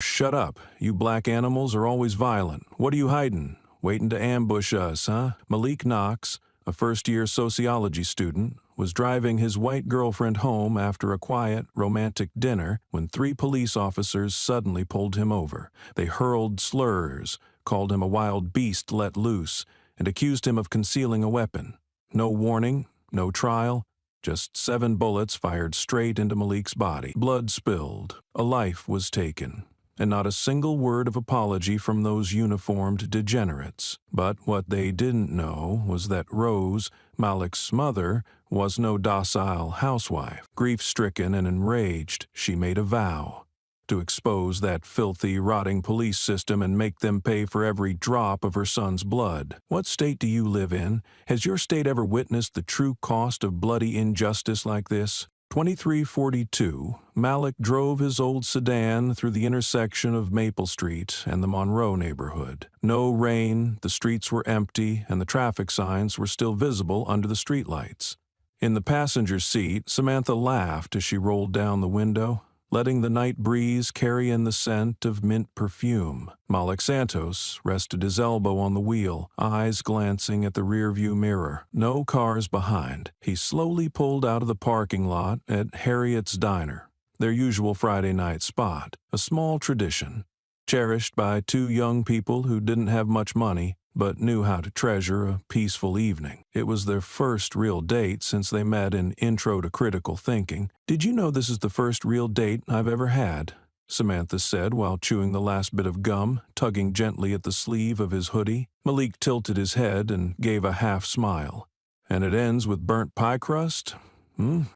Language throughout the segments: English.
Shut up. You black animals are always violent. What are you hiding? Waiting to ambush us, huh? Malik Knox, a first-year sociology student, was driving his white girlfriend home after a quiet, romantic dinner when 3 police officers suddenly pulled him over. They hurled slurs, called him a wild beast let loose, and accused him of concealing a weapon. No warning, no trial, just 7 bullets fired straight into Malik's body. Blood spilled. A life was taken. And not a single word of apology from those uniformed degenerates. But what they didn't know was that Rose, Malik's mother, was no docile housewife. Grief-stricken and enraged, she made a vow to expose that filthy, rotting police system and make them pay for every drop of her son's blood. What state do you live in? Has your state ever witnessed the true cost of bloody injustice like this? 2342, Malik drove his old sedan through the intersection of Maple Street and the Monroe neighborhood. No rain, the streets were empty, and the traffic signs were still visible under the streetlights. In the passenger seat, Samantha laughed as she rolled down the window, letting the night breeze carry in the scent of mint perfume. Malik Santos rested his elbow on the wheel, eyes glancing at the rearview mirror. No cars behind. He slowly pulled out of the parking lot at Harriet's Diner, their usual Friday night spot, a small tradition, cherished by 2 young people who didn't have much money, but knew how to treasure a peaceful evening. It was their first real date since they met in Intro to Critical Thinking. "Did you know this is the first real date I've ever had?" Samantha said while chewing the last bit of gum, tugging gently at the sleeve of his hoodie. Malik tilted his head and gave a half smile. "And it ends with burnt pie crust?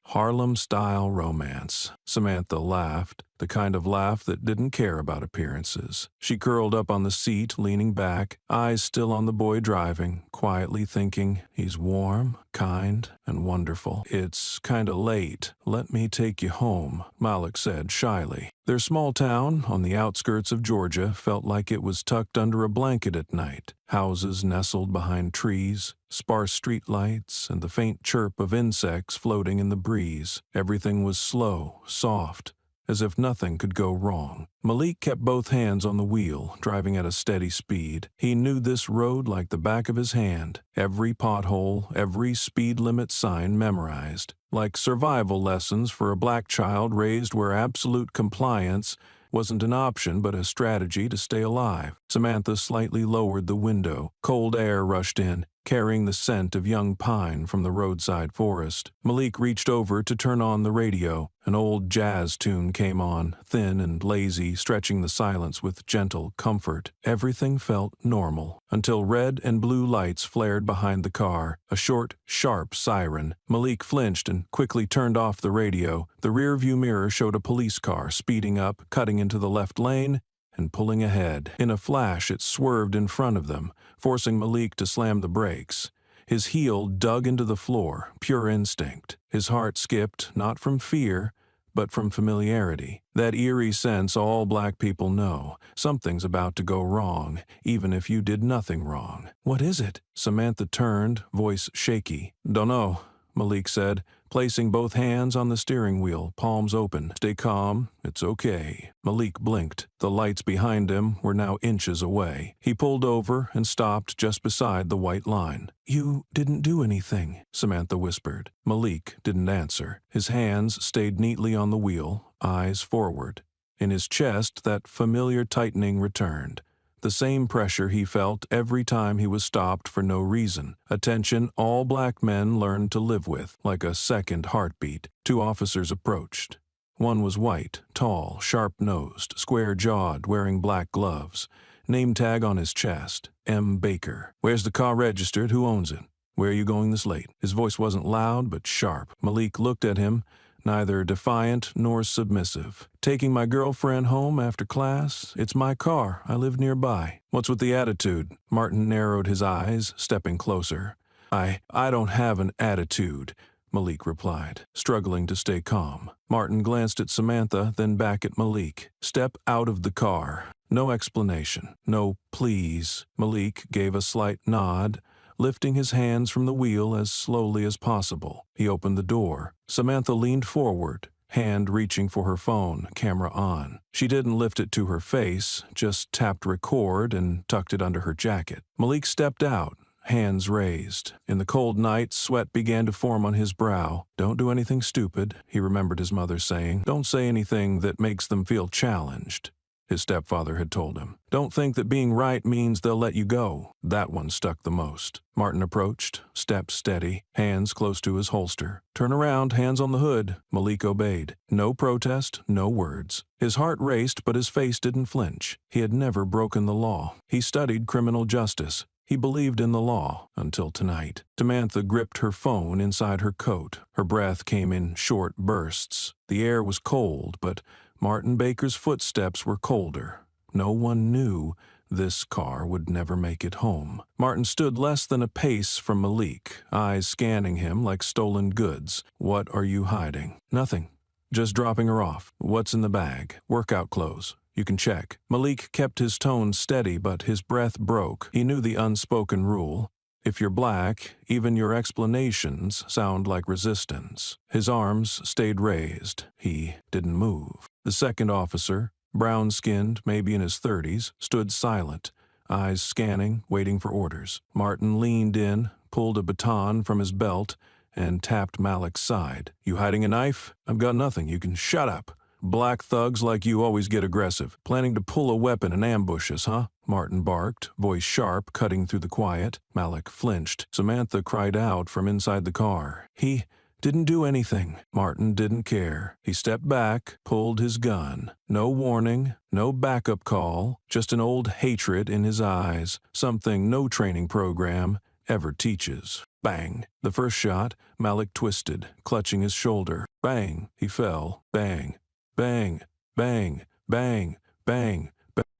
Harlem-style romance." Samantha laughed, the kind of laugh that didn't care about appearances. She curled up on the seat, leaning back, eyes still on the boy driving, quietly thinking, he's warm, kind, and wonderful. "It's kinda late. Let me take you home," Malik said shyly. Their small town, on the outskirts of Georgia, felt like it was tucked under a blanket at night. Houses nestled behind trees, sparse streetlights, and the faint chirp of insects floating in the breeze. Everything was slow, soft, as if nothing could go wrong. Malik kept both hands on the wheel, driving at a steady speed. He knew this road like the back of his hand, every pothole, every speed limit sign memorized, like survival lessons for a black child raised where absolute compliance wasn't an option but a strategy to stay alive. Samantha slightly lowered the window. Cold air rushed in, carrying the scent of young pine from the roadside forest. Malik reached over to turn on the radio. An old jazz tune came on, thin and lazy, stretching the silence with gentle comfort. Everything felt normal, until red and blue lights flared behind the car, a short, sharp siren. Malik flinched and quickly turned off the radio. The rearview mirror showed a police car speeding up, cutting into the left lane, and pulling ahead. In a flash, it swerved in front of them, forcing Malik to slam the brakes. His heel dug into the floor, pure instinct. His heart skipped, not from fear, but from familiarity. That eerie sense all black people know. Something's about to go wrong, even if you did nothing wrong. "What is it?" Samantha turned, voice shaky. "Dunno," Malik said, placing both hands on the steering wheel, palms open. "Stay calm. It's okay." Malik blinked. The lights behind him were now inches away. He pulled over and stopped just beside the white line. "You didn't do anything," Samantha whispered. Malik didn't answer. His hands stayed neatly on the wheel, eyes forward. In his chest, that familiar tightening returned. The same pressure he felt every time he was stopped for no reason. A tension all black men learned to live with, like a second heartbeat. 2 officers approached. One was white, tall, sharp-nosed, square-jawed, wearing black gloves. Name tag on his chest, M. Baker. "Where's the car registered? Who owns it? Where are you going this late?" His voice wasn't loud, but sharp. Malik looked at him, neither defiant nor submissive. "Taking my girlfriend home after class? It's my car. I live nearby." "What's with the attitude?" Martin narrowed his eyes, stepping closer. I don't have an attitude," Malik replied, struggling to stay calm. Martin glanced at Samantha, then back at Malik. "Step out of the car." No explanation. No please. Malik gave a slight nod, lifting his hands from the wheel as slowly as possible. He opened the door. Samantha leaned forward, hand reaching for her phone, camera on. She didn't lift it to her face, just tapped record and tucked it under her jacket. Malik stepped out, hands raised. In the cold night, sweat began to form on his brow. "Don't do anything stupid," he remembered his mother saying. "Don't say anything that makes them feel challenged," his stepfather had told him. "Don't think that being right means they'll let you go." That one stuck the most. Martin approached, steps steady, hands close to his holster. "Turn around, hands on the hood." Malik obeyed. No protest, no words. His heart raced, but his face didn't flinch. He had never broken the law. He studied criminal justice. He believed in the law, until tonight. Samantha gripped her phone inside her coat. Her breath came in short bursts. The air was cold, but Martin Baker's footsteps were colder. No one knew this car would never make it home. Martin stood less than a pace from Malik, eyes scanning him like stolen goods. "What are you hiding?" "Nothing. Just dropping her off." "What's in the bag?" "Workout clothes. You can check." Malik kept his tone steady, but his breath broke. He knew the unspoken rule. If you're black, even your explanations sound like resistance. His arms stayed raised. He didn't move. The second officer, brown-skinned, maybe in his 30s, stood silent, eyes scanning, waiting for orders. Martin leaned in, pulled a baton from his belt, and tapped Malik's side. "You hiding a knife?" "I've got nothing. You can shut up. Black thugs like you always get aggressive. Planning to pull a weapon and ambush us, huh?" Martin barked, voice sharp, cutting through the quiet. Malik flinched. Samantha cried out from inside the car. "He didn't do anything." Martin didn't care. He stepped back, pulled his gun. No warning, no backup call, just an old hatred in his eyes, something no training program ever teaches. Bang. The first shot, Malik twisted, clutching his shoulder. Bang. He fell. Bang. Bang, bang, bang, bang.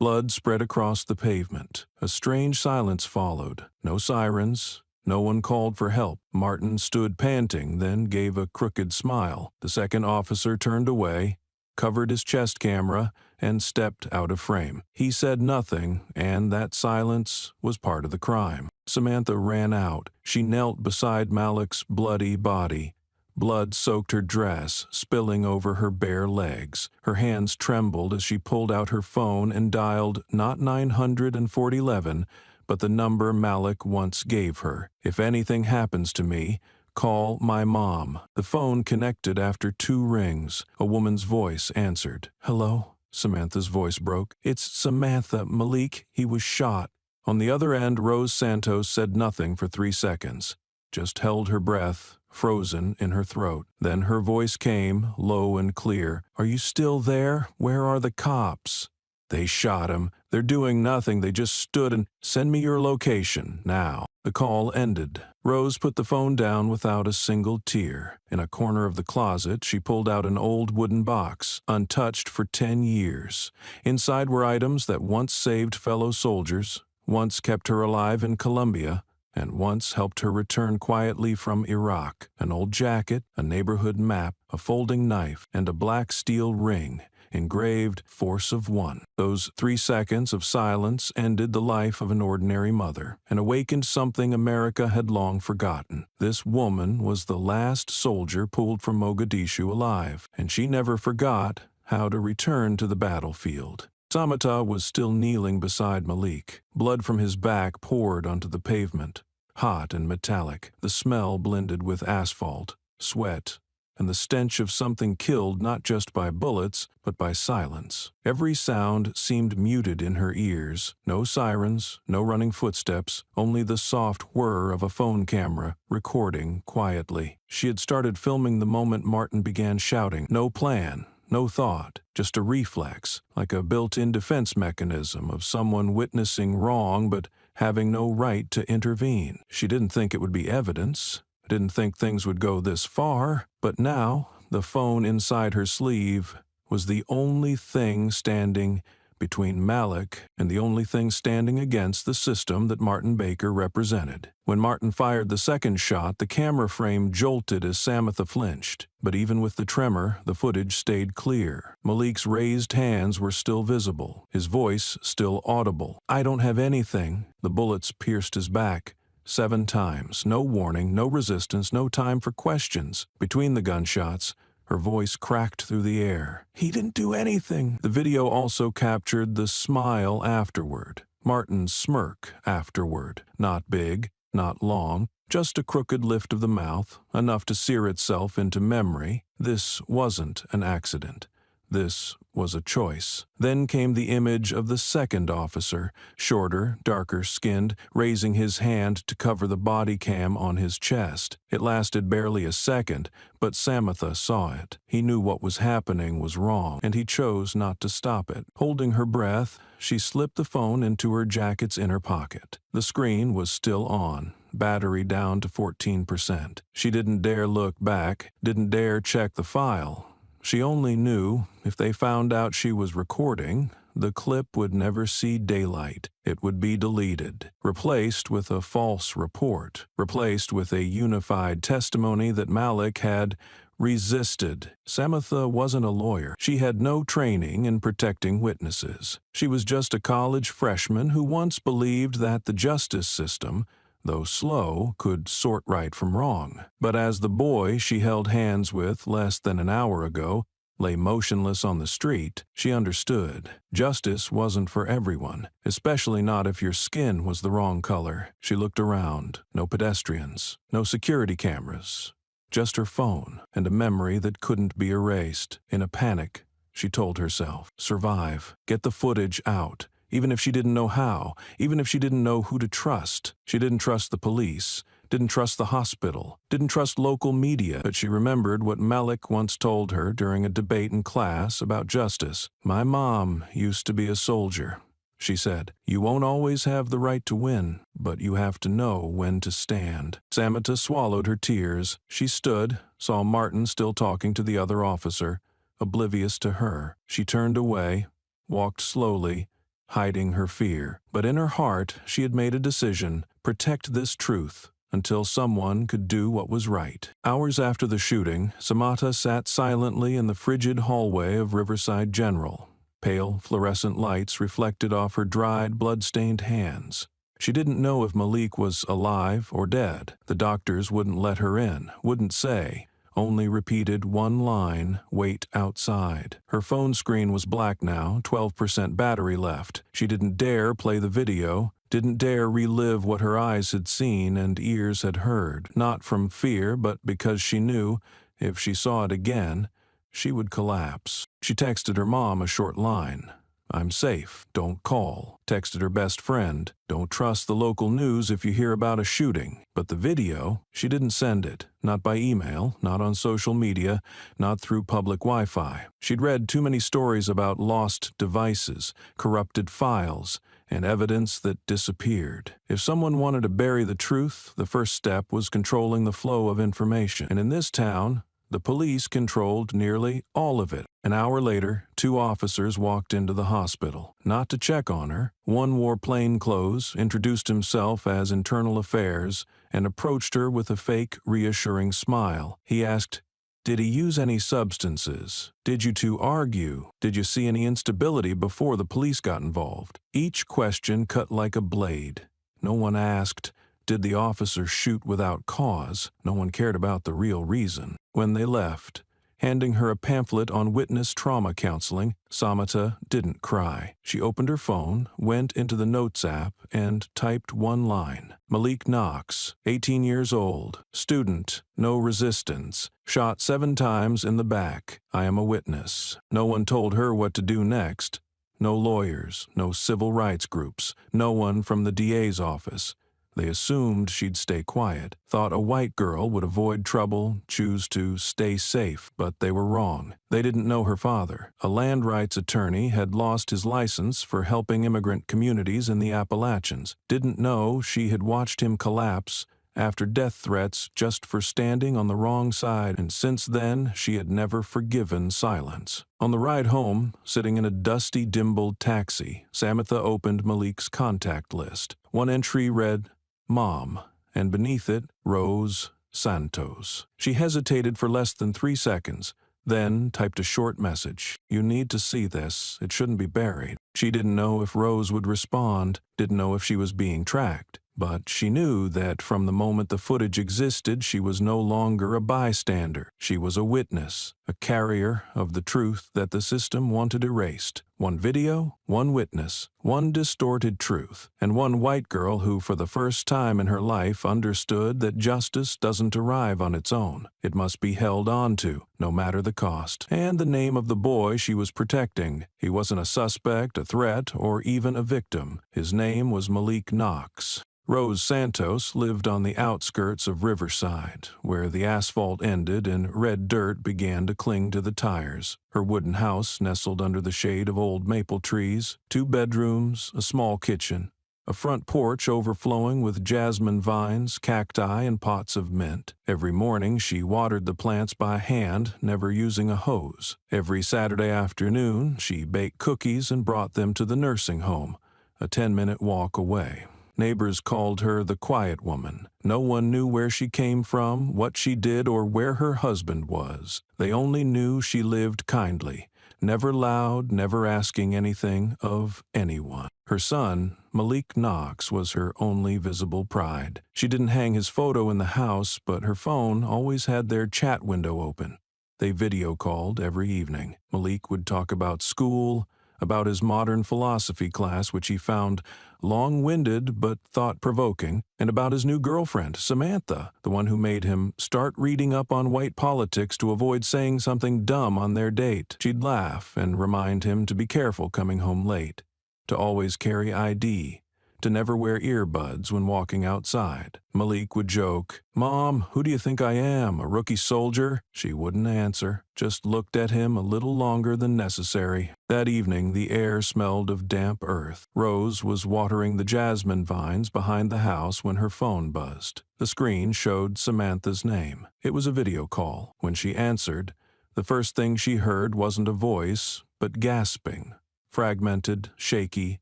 Blood spread across the pavement. A strange silence followed. No sirens. No one called for help. Martin stood panting, then gave a crooked smile. The second officer turned away, covered his chest camera, and stepped out of frame. He said nothing, and that silence was part of the crime. Samantha ran out. She knelt beside Malik's bloody body. Blood soaked her dress, spilling over her bare legs. Her hands trembled as she pulled out her phone and dialed not 911, but the number Malik once gave her. "If anything happens to me, call my mom." The phone connected after 2 rings. A woman's voice answered. "Hello?" Samantha's voice broke. "It's Samantha. Malik, he was shot." On the other end, Rose Santos said nothing for 3 seconds, just held her breath, frozen in her throat. Then her voice came, low and clear. "Are you still there? Where are the cops?" "They shot him. They're doing nothing. They just stood and send me your location, now." The call ended. Rose put the phone down without a single tear. In a corner of the closet, she pulled out an old wooden box, untouched for 10 years. Inside were items that once saved fellow soldiers, once kept her alive in Colombia, and once helped her return quietly from Iraq. An old jacket, a neighborhood map, a folding knife, and a black steel ring, engraved "Force of One." Those 3 seconds of silence ended the life of an ordinary mother, and awakened something America had long forgotten. This woman was the last soldier pulled from Mogadishu alive, and she never forgot how to return to the battlefield. Samata was still kneeling beside Malik. Blood from his back poured onto the pavement, hot and metallic. The smell blended with asphalt, sweat, and the stench of something killed not just by bullets, but by silence. Every sound seemed muted in her ears. No sirens, no running footsteps, only the soft whir of a phone camera, recording quietly. She had started filming the moment Martin began shouting. No plan. No thought, just a reflex, like a built-in defense mechanism of someone witnessing wrong but having no right to intervene. She didn't think it would be evidence, didn't think things would go this far, but now the phone inside her sleeve was the only thing standing between Malik and the only thing standing against the system that Martin Baker represented. When Martin fired the second shot, the camera frame jolted as Samantha flinched. But even with the tremor, the footage stayed clear. Malik's raised hands were still visible, his voice still audible. "I don't have anything." The bullets pierced his back 7 times. No warning, no resistance, no time for questions. Between the gunshots, Her voice cracked through the air. "He didn't do anything." The video also captured the smile afterward. Martin's smirk afterward. Not big, not long, just a crooked lift of the mouth, enough to sear itself into memory. This wasn't an accident. This was a choice. Then came the image of the second officer, shorter, darker-skinned, raising his hand to cover the body cam on his chest. It lasted barely a second, but Samantha saw it. He knew what was happening was wrong, and he chose not to stop it. Holding her breath, she slipped the phone into her jacket's inner pocket. The screen was still on, battery down to 14%. She didn't dare look back, didn't dare check the file. She only knew if they found out she was recording, the clip would never see daylight. It would be deleted, replaced with a false report, replaced with a unified testimony that Malik had resisted. Samantha wasn't a lawyer. She had no training in protecting witnesses. She was just a college freshman who once believed that the justice system, though slow, could sort right from wrong. But as the boy she held hands with less than an hour ago lay motionless on the street, she understood. Justice wasn't for everyone, especially not if your skin was the wrong color. She looked around. No pedestrians, no security cameras, just her phone and a memory that couldn't be erased. In a panic, she told herself, survive, get the footage out. Even if she didn't know how, even if she didn't know who to trust. She didn't trust the police, didn't trust the hospital, didn't trust local media, but she remembered what Malik once told her during a debate in class about justice. "My mom used to be a soldier," she said. "You won't always have the right to win, but you have to know when to stand." Samantha swallowed her tears. She stood, saw Martin still talking to the other officer, oblivious to her. She turned away, walked slowly, hiding her fear. But in her heart, she had made a decision: protect this truth until someone could do what was right. Hours after the shooting, Samantha sat silently in the frigid hallway of Riverside General. Pale fluorescent lights reflected off her dried, blood-stained hands. She didn't know if Malik was alive or dead. The doctors wouldn't let her in, wouldn't say. Only repeated one line, "Wait outside." Her phone screen was black now, 12% battery left. She didn't dare play the video, didn't dare relive what her eyes had seen and ears had heard, not from fear, but because she knew, if she saw it again, she would collapse. She texted her mom a short line. "I'm safe, don't call." Texted her best friend, "Don't trust the local news if you hear about a shooting." But the video, she didn't send it. Not by email, not on social media, not through public Wi-Fi. She'd read too many stories about lost devices, corrupted files, and evidence that disappeared. If someone wanted to bury the truth, the first step was controlling the flow of information. And in this town, the police controlled nearly all of it. An hour later, 2 officers walked into the hospital. Not to check on her. One wore plain clothes, introduced himself as Internal Affairs, and approached her with a fake, reassuring smile. He asked, "Did he use any substances? Did you two argue? Did you see any instability before the police got involved?" Each question cut like a blade. No one asked, did the officer shoot without cause? No one cared about the real reason. When they left, handing her a pamphlet on witness trauma counseling, Samantha didn't cry. She opened her phone, went into the Notes app, and typed one line. Malik Knox, 18 years old, student, no resistance, shot 7 times in the back. I am a witness. No one told her what to do next. No lawyers, no civil rights groups, no one from the DA's office. They assumed she'd stay quiet, thought a white girl would avoid trouble, choose to stay safe, but they were wrong. They didn't know her father. A land rights attorney had lost his license for helping immigrant communities in the Appalachians. Didn't know she had watched him collapse after death threats just for standing on the wrong side, and since then she had never forgiven silence. On the ride home, sitting in a dusty, dimpled taxi, Samantha opened Malik's contact list. One entry read, "Mom," and beneath it, Rose Santos. She hesitated for less than 3 seconds, then typed a short message. "You need to see this. It shouldn't be buried." She didn't know if Rose would respond, didn't know if she was being tracked. But she knew that from the moment the footage existed, she was no longer a bystander. She was a witness, a carrier of the truth that the system wanted erased. One video, one witness, one distorted truth, and one white girl who for the first time in her life understood that justice doesn't arrive on its own. It must be held on to, no matter the cost. And the name of the boy she was protecting. He wasn't a suspect, a threat, or even a victim. His name was Malik Knox. Rose Santos lived on the outskirts of Riverside, where the asphalt ended and red dirt began to cling to the tires. Her wooden house nestled under the shade of old maple trees, 2 bedrooms, a small kitchen, a front porch overflowing with jasmine vines, cacti, and pots of mint. Every morning she watered the plants by hand, never using a hose. Every Saturday afternoon she baked cookies and brought them to the nursing home, a 10-minute walk away. Neighbors called her the quiet woman. No one knew where she came from, what she did, or where her husband was. They only knew she lived kindly, never loud, never asking anything of anyone. Her son, Malik Knox, was her only visible pride. She didn't hang his photo in the house, but her phone always had their chat window open. They video called every evening. Malik would talk about school, about his modern philosophy class, which he found long-winded but thought-provoking, and about his new girlfriend, Samantha, the one who made him start reading up on white politics to avoid saying something dumb on their date. She'd laugh and remind him to be careful coming home late, to always carry ID, to never wear earbuds when walking outside. Malik would joke, "Mom, who do you think I am, a rookie soldier?" She wouldn't answer, just looked at him a little longer than necessary. That evening, the air smelled of damp earth. Rose was watering the jasmine vines behind the house when her phone buzzed. The screen showed Samantha's name. It was a video call. When she answered, the first thing she heard wasn't a voice, but gasping, fragmented, shaky,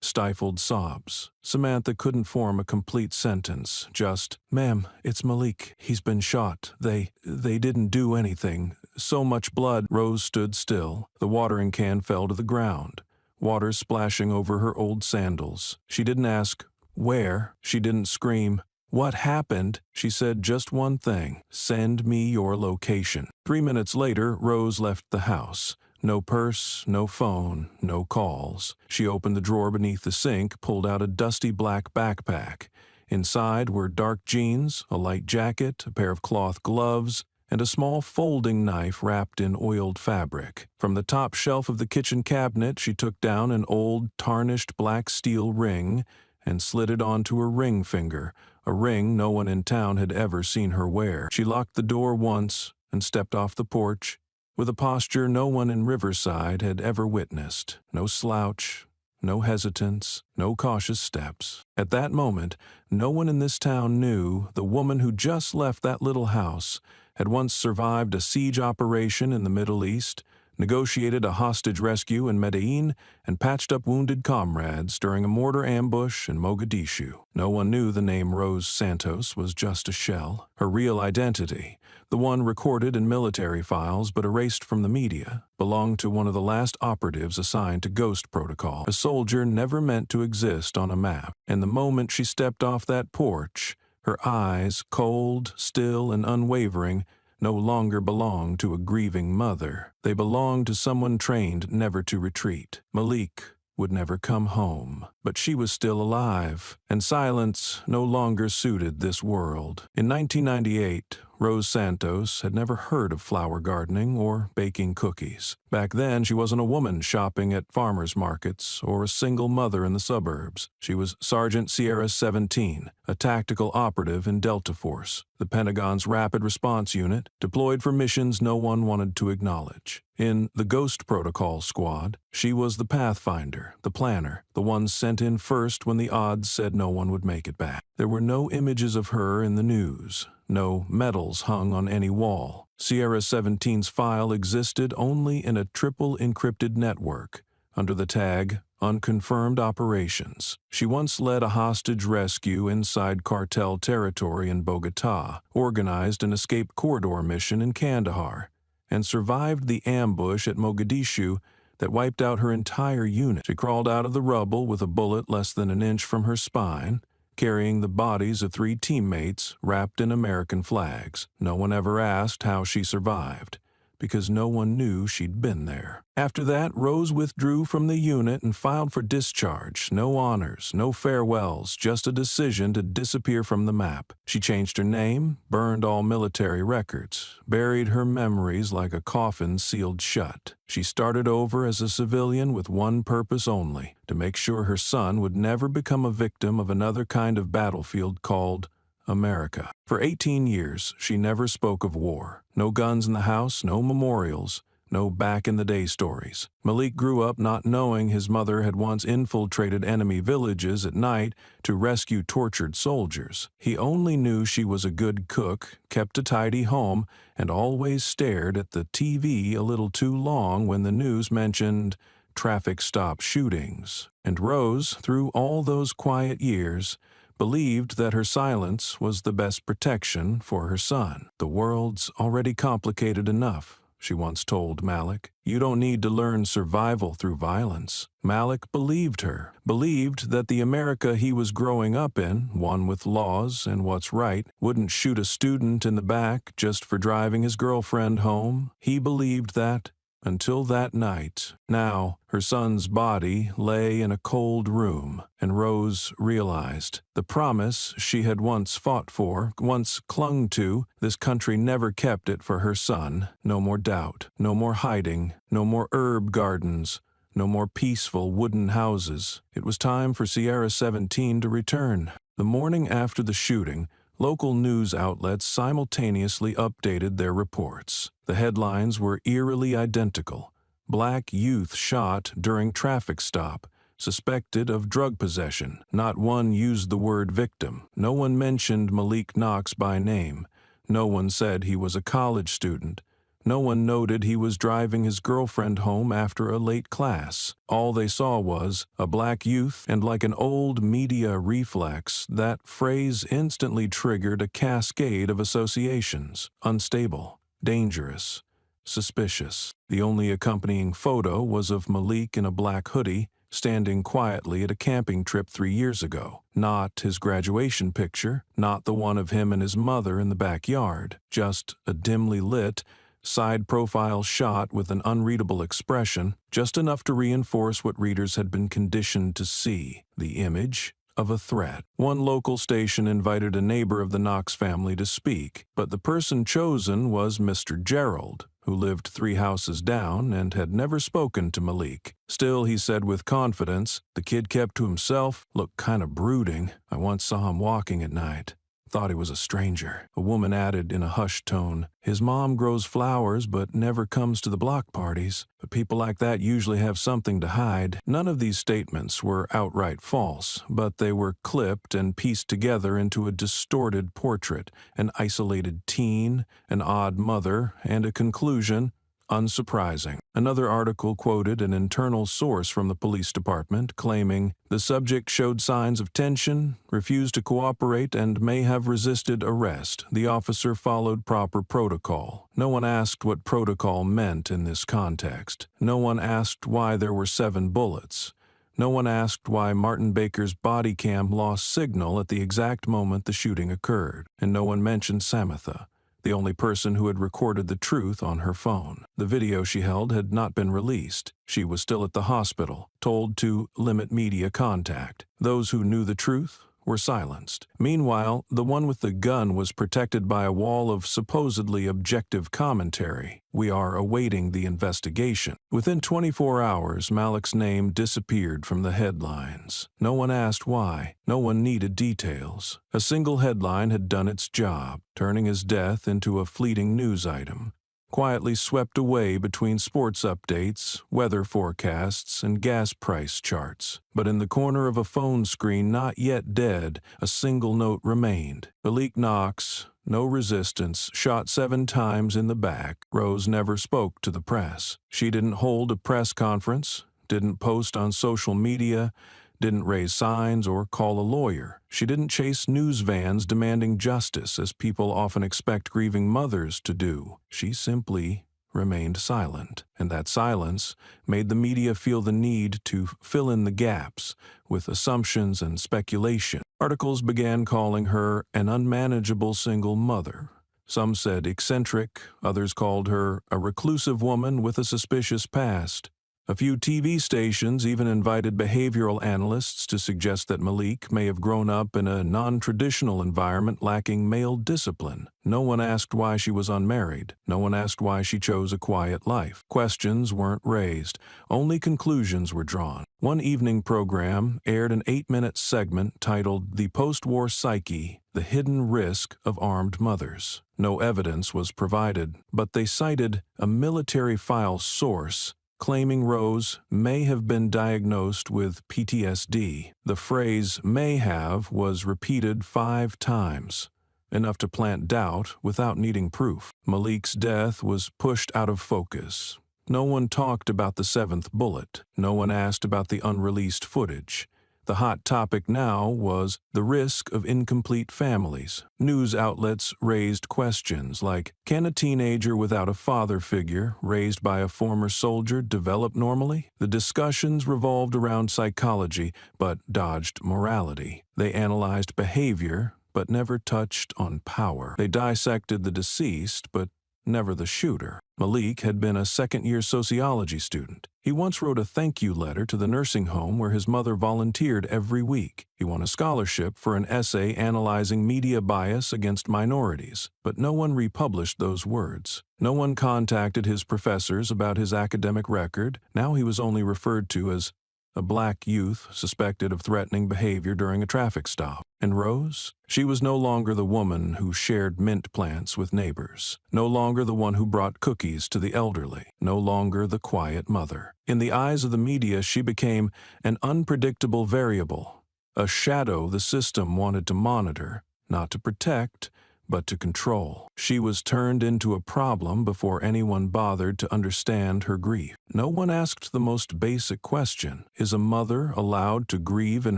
stifled sobs. Samantha couldn't form a complete sentence, just, "Ma'am, it's Malik. He's been shot. They didn't do anything. So much blood." Rose stood still. The watering can fell to the ground, water splashing over her old sandals. She didn't ask, "Where?" She didn't scream, "What happened?" She said just one thing, "Send me your location." 3 minutes later, Rose left the house. No purse, no phone, no calls. She opened the drawer beneath the sink, pulled out a dusty black backpack. Inside were dark jeans, a light jacket, a pair of cloth gloves, and a small folding knife wrapped in oiled fabric. From the top shelf of the kitchen cabinet, she took down an old, tarnished black steel ring and slid it onto her ring finger, a ring no one in town had ever seen her wear. She locked the door once and stepped off the porch, with a posture no one in Riverside had ever witnessed. No slouch, no hesitance, no cautious steps. At that moment, no one in this town knew the woman who just left that little house had once survived a siege operation in the Middle East, negotiated a hostage rescue in Medellin, and patched up wounded comrades during a mortar ambush in Mogadishu. No one knew the name Rose Santos was just a shell. Her real identity, the one recorded in military files but erased from the media, belonged to one of the last operatives assigned to Ghost Protocol, a soldier never meant to exist on a map. And the moment she stepped off that porch, her eyes, cold, still, and unwavering, no longer belonged to a grieving mother. They belonged to someone trained never to retreat. Malik would never come home, but she was still alive, and silence no longer suited this world. In 1998, Rose Santos had never heard of flower gardening or baking cookies. Back then, she wasn't a woman shopping at farmers markets or a single mother in the suburbs. She was Sergeant Sierra 17, a tactical operative in Delta Force, the Pentagon's Rapid Response Unit, deployed for missions no one wanted to acknowledge. In the Ghost Protocol Squad, she was the pathfinder, the planner, the one sent in first when the odds said no one would make it back. There were no images of her in the news, no medals hung on any wall. Sierra 17's file existed only in a triple encrypted network under the tag Unconfirmed Operations. She once led a hostage rescue inside cartel territory in Bogotá, organized an escape corridor mission in Kandahar, and survived the ambush at Mogadishu that wiped out her entire unit. She crawled out of the rubble with a bullet less than an inch from her spine, carrying the bodies of 3 teammates wrapped in American flags. No one ever asked how she survived, because no one knew she'd been there. After that, Rose withdrew from the unit and filed for discharge. No honors, no farewells, just a decision to disappear from the map. She changed her name, burned all military records, buried her memories like a coffin sealed shut. She started over as a civilian with one purpose only: to make sure her son would never become a victim of another kind of battlefield called America. For 18 years, she never spoke of war. No guns in the house, no memorials, no back-in-the-day stories. Malik grew up not knowing his mother had once infiltrated enemy villages at night to rescue tortured soldiers. He only knew she was a good cook, kept a tidy home, and always stared at the TV a little too long when the news mentioned traffic stop shootings. And Rose, through all those quiet years, believed that her silence was the best protection for her son. "The world's already complicated enough," she once told Malik. "You don't need to learn survival through violence." Malik believed her, believed that the America he was growing up in, one with laws and what's right, wouldn't shoot a student in the back just for driving his girlfriend home. He believed that until that night. Now, her son's body lay in a cold room, and Rose realized the promise she had once fought for, once clung to. This country never kept it for her son. No more doubt, no more hiding, no more herb gardens, no more peaceful wooden houses. It was time for Sierra 17 to return. The morning after the shooting, local news outlets simultaneously updated their reports. The headlines were eerily identical. Black youth shot during traffic stop, suspected of drug possession. Not one used the word victim. No one mentioned Malik Knox by name. No one said he was a college student. No one noted he was driving his girlfriend home after a late class. All they saw was a black youth, and like an old media reflex, that phrase instantly triggered a cascade of associations: unstable, dangerous, suspicious. The only accompanying photo was of Malik in a black hoodie, standing quietly at a camping trip 3 years ago. Not his graduation picture, not the one of him and his mother in the backyard, just a dimly lit, side profile shot with an unreadable expression, just enough to reinforce what readers had been conditioned to see: the image of a threat. One local station invited a neighbor of the Knox family to speak, but the person chosen was Mr. Gerald, who lived 3 houses down and had never spoken to Malik. Still, he said with confidence, "The kid kept to himself, looked kind of brooding. I once saw him walking at night. Thought he was a stranger." A woman added in a hushed tone, "His mom grows flowers but never comes to the block parties. But people like that usually have something to hide." None of these statements were outright false, but they were clipped and pieced together into a distorted portrait: an isolated teen, an odd mother, and a conclusion unsurprising. Another article quoted an internal source from the police department, claiming the subject showed signs of tension, refused to cooperate, and may have resisted arrest. The officer followed proper protocol. No one asked what protocol meant in this context. No one asked why there were 7 bullets. No one asked why Martin Baker's body cam lost signal at the exact moment the shooting occurred. And no one mentioned Samatha, the only person who had recorded the truth on her phone. The video she held had not been released. She was still at the hospital, told to limit media contact. Those who knew the truth were silenced. Meanwhile, the one with the gun was protected by a wall of supposedly objective commentary. "We are awaiting the investigation." Within 24 hours, Malik's name disappeared from the headlines. No one asked why. No one needed details. A single headline had done its job, turning his death into a fleeting news item, quietly swept away between sports updates, weather forecasts, and gas price charts. But in the corner of a phone screen not yet dead, a single note remained: Malik Knox, no resistance, shot 7 times in the back. Rose never spoke to the press. She didn't hold a press conference, didn't post on social media, didn't raise signs or call a lawyer. She didn't chase news vans demanding justice, as people often expect grieving mothers to do. She simply remained silent, and that silence made the media feel the need to fill in the gaps with assumptions and speculation. Articles began calling her an unmanageable single mother. Some said eccentric, others called her a reclusive woman with a suspicious past. A few TV stations even invited behavioral analysts to suggest that Malik may have grown up in a non-traditional environment lacking male discipline. No one asked why she was unmarried. No one asked why she chose a quiet life. Questions weren't raised. Only conclusions were drawn. One evening program aired an 8-minute segment titled "The Post-War Psyche: The Hidden Risk of Armed Mothers." No evidence was provided, but they cited a military file source claiming Rose may have been diagnosed with PTSD. The phrase "may have" was repeated 5 times, enough to plant doubt without needing proof. Malik's death was pushed out of focus. No one talked about the 7th bullet. No one asked about the unreleased footage. The hot topic now was the risk of incomplete families. News outlets raised questions like, can a teenager without a father figure, raised by a former soldier, develop normally? The discussions revolved around psychology, but dodged morality. They analyzed behavior, but never touched on power. They dissected the deceased, but never the shooter. Malik had been a second-year sociology student. He once wrote a thank-you letter to the nursing home where his mother volunteered every week. He won a scholarship for an essay analyzing media bias against minorities, but no one republished those words. No one contacted his professors about his academic record. Now he was only referred to as a black youth suspected of threatening behavior during a traffic stop. And Rose? She was no longer the woman who shared mint plants with neighbors, no longer the one who brought cookies to the elderly, no longer the quiet mother. In the eyes of the media, she became an unpredictable variable, a shadow the system wanted to monitor, not to protect, but to control. She was turned into a problem before anyone bothered to understand her grief. No one asked the most basic question: is a mother allowed to grieve in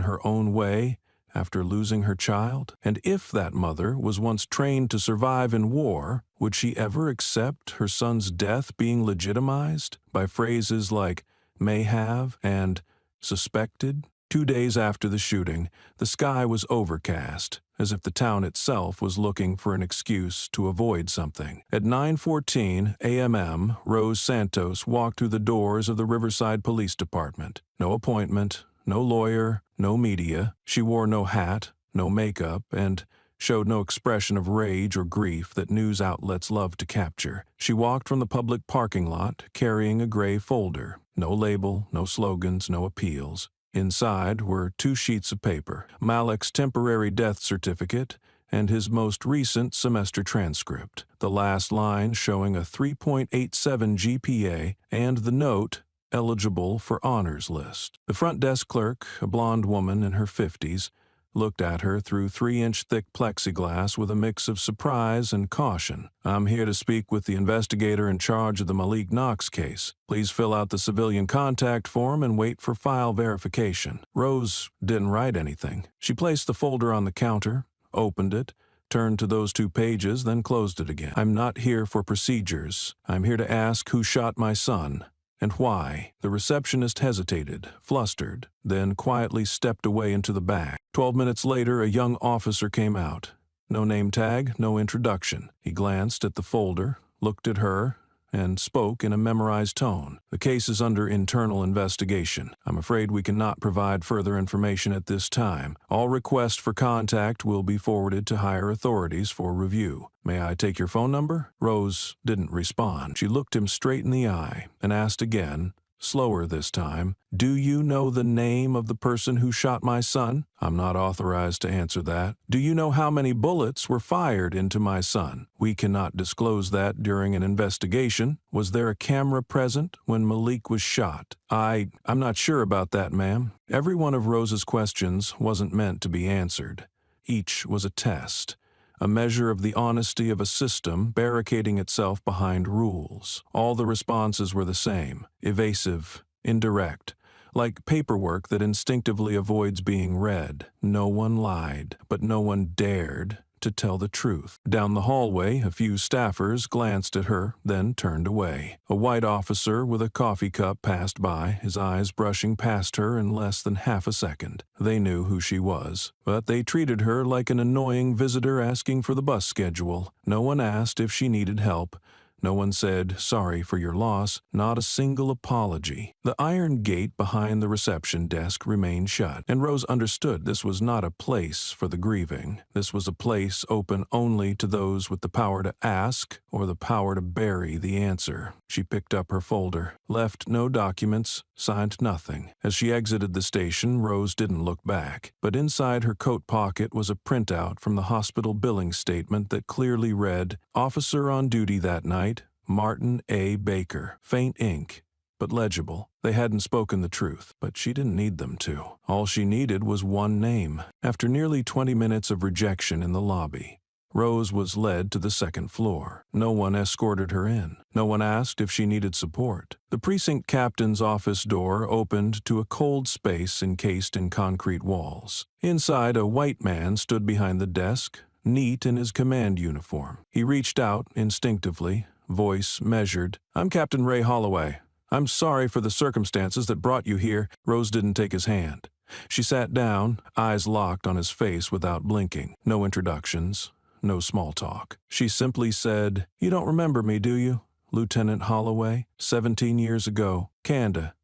her own way after losing her child? And if that mother was once trained to survive in war, would she ever accept her son's death being legitimized by phrases like may have and suspected? 2 days after the shooting, the sky was overcast, as if the town itself was looking for an excuse to avoid something. At 9:14 a.m., Rose Santos walked through the doors of the Riverside Police Department. No appointment, no lawyer, no media. She wore no hat, no makeup, and showed no expression of rage or grief that news outlets love to capture. She walked from the public parking lot carrying a gray folder. No label, no slogans, no appeals. Inside were 2 sheets of paper, Malik's temporary death certificate and his most recent semester transcript, the last line showing a 3.87 GPA and the note, eligible for honors list. The front desk clerk, a blonde woman in her 50s, looked at her through 3-inch thick plexiglass with a mix of surprise and caution. I'm here to speak with the investigator in charge of the Malik Knox case. Please fill out the civilian contact form and wait for file verification. Rose didn't write anything. She placed the folder on the counter, opened it, turned to those 2 pages, then closed it again. I'm not here for procedures. I'm here to ask who shot my son. And why? The receptionist hesitated, flustered, then quietly stepped away into the back. 12 minutes later, a young officer came out. No name tag, no introduction. He glanced at the folder, looked at her, and spoke in a memorized tone. The case is under internal investigation. I'm afraid we cannot provide further information at this time. All requests for contact will be forwarded to higher authorities for review. May I take your phone number? Rose didn't respond. She looked him straight in the eye and asked again, slower this time, do you know the name of the person who shot my son? I'm not authorized to answer that. Do you know how many bullets were fired into my son? We cannot disclose that during an investigation. Was there a camera present when Malik was shot? I'm not sure about that, ma'am. Every one of Rose's questions wasn't meant to be answered. Each was a test. A measure of the honesty of a system barricading itself behind rules. All the responses were the same, evasive, indirect, like paperwork that instinctively avoids being read. No one lied, but no one dared to tell the truth. Down the hallway, a few staffers glanced at her, then turned away. A white officer with a coffee cup passed by, his eyes brushing past her in less than half a second. They knew who she was, but they treated her like an annoying visitor asking for the bus schedule. No one asked if she needed help. No one said, "Sorry for your loss," not a single apology. The iron gate behind the reception desk remained shut, and Rose understood this was not a place for the grieving. This was a place open only to those with the power to ask or the power to bury the answer. She picked up her folder, left no documents, signed nothing. As she exited the station, Rose didn't look back, but inside her coat pocket was a printout from the hospital billing statement that clearly read, "Officer on duty that night, Martin A. Baker." Faint ink, but legible. They hadn't spoken the truth, but she didn't need them to. All she needed was one name. After nearly 20 minutes of rejection in the lobby, Rose was led to the second floor. No one escorted her in. No one asked if she needed support. The precinct captain's office door opened to a cold space encased in concrete walls. Inside, a white man stood behind the desk, neat in his command uniform. He reached out instinctively, voice measured. "I'm Captain Ray Holloway. I'm sorry for the circumstances that brought you here." Rose didn't take his hand. She sat down, eyes locked on his face without blinking. No introductions. No small talk. She simply said, "You don't remember me, do you? Lieutenant Holloway, 17 years ago. Kanda.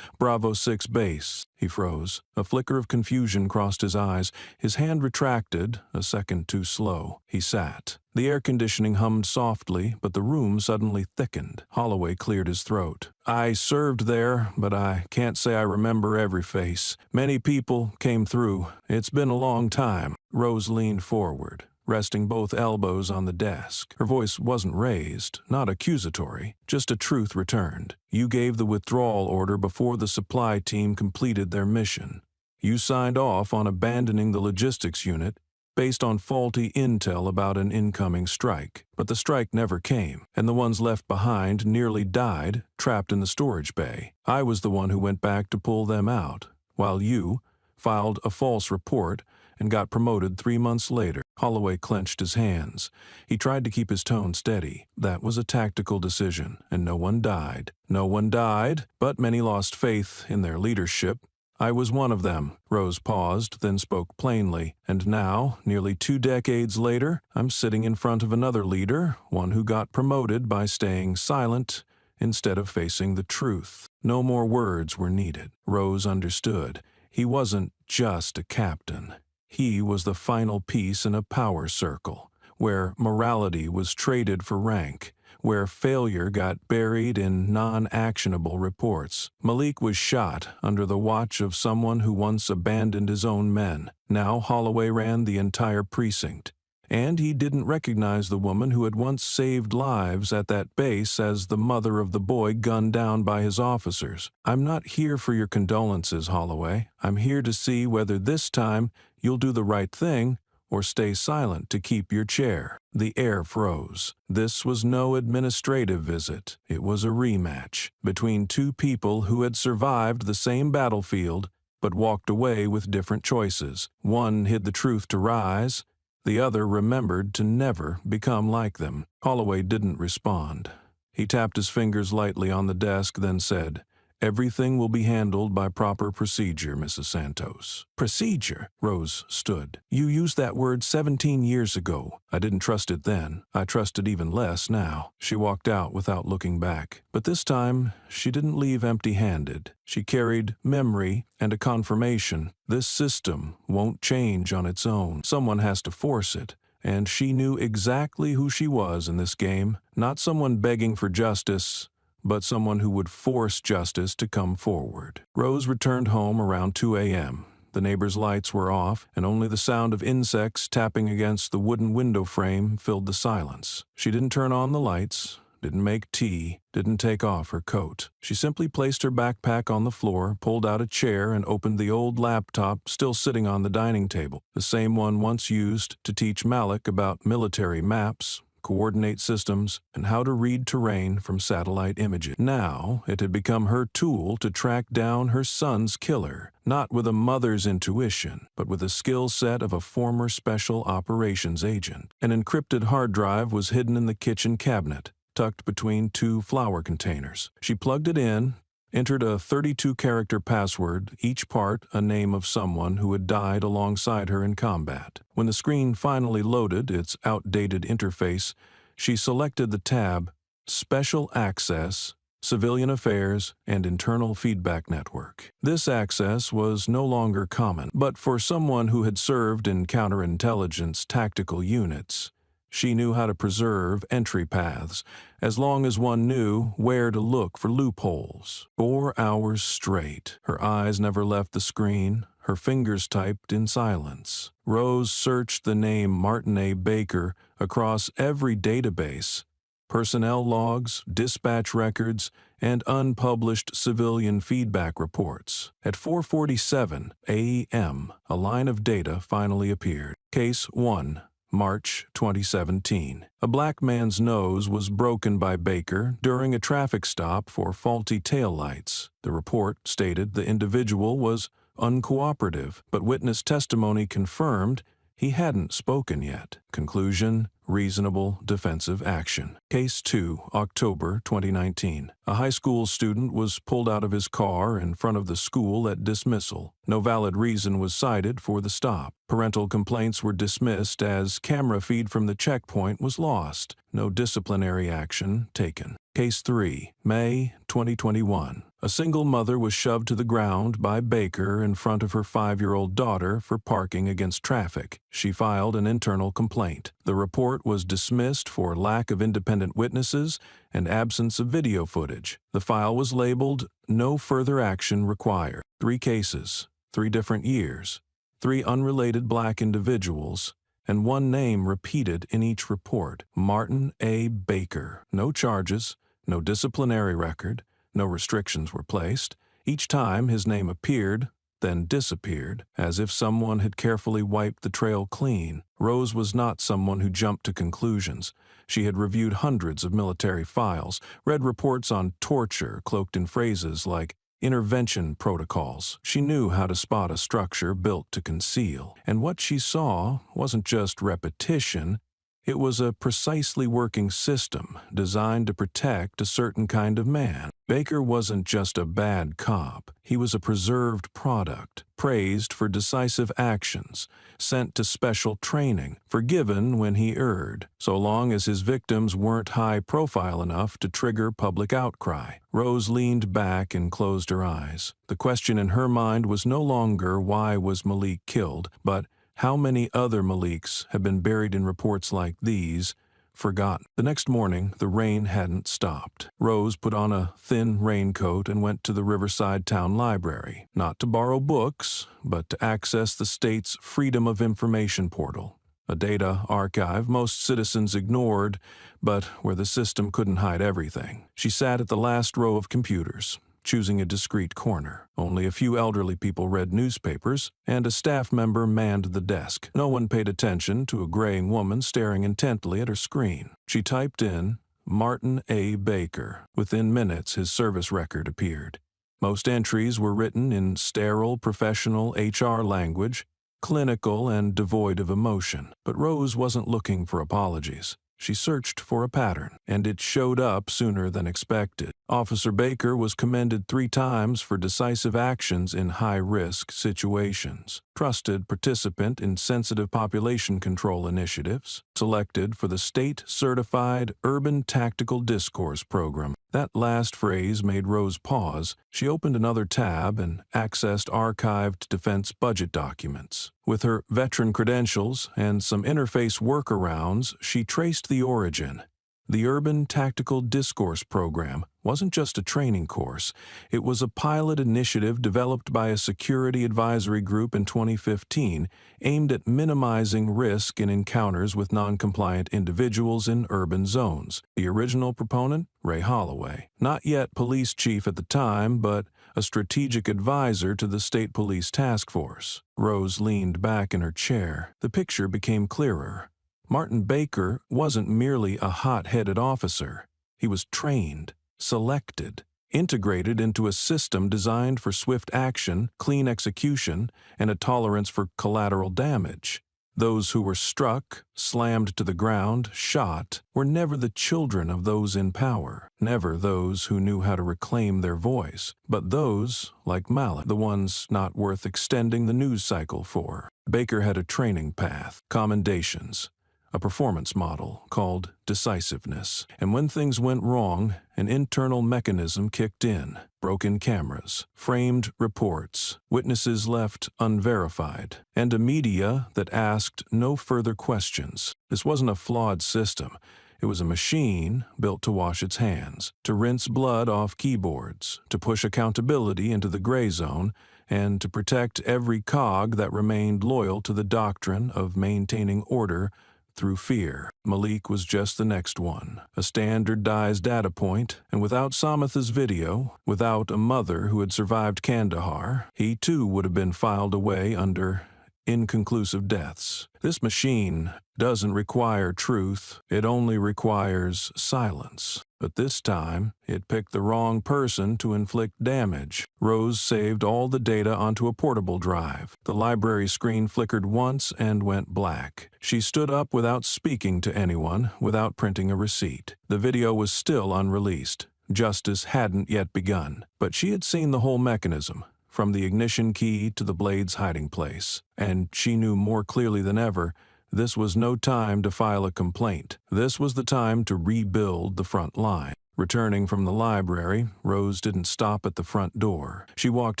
Bravo 6 base." He froze. A flicker of confusion crossed his eyes. His hand retracted, a second too slow. He sat. The air conditioning hummed softly, but the room suddenly thickened. Holloway cleared his throat. "I served there, but I can't say I remember every face. Many people came through. It's been a long time." Rose leaned forward, resting both elbows on the desk. Her voice wasn't raised, not accusatory, just a truth returned. "You gave the withdrawal order before the supply team completed their mission. You signed off on abandoning the logistics unit based on faulty intel about an incoming strike. But the strike never came, and the ones left behind nearly died, trapped in the storage bay. I was the one who went back to pull them out, while you filed a false report and got promoted 3 months later." Holloway clenched his hands. He tried to keep his tone steady. "That was a tactical decision, and no one died. No one died, but many lost faith in their leadership. I was one of them." Rose paused, then spoke plainly. "And now, nearly 2 decades later, I'm sitting in front of another leader, one who got promoted by staying silent instead of facing the truth." No more words were needed. Rose understood. He wasn't just a captain. He was the final piece in a power circle, where morality was traded for rank, where failure got buried in non-actionable reports. Malik was shot under the watch of someone who once abandoned his own men. Now Holloway ran the entire precinct, and he didn't recognize the woman who had once saved lives at that base as the mother of the boy gunned down by his officers. "I'm not here for your condolences, Holloway. I'm here to see whether this time you'll do the right thing or stay silent to keep your chair." The air froze. This was no administrative visit. It was a rematch between two people who had survived the same battlefield but walked away with different choices. One hid the truth to rise. The other remembered to never become like them. Holloway didn't respond. He tapped his fingers lightly on the desk, then said, "Everything will be handled by proper procedure, Mrs. Santos." "Procedure?" Rose stood. "You used that word 17 years ago. I didn't trust it then. I trust it even less now." She walked out without looking back. But this time, she didn't leave empty-handed. She carried memory and a confirmation. This system won't change on its own. Someone has to force it. And she knew exactly who she was in this game. Not someone begging for justice, but someone who would force justice to come forward. Rose returned home around 2 a.m. The neighbors' lights were off, and only the sound of insects tapping against the wooden window frame filled the silence. She didn't turn on the lights, didn't make tea, didn't take off her coat. She simply placed her backpack on the floor, pulled out a chair, and opened the old laptop still sitting on the dining table, the same one once used to teach Malik about military maps, coordinate systems, and how to read terrain from satellite images. Now, it had become her tool to track down her son's killer, not with a mother's intuition, but with the skill set of a former special operations agent. An encrypted hard drive was hidden in the kitchen cabinet, tucked between two flour containers. She plugged it in, entered a 32-character password, each part a name of someone who had died alongside her in combat. When the screen finally loaded its outdated interface, she selected the tab Special Access, Civilian Affairs, and Internal Feedback Network. This access was no longer common, but for someone who had served in counterintelligence tactical units, she knew how to preserve entry paths, as long as one knew where to look for loopholes. 4 hours straight, her eyes never left the screen, her fingers typed in silence. Rose searched the name Martin A. Baker across every database, personnel logs, dispatch records, and unpublished civilian feedback reports. At 4:47 a.m., a line of data finally appeared. Case 1. March 2017. A black man's nose was broken by Baker during a traffic stop for faulty taillights. The report stated the individual was uncooperative, but witness testimony confirmed he hadn't spoken yet. Conclusion: reasonable defensive action. Case 2, October 2019. A high school student was pulled out of his car in front of the school at dismissal. No valid reason was cited for the stop. Parental complaints were dismissed as camera feed from the checkpoint was lost. No disciplinary action taken. Case 3, May 2021. A single mother was shoved to the ground by Baker in front of her 5-year-old daughter for parking against traffic. She filed an internal complaint. The report was dismissed for lack of independent witnesses and absence of video footage. The file was labeled "No further action required." 3 cases, 3 different years, 3 unrelated black individuals, and 1 name repeated in each report: Martin A. Baker. No charges, no disciplinary record, no restrictions were placed. Each time his name appeared, then disappeared, as if someone had carefully wiped the trail clean. Rose was not someone who jumped to conclusions. She had reviewed hundreds of military files, read reports on torture cloaked in phrases like intervention protocols. She knew how to spot a structure built to conceal. And what she saw wasn't just repetition, it was a precisely working system designed to protect a certain kind of man. Baker wasn't just a bad cop. He was a preserved product, praised for decisive actions, sent to special training, forgiven when he erred, so long as his victims weren't high-profile enough to trigger public outcry. Rose leaned back and closed her eyes. The question in her mind was no longer why was Malik killed, but how many other Maliks have been buried in reports like these, forgotten? The next morning, the rain hadn't stopped. Rose put on a thin raincoat and went to the Riverside Town Library, not to borrow books, but to access the state's Freedom of Information portal, a data archive most citizens ignored, but where the system couldn't hide everything. She sat at the last row of computers, choosing a discreet corner. Only a few elderly people read newspapers, and a staff member manned the desk. No one paid attention to a graying woman staring intently at her screen. She typed in Martin A. Baker. Within minutes, his service record appeared. Most entries were written in sterile professional HR language, clinical and devoid of emotion. But Rose wasn't looking for apologies. She searched for a pattern, and it showed up sooner than expected. Officer Baker was commended 3 times for decisive actions in high-risk situations. Trusted participant in sensitive population control initiatives. Selected for the state-certified Urban Tactical Discourse Program. That last phrase made Rose pause. She opened another tab and accessed archived defense budget documents. With her veteran credentials and some interface workarounds, she traced the origin. The Urban Tactical Discourse Program wasn't just a training course. It was a pilot initiative developed by a security advisory group in 2015 aimed at minimizing risk in encounters with non-compliant individuals in urban zones. The original proponent, Ray Holloway, not yet police chief at the time, but a strategic advisor to the State Police Task Force. Rose leaned back in her chair. The picture became clearer. Martin Baker wasn't merely a hot-headed officer. He was trained, selected, integrated into a system designed for swift action, clean execution, and a tolerance for collateral damage. Those who were struck, slammed to the ground, shot, were never the children of those in power, never those who knew how to reclaim their voice, but those, like Malik, the ones not worth extending the news cycle for. Baker had a training path, commendations, a performance model called decisiveness. And when things went wrong, an internal mechanism kicked in. Broken cameras, framed reports, witnesses left unverified, and a media that asked no further questions. This wasn't a flawed system. It was a machine built to wash its hands, to rinse blood off keyboards, to push accountability into the gray zone, and to protect every cog that remained loyal to the doctrine of maintaining order through fear. Malik was just the next one, a standardized data point, and without Samatha's video, without a mother who had survived Kandahar, he too would have been filed away under inconclusive deaths. This machine doesn't require truth, it only requires silence. But this time, it picked the wrong person to inflict damage. Rose saved all the data onto a portable drive. The library screen flickered once and went black. She stood up without speaking to anyone, without printing a receipt. The video was still unreleased. Justice hadn't yet begun. But she had seen the whole mechanism, from the ignition key to the blade's hiding place. And she knew more clearly than ever, this was no time to file a complaint. This was the time to rebuild the front line. Returning from the library, Rose didn't stop at the front door. She walked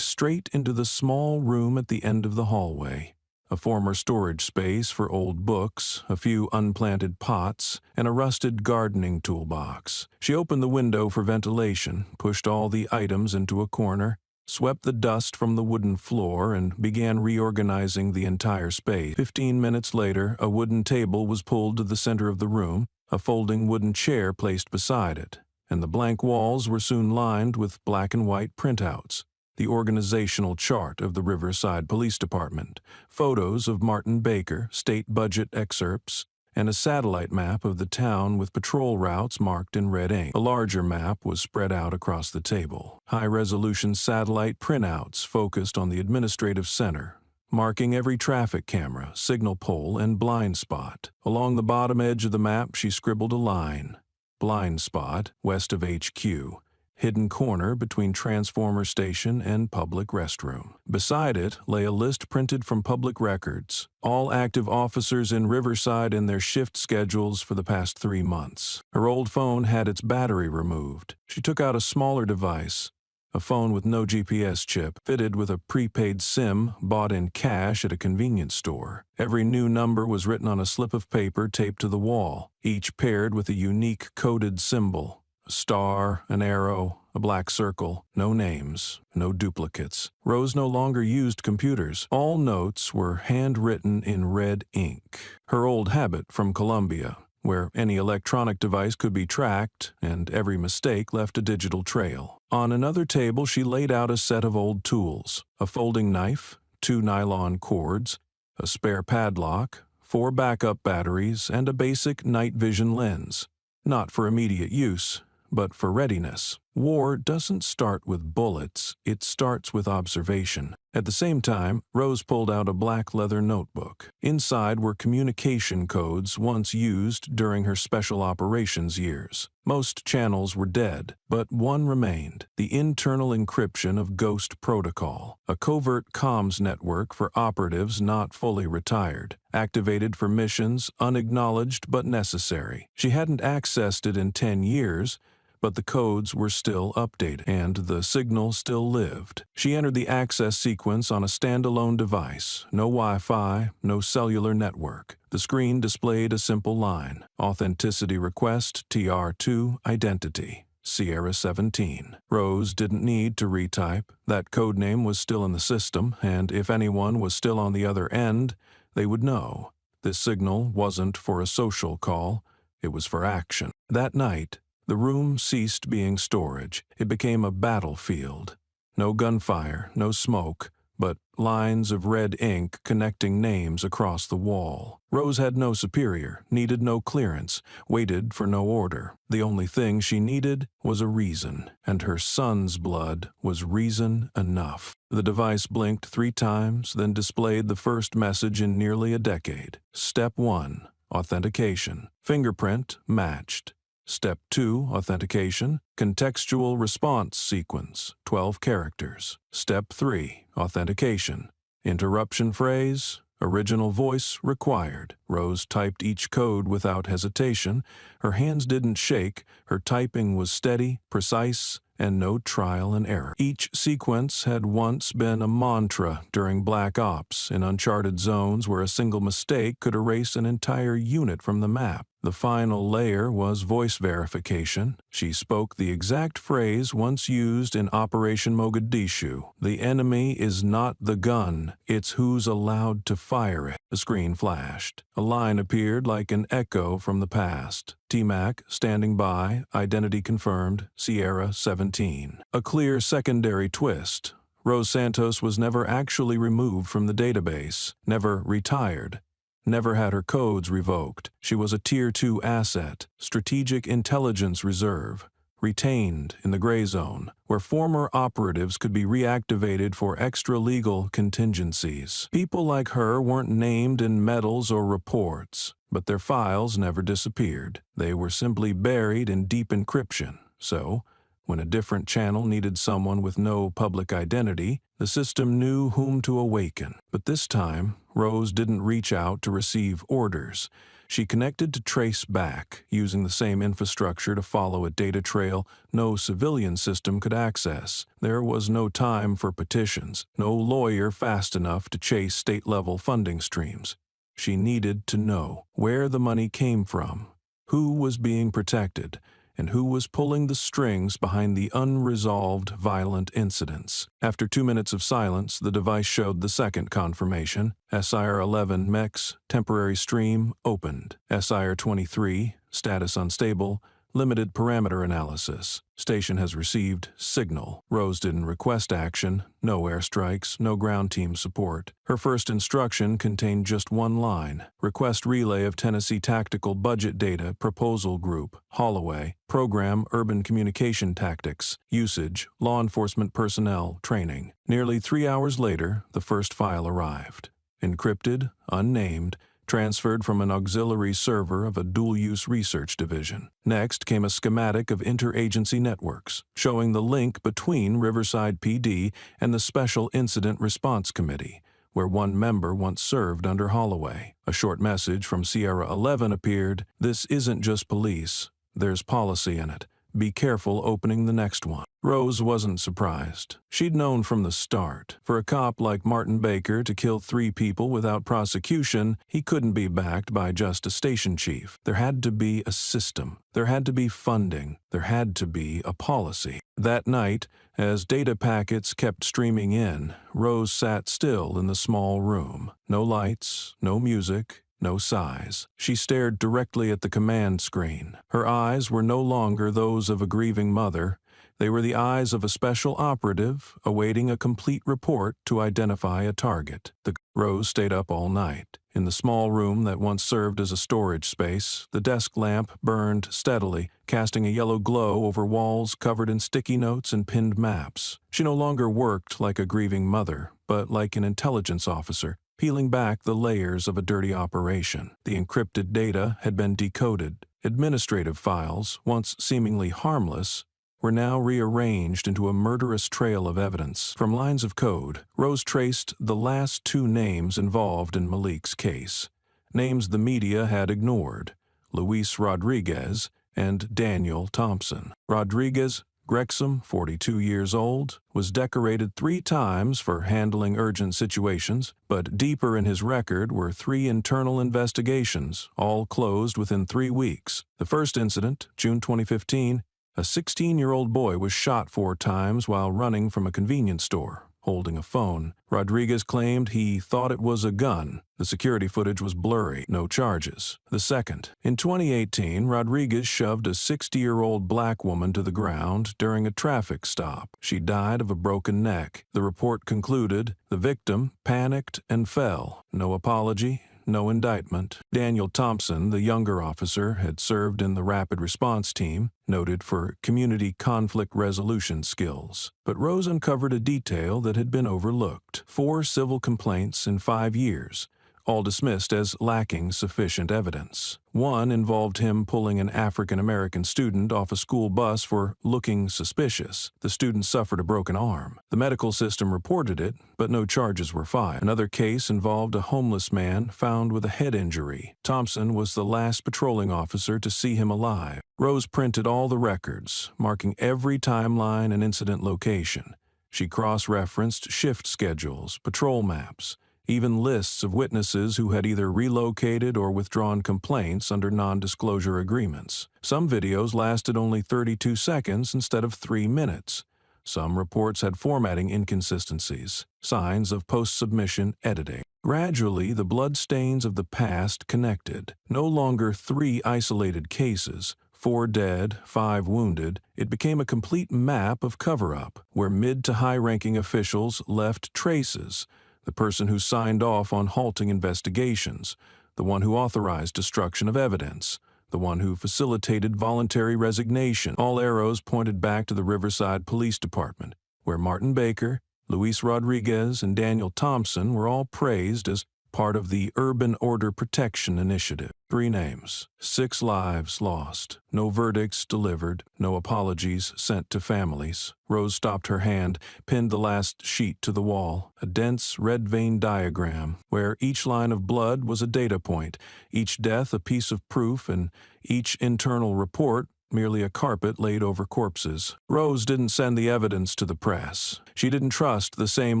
straight into the small room at the end of the hallway. A former storage space for old books, a few unplanted pots, and a rusted gardening toolbox. She opened the window for ventilation, pushed all the items into a corner, swept the dust from the wooden floor, and began reorganizing the entire space. 15 minutes later, a wooden table was pulled to the center of the room, a folding wooden chair placed beside it, and the blank walls were soon lined with black and white printouts, the organizational chart of the Riverside Police Department, photos of Martin Baker, state budget excerpts, and a satellite map of the town with patrol routes marked in red ink. A larger map was spread out across the table. High-resolution satellite printouts focused on the administrative center, marking every traffic camera, signal pole, and blind spot. Along the bottom edge of the map, she scribbled a line. Blind spot, west of HQ. Hidden corner between transformer station and public restroom. Beside it lay a list printed from public records, all active officers in Riverside and their shift schedules for the past 3 months. Her old phone had its battery removed. She took out a smaller device, a phone with no GPS chip, fitted with a prepaid SIM bought in cash at a convenience store. Every new number was written on a slip of paper taped to the wall, each paired with a unique coded symbol. A star, an arrow, a black circle, no names, no duplicates. Rose no longer used computers. All notes were handwritten in red ink. Her old habit from Columbia, where any electronic device could be tracked and every mistake left a digital trail. On another table, she laid out a set of old tools, a folding knife, 2 nylon cords, a spare padlock, 4 backup batteries, and a basic night vision lens. Not for immediate use, but for readiness. War doesn't start with bullets, it starts with observation. At the same time, Rose pulled out a black leather notebook. Inside were communication codes once used during her special operations years. Most channels were dead, but one remained, the internal encryption of Ghost Protocol, a covert comms network for operatives not fully retired, activated for missions unacknowledged but necessary. She hadn't accessed it in 10 years, but the codes were still updated, and the signal still lived. She entered the access sequence on a standalone device, no Wi-Fi, no cellular network. The screen displayed a simple line, Authenticity Request TR2 Identity, Sierra 17. Rose didn't need to retype. That codename was still in the system, and if anyone was still on the other end, they would know. This signal wasn't for a social call, it was for action. That night, the room ceased being storage. It became a battlefield. No gunfire, no smoke, but lines of red ink connecting names across the wall. Rose had no superior, needed no clearance, waited for no order. The only thing she needed was a reason, and her son's blood was reason enough. The device blinked 3 times, then displayed the first message in nearly a decade. Step 1, authentication. Fingerprint matched. Step 2, authentication. Contextual response sequence, 12 characters. Step 3, authentication. Interruption phrase, original voice required. Rose typed each code without hesitation. Her hands didn't shake. Her typing was steady, precise, and no trial and error. Each sequence had once been a mantra during Black Ops in uncharted zones where a single mistake could erase an entire unit from the map. The final layer was voice verification. She spoke the exact phrase once used in Operation Mogadishu. The enemy is not the gun, it's who's allowed to fire it. The screen flashed. A line appeared like an echo from the past. T-Mac, standing by, identity confirmed, Sierra 17. A clear secondary twist. Rose Santos was never actually removed from the database, never retired, never had her codes revoked. She was a Tier 2 asset, strategic intelligence reserve, retained in the gray zone, where former operatives could be reactivated for extra-legal contingencies. People like her weren't named in medals or reports, but their files never disappeared. They were simply buried in deep encryption. So, when a different channel needed someone with no public identity, the system knew whom to awaken. But this time, Rose didn't reach out to receive orders. She connected to trace back, using the same infrastructure to follow a data trail no civilian system could access. There was no time for petitions, no lawyer fast enough to chase state-level funding streams. She needed to know where the money came from, who was being protected, and who was pulling the strings behind the unresolved violent incidents. After 2 minutes of silence, the device showed the second confirmation. SIR-11 MEX, temporary stream, opened. SIR-23, status unstable, limited parameter analysis. Station has received signal. Rose didn't request action, no airstrikes, no ground team support. Her first instruction contained just one line. Request relay of Tennessee Tactical Budget Data Proposal Group, Holloway, Program Urban Communication Tactics, Usage, Law Enforcement Personnel, Training. Nearly 3 hours later, the first file arrived. Encrypted, unnamed, transferred from an auxiliary server of a dual-use research division. Next came a schematic of interagency networks, showing the link between Riverside PD and the Special Incident Response Committee, where one member once served under Holloway. A short message from Sierra 11 appeared. This isn't just police. There's policy in it. Be careful opening the next one. Rose wasn't surprised. She'd known from the start. For a cop like Martin Baker to kill 3 people without prosecution, he couldn't be backed by just a station chief. There had to be a system. There had to be funding. There had to be a policy. That night, as data packets kept streaming in, Rose sat still in the small room. No lights, no music, no sighs. She stared directly at the command screen. Her eyes were no longer those of a grieving mother. They were the eyes of a special operative awaiting a complete report to identify a target. The Rose stayed up all night. In the small room that once served as a storage space, the desk lamp burned steadily, casting a yellow glow over walls covered in sticky notes and pinned maps. She no longer worked like a grieving mother, but like an intelligence officer, peeling back the layers of a dirty operation. The encrypted data had been decoded. Administrative files, once seemingly harmless, were now rearranged into a murderous trail of evidence. From lines of code, Rose traced the last 2 names involved in Malik's case, names the media had ignored: Luis Rodriguez and Daniel Thompson. Rodriguez, Grexham, 42 years old, was decorated 3 times for handling urgent situations, but deeper in his record were 3 internal investigations, all closed within 3 weeks. The first incident, June 2015, a 16-year-old boy was shot 4 times while running from a convenience store. holding a phone. Rodriguez claimed he thought it was a gun. The security footage was blurry, no charges. The second. In 2018, Rodriguez shoved a 60-year-old black woman to the ground during a traffic stop. She died of a broken neck. The report concluded the victim panicked and fell. No apology, no indictment. Daniel Thompson, the younger officer, had served in the rapid response team, noted for community conflict resolution skills. But Rose uncovered a detail that had been overlooked. 4 civil complaints in 5 years, all dismissed as lacking sufficient evidence. One involved him pulling an African-American student off a school bus for looking suspicious. The student suffered a broken arm. The medical system reported it, but no charges were filed. Another case involved a homeless man found with a head injury. Thompson was the last patrolling officer to see him alive. Rose printed all the records, marking every timeline and incident location. She cross-referenced shift schedules, patrol maps, even lists of witnesses who had either relocated or withdrawn complaints under non-disclosure agreements. Some videos lasted only 32 seconds instead of 3 minutes. Some reports had formatting inconsistencies, signs of post-submission editing. Gradually, the bloodstains of the past connected. No longer 3 isolated cases, 4 dead, 5 wounded. It became a complete map of cover-up, where mid to high-ranking officials left traces. The person who signed off on halting investigations, the one who authorized destruction of evidence, the one who facilitated voluntary resignation. All arrows pointed back to the Riverside Police Department, where Martin Baker, Luis Rodriguez, and Daniel Thompson were all praised as part of the Urban Order Protection Initiative. 3 names, 6 lives lost, no verdicts delivered, no apologies sent to families. Rose stopped her hand, pinned the last sheet to the wall, a dense red vein diagram where each line of blood was a data point, each death a piece of proof, and each internal report merely a carpet laid over corpses. Rose didn't send the evidence to the press. She didn't trust the same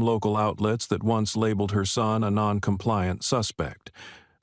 local outlets that once labeled her son a non-compliant suspect.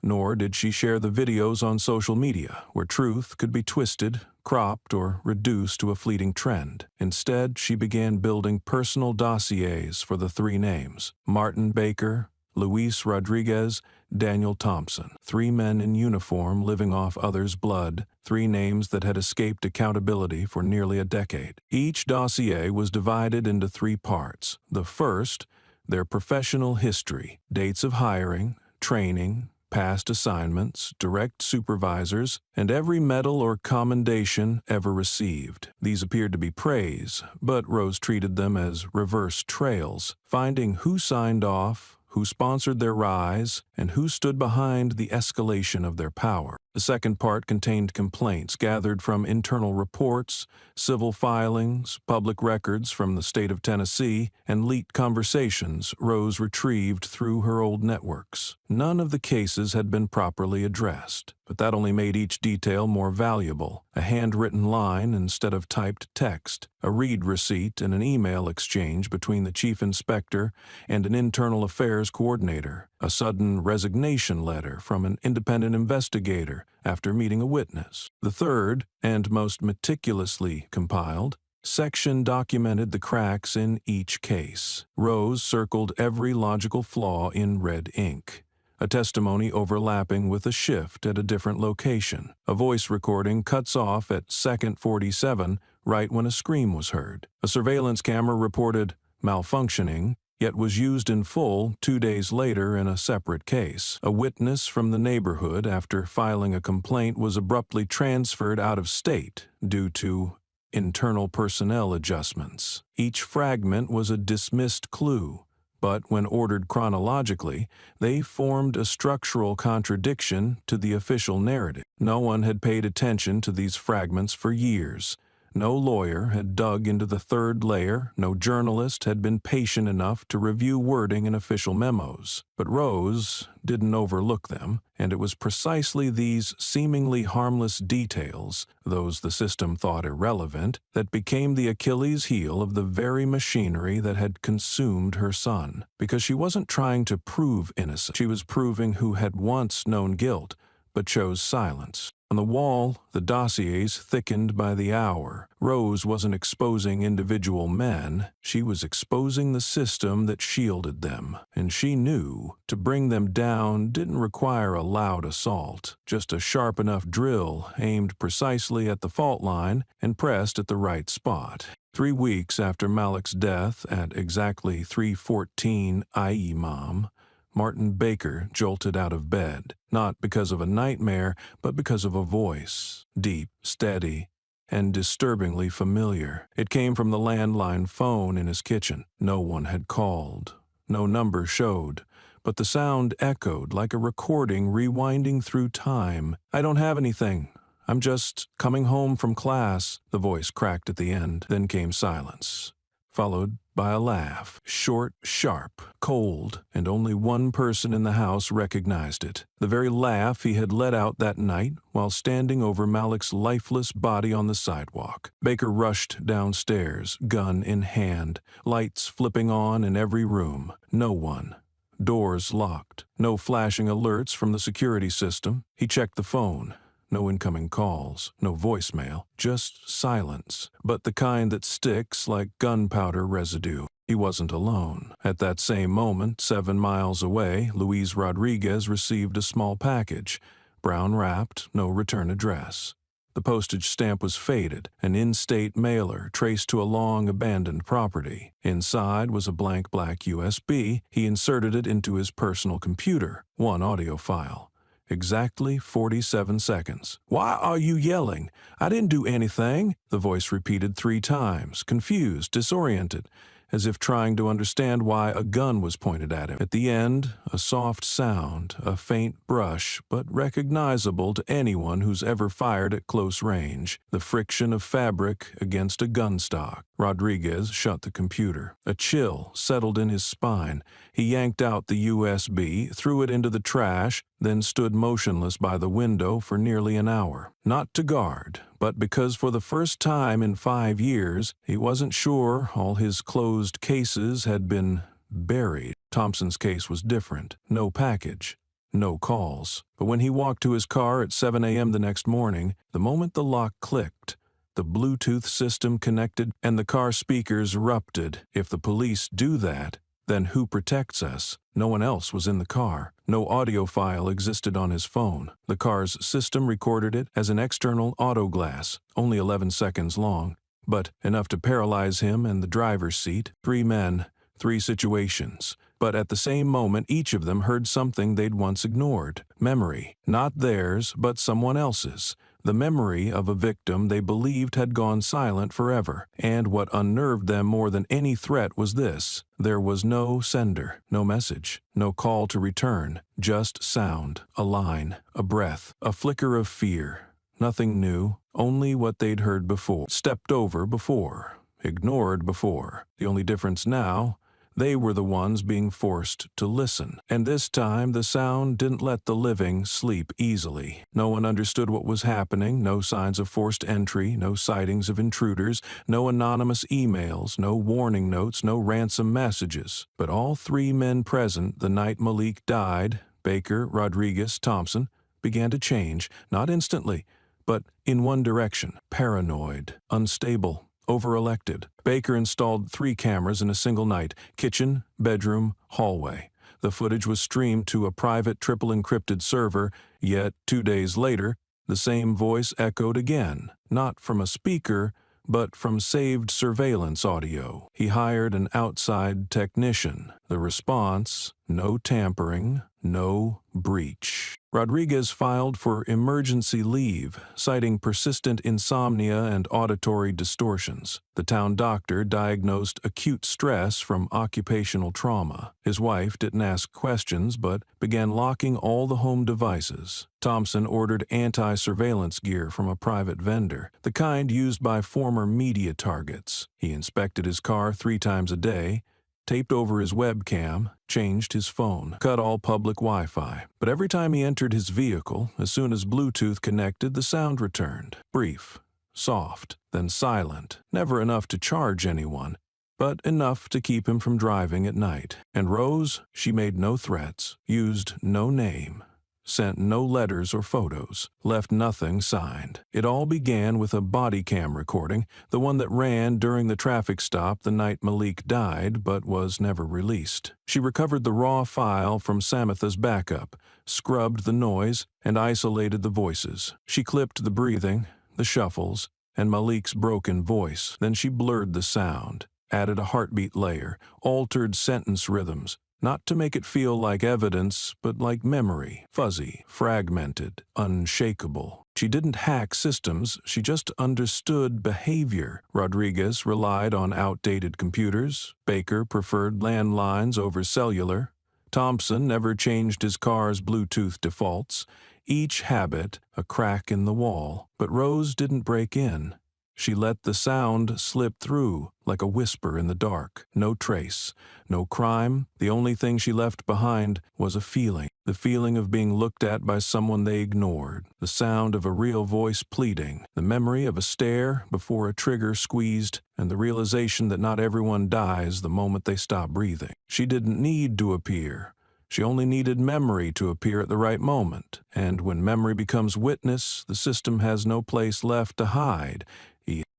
Nor did she share the videos on social media, where truth could be twisted, cropped, or reduced to a fleeting trend. Instead, she began building personal dossiers for the 3 names: Martin Baker, Luis Rodriguez, Daniel Thompson. 3 men in uniform living off others' blood, 3 names that had escaped accountability for nearly a decade. Each dossier was divided into 3 parts. The first, their professional history, dates of hiring, training, past assignments, direct supervisors, and every medal or commendation ever received. These appeared to be praise, but Rose treated them as reverse trails, finding who signed off, who sponsored their rise, and who stood behind the escalation of their power. The second part contained complaints gathered from internal reports, civil filings, public records from the state of Tennessee, and leaked conversations Rose retrieved through her old networks. None of the cases had been properly addressed, but that only made each detail more valuable. A handwritten line instead of typed text, a read receipt, and an email exchange between the chief inspector and an internal affairs coordinator. A sudden resignation letter from an independent investigator after meeting a witness. The third, and most meticulously compiled, section documented the cracks in each case. Rose circled every logical flaw in red ink. A testimony overlapping with a shift at a different location. A voice recording cuts off at second 47 right when a scream was heard. A surveillance camera reported malfunctioning, yet was used in full 2 days later in a separate case. A witness from the neighborhood after filing a complaint was abruptly transferred out of state due to internal personnel adjustments. Each fragment was a dismissed clue, but when ordered chronologically, they formed a structural contradiction to the official narrative. No one had paid attention to these fragments for years. No lawyer had dug into the third layer, no journalist had been patient enough to review wording in official memos. But Rose didn't overlook them, and it was precisely these seemingly harmless details, those the system thought irrelevant, that became the Achilles heel of the very machinery that had consumed her son. Because she wasn't trying to prove innocence, she was proving who had once known guilt, but chose silence. On the wall, the dossiers thickened by the hour. Rose wasn't exposing individual men, she was exposing the system that shielded them. And she knew to bring them down didn't require a loud assault, just a sharp enough drill aimed precisely at the fault line and pressed at the right spot. 3 weeks after Malik's death at exactly 3:14 IE Mom, Martin Baker jolted out of bed, not because of a nightmare, but because of a voice, deep, steady, and disturbingly familiar. It came from the landline phone in his kitchen. No one had called. No number showed, but the sound echoed like a recording rewinding through time. "I don't have anything. I'm just coming home from class," the voice cracked at the end. Then came silence, followed by a laugh, short, sharp, cold, and only one person in the house recognized it. The very laugh he had let out that night while standing over Malik's lifeless body on the sidewalk. Baker rushed downstairs, gun in hand, lights flipping on in every room. No one. Doors locked. No flashing alerts from the security system. He checked the phone. No incoming calls, no voicemail, just silence, but the kind that sticks like gunpowder residue. He wasn't alone. At that same moment, 7 miles away, Luis Rodriguez received a small package, brown-wrapped, no return address. The postage stamp was faded, an in-state mailer traced to a long-abandoned property. Inside was a blank black USB. He inserted it into his personal computer, one audio file. Exactly 47 seconds. "Why are you yelling? I didn't do anything," the voice repeated 3 times, confused, disoriented, as if trying to understand why a gun was pointed at him. At the end, a soft sound, a faint brush, but recognizable to anyone who's ever fired at close range, the friction of fabric against a gun stock. Rodriguez shut the computer. A chill settled in his spine. He yanked out the USB, threw it into the trash, then stood motionless by the window for nearly an hour. Not to guard, but because for the first time in 5 years, he wasn't sure all his closed cases had been buried. Thompson's case was different. No package. No calls. But when he walked to his car at 7 a.m. the next morning, the moment the lock clicked, the Bluetooth system connected and the car speakers erupted. If the police do that, then who protects us? No one else was in the car. No audio file existed on his phone. The car's system recorded it as an external auto glass, only 11 seconds long, but enough to paralyze him and the driver's seat. 3 men, 3 situations. But at the same moment, each of them heard something they'd once ignored. Memory. Not theirs, but someone else's. The memory of a victim they believed had gone silent forever. And what unnerved them more than any threat was this. There was no sender, no message, no call to return, just sound, a line, a breath, a flicker of fear. Nothing new, only what they'd heard before, stepped over before, ignored before. The only difference now, they were the ones being forced to listen. And this time, the sound didn't let the living sleep easily. No one understood what was happening, no signs of forced entry, no sightings of intruders, no anonymous emails, no warning notes, no ransom messages. But all 3 men present the night Malik died, Baker, Rodriguez, Thompson, began to change, not instantly, but in one direction: paranoid, unstable, over-elected. Baker installed 3 cameras in a single night: kitchen, bedroom, hallway. The footage was streamed to a private triple-encrypted server, yet 2 days later, the same voice echoed again, not from a speaker, but from saved surveillance audio. He hired an outside technician. The response: no tampering, no breach. Rodriguez filed for emergency leave, citing persistent insomnia and auditory distortions. The town doctor diagnosed acute stress from occupational trauma. His wife didn't ask questions, but began locking all the home devices. Thompson ordered anti-surveillance gear from a private vendor, the kind used by former media targets. He inspected his car 3 times a day, taped over his webcam, changed his phone, cut all public Wi-Fi. But every time he entered his vehicle, as soon as Bluetooth connected, the sound returned. Brief, soft, then silent. Never enough to charge anyone, but enough to keep him from driving at night. And Rose, she made no threats, used no name, sent no letters or photos, left nothing signed. It all began with a body cam recording, the one that ran during the traffic stop the night Malik died but was never released. She recovered the raw file from Samatha's backup, scrubbed the noise, and isolated the voices. She clipped the breathing, the shuffles, and Malik's broken voice. Then she blurred the sound, added a heartbeat layer, altered sentence rhythms, not to make it feel like evidence, but like memory, fuzzy, fragmented, unshakable. She didn't hack systems, she just understood behavior. Rodriguez relied on outdated computers. Baker preferred landlines over cellular. Thompson never changed his car's Bluetooth defaults. Each habit, a crack in the wall. But Rose didn't break in. She let the sound slip through like a whisper in the dark. No trace, no crime. The only thing she left behind was a feeling. The feeling of being looked at by someone they ignored. The sound of a real voice pleading. The memory of a stare before a trigger squeezed, and the realization that not everyone dies the moment they stop breathing. She didn't need to appear. She only needed memory to appear at the right moment. And when memory becomes witness, the system has no place left to hide.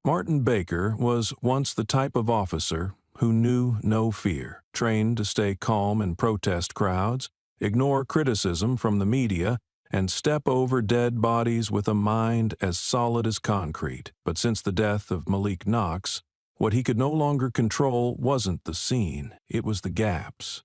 Martin Baker was once the type of officer who knew no fear, trained to stay calm in protest crowds, ignore criticism from the media, and step over dead bodies with a mind as solid as concrete. But since the death of Malik Knox, what he could no longer control wasn't the scene, it was the gaps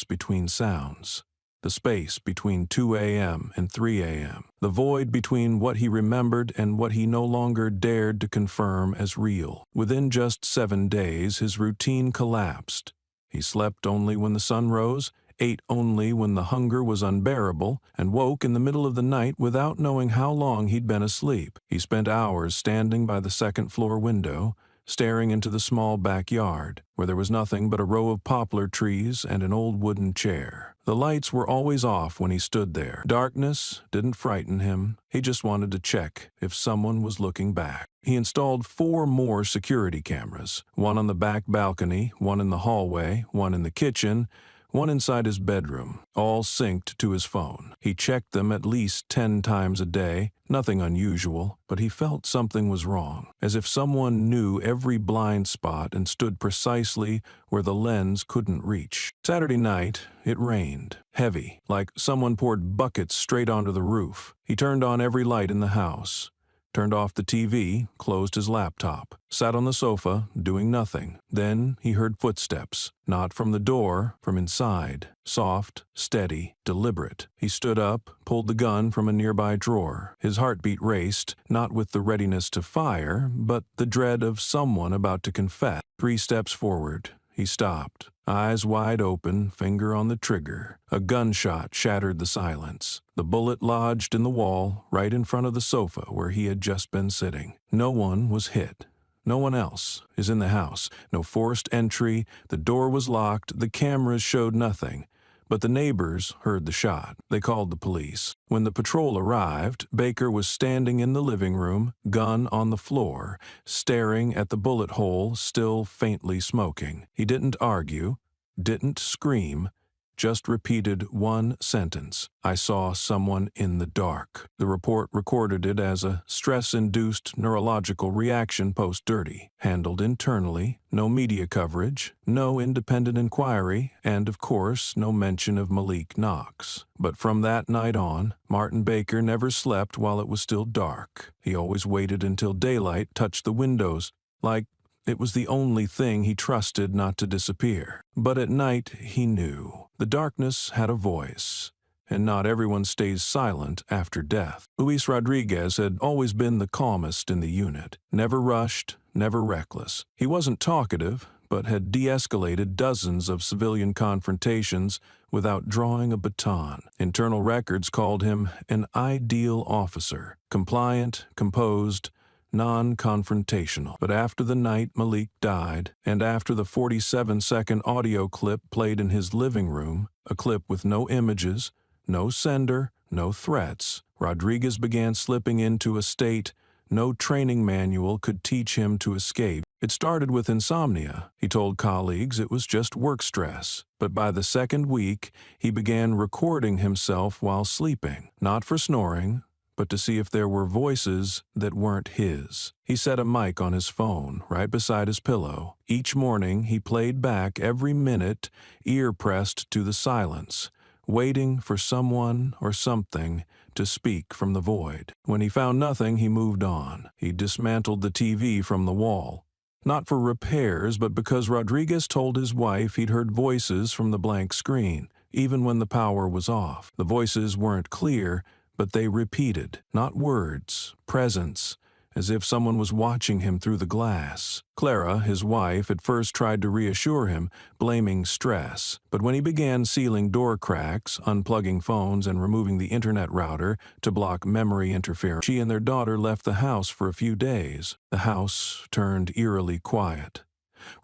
between sounds. The space between 2 a.m. and 3 a.m., the void between what he remembered and what he no longer dared to confirm as real. Within just 7 days, his routine collapsed. He slept only when the sun rose, ate only when the hunger was unbearable, and woke in the middle of the night without knowing how long he'd been asleep. He spent hours standing by the second-floor window, staring into the small backyard, where there was nothing but a row of poplar trees and an old wooden chair. The lights were always off when he stood there. Darkness didn't frighten him. He just wanted to check if someone was looking back. He installed 4 more security cameras, one on the back balcony, one in the hallway, one in the kitchen, one inside his bedroom, all synced to his phone. He checked them at least 10 times a day, nothing unusual, but he felt something was wrong, as if someone knew every blind spot and stood precisely where the lens couldn't reach. Saturday night, it rained, heavy, like someone poured buckets straight onto the roof. He turned on every light in the house, turned off the TV, closed his laptop, sat on the sofa, doing nothing. Then he heard footsteps, not from the door, from inside. Soft, steady, deliberate. He stood up, pulled the gun from a nearby drawer. His heartbeat raced, not with the readiness to fire, but the dread of someone about to confess. 3 steps forward. He stopped, eyes wide open, finger on the trigger. A gunshot shattered the silence. The bullet lodged in the wall, right in front of the sofa where he had just been sitting. No one was hit. No one else is in the house. No forced entry. The door was locked. The cameras showed nothing. But the neighbors heard the shot. They called the police. When the patrol arrived, Baker was standing in the living room, gun on the floor, staring at the bullet hole still faintly smoking. He didn't argue, didn't scream, just repeated one sentence. I saw someone in the dark. The report recorded it as a stress-induced neurological reaction post-dirty, handled internally, no media coverage, no independent inquiry, and, of course, no mention of Malik Knox. But from that night on, Martin Baker never slept while it was still dark. He always waited until daylight touched the windows, like it was the only thing he trusted not to disappear. But at night, he knew. The darkness had a voice, and not everyone stays silent after death. Luis Rodriguez had always been the calmest in the unit, never rushed, never reckless. He wasn't talkative, but had de-escalated dozens of civilian confrontations without drawing a baton. Internal records called him an ideal officer, compliant, composed, non-confrontational. But after the night Malik died, and after the 47-second audio clip played in his living room, a clip with no images, no sender, no threats, Rodriguez began slipping into a state No training manual could teach him to escape. It started with insomnia. He told colleagues it was just work stress. But by the second week, he began recording himself while sleeping, not for snoring, but to see if there were voices that weren't his. He set a mic on his phone right beside his pillow. Each morning, he played back every minute, ear pressed to the silence, waiting for someone or something to speak from the void. When he found nothing, he moved on. He dismantled the TV from the wall. Not for repairs, but because Rodriguez told his wife he'd heard voices from the blank screen, even when the power was off. The voices weren't clear, but they repeated, not words, presence, as if someone was watching him through the glass. Clara, his wife, at first tried to reassure him, blaming stress. But when he began sealing door cracks, unplugging phones, and removing the internet router to block memory interference, she and their daughter left the house for a few days. The house turned eerily quiet.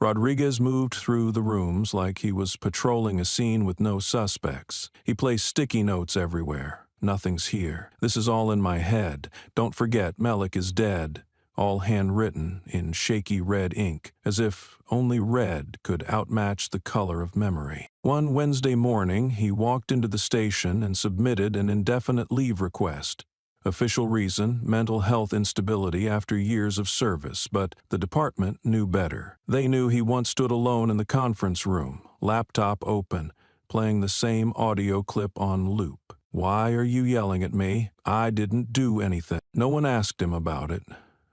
Rodriguez moved through the rooms like he was patrolling a scene with no suspects. He placed sticky notes everywhere. Nothing's here. This is all in my head. Don't forget, Melik is dead. All handwritten in shaky red ink, as if only red could outmatch the color of memory. One Wednesday morning, he walked into the station and submitted an indefinite leave request. Official reason, mental health instability after years of service, but the department knew better. They knew he once stood alone in the conference room, laptop open, playing the same audio clip on loop. "Why are you yelling at me? I didn't do anything." No one asked him about it.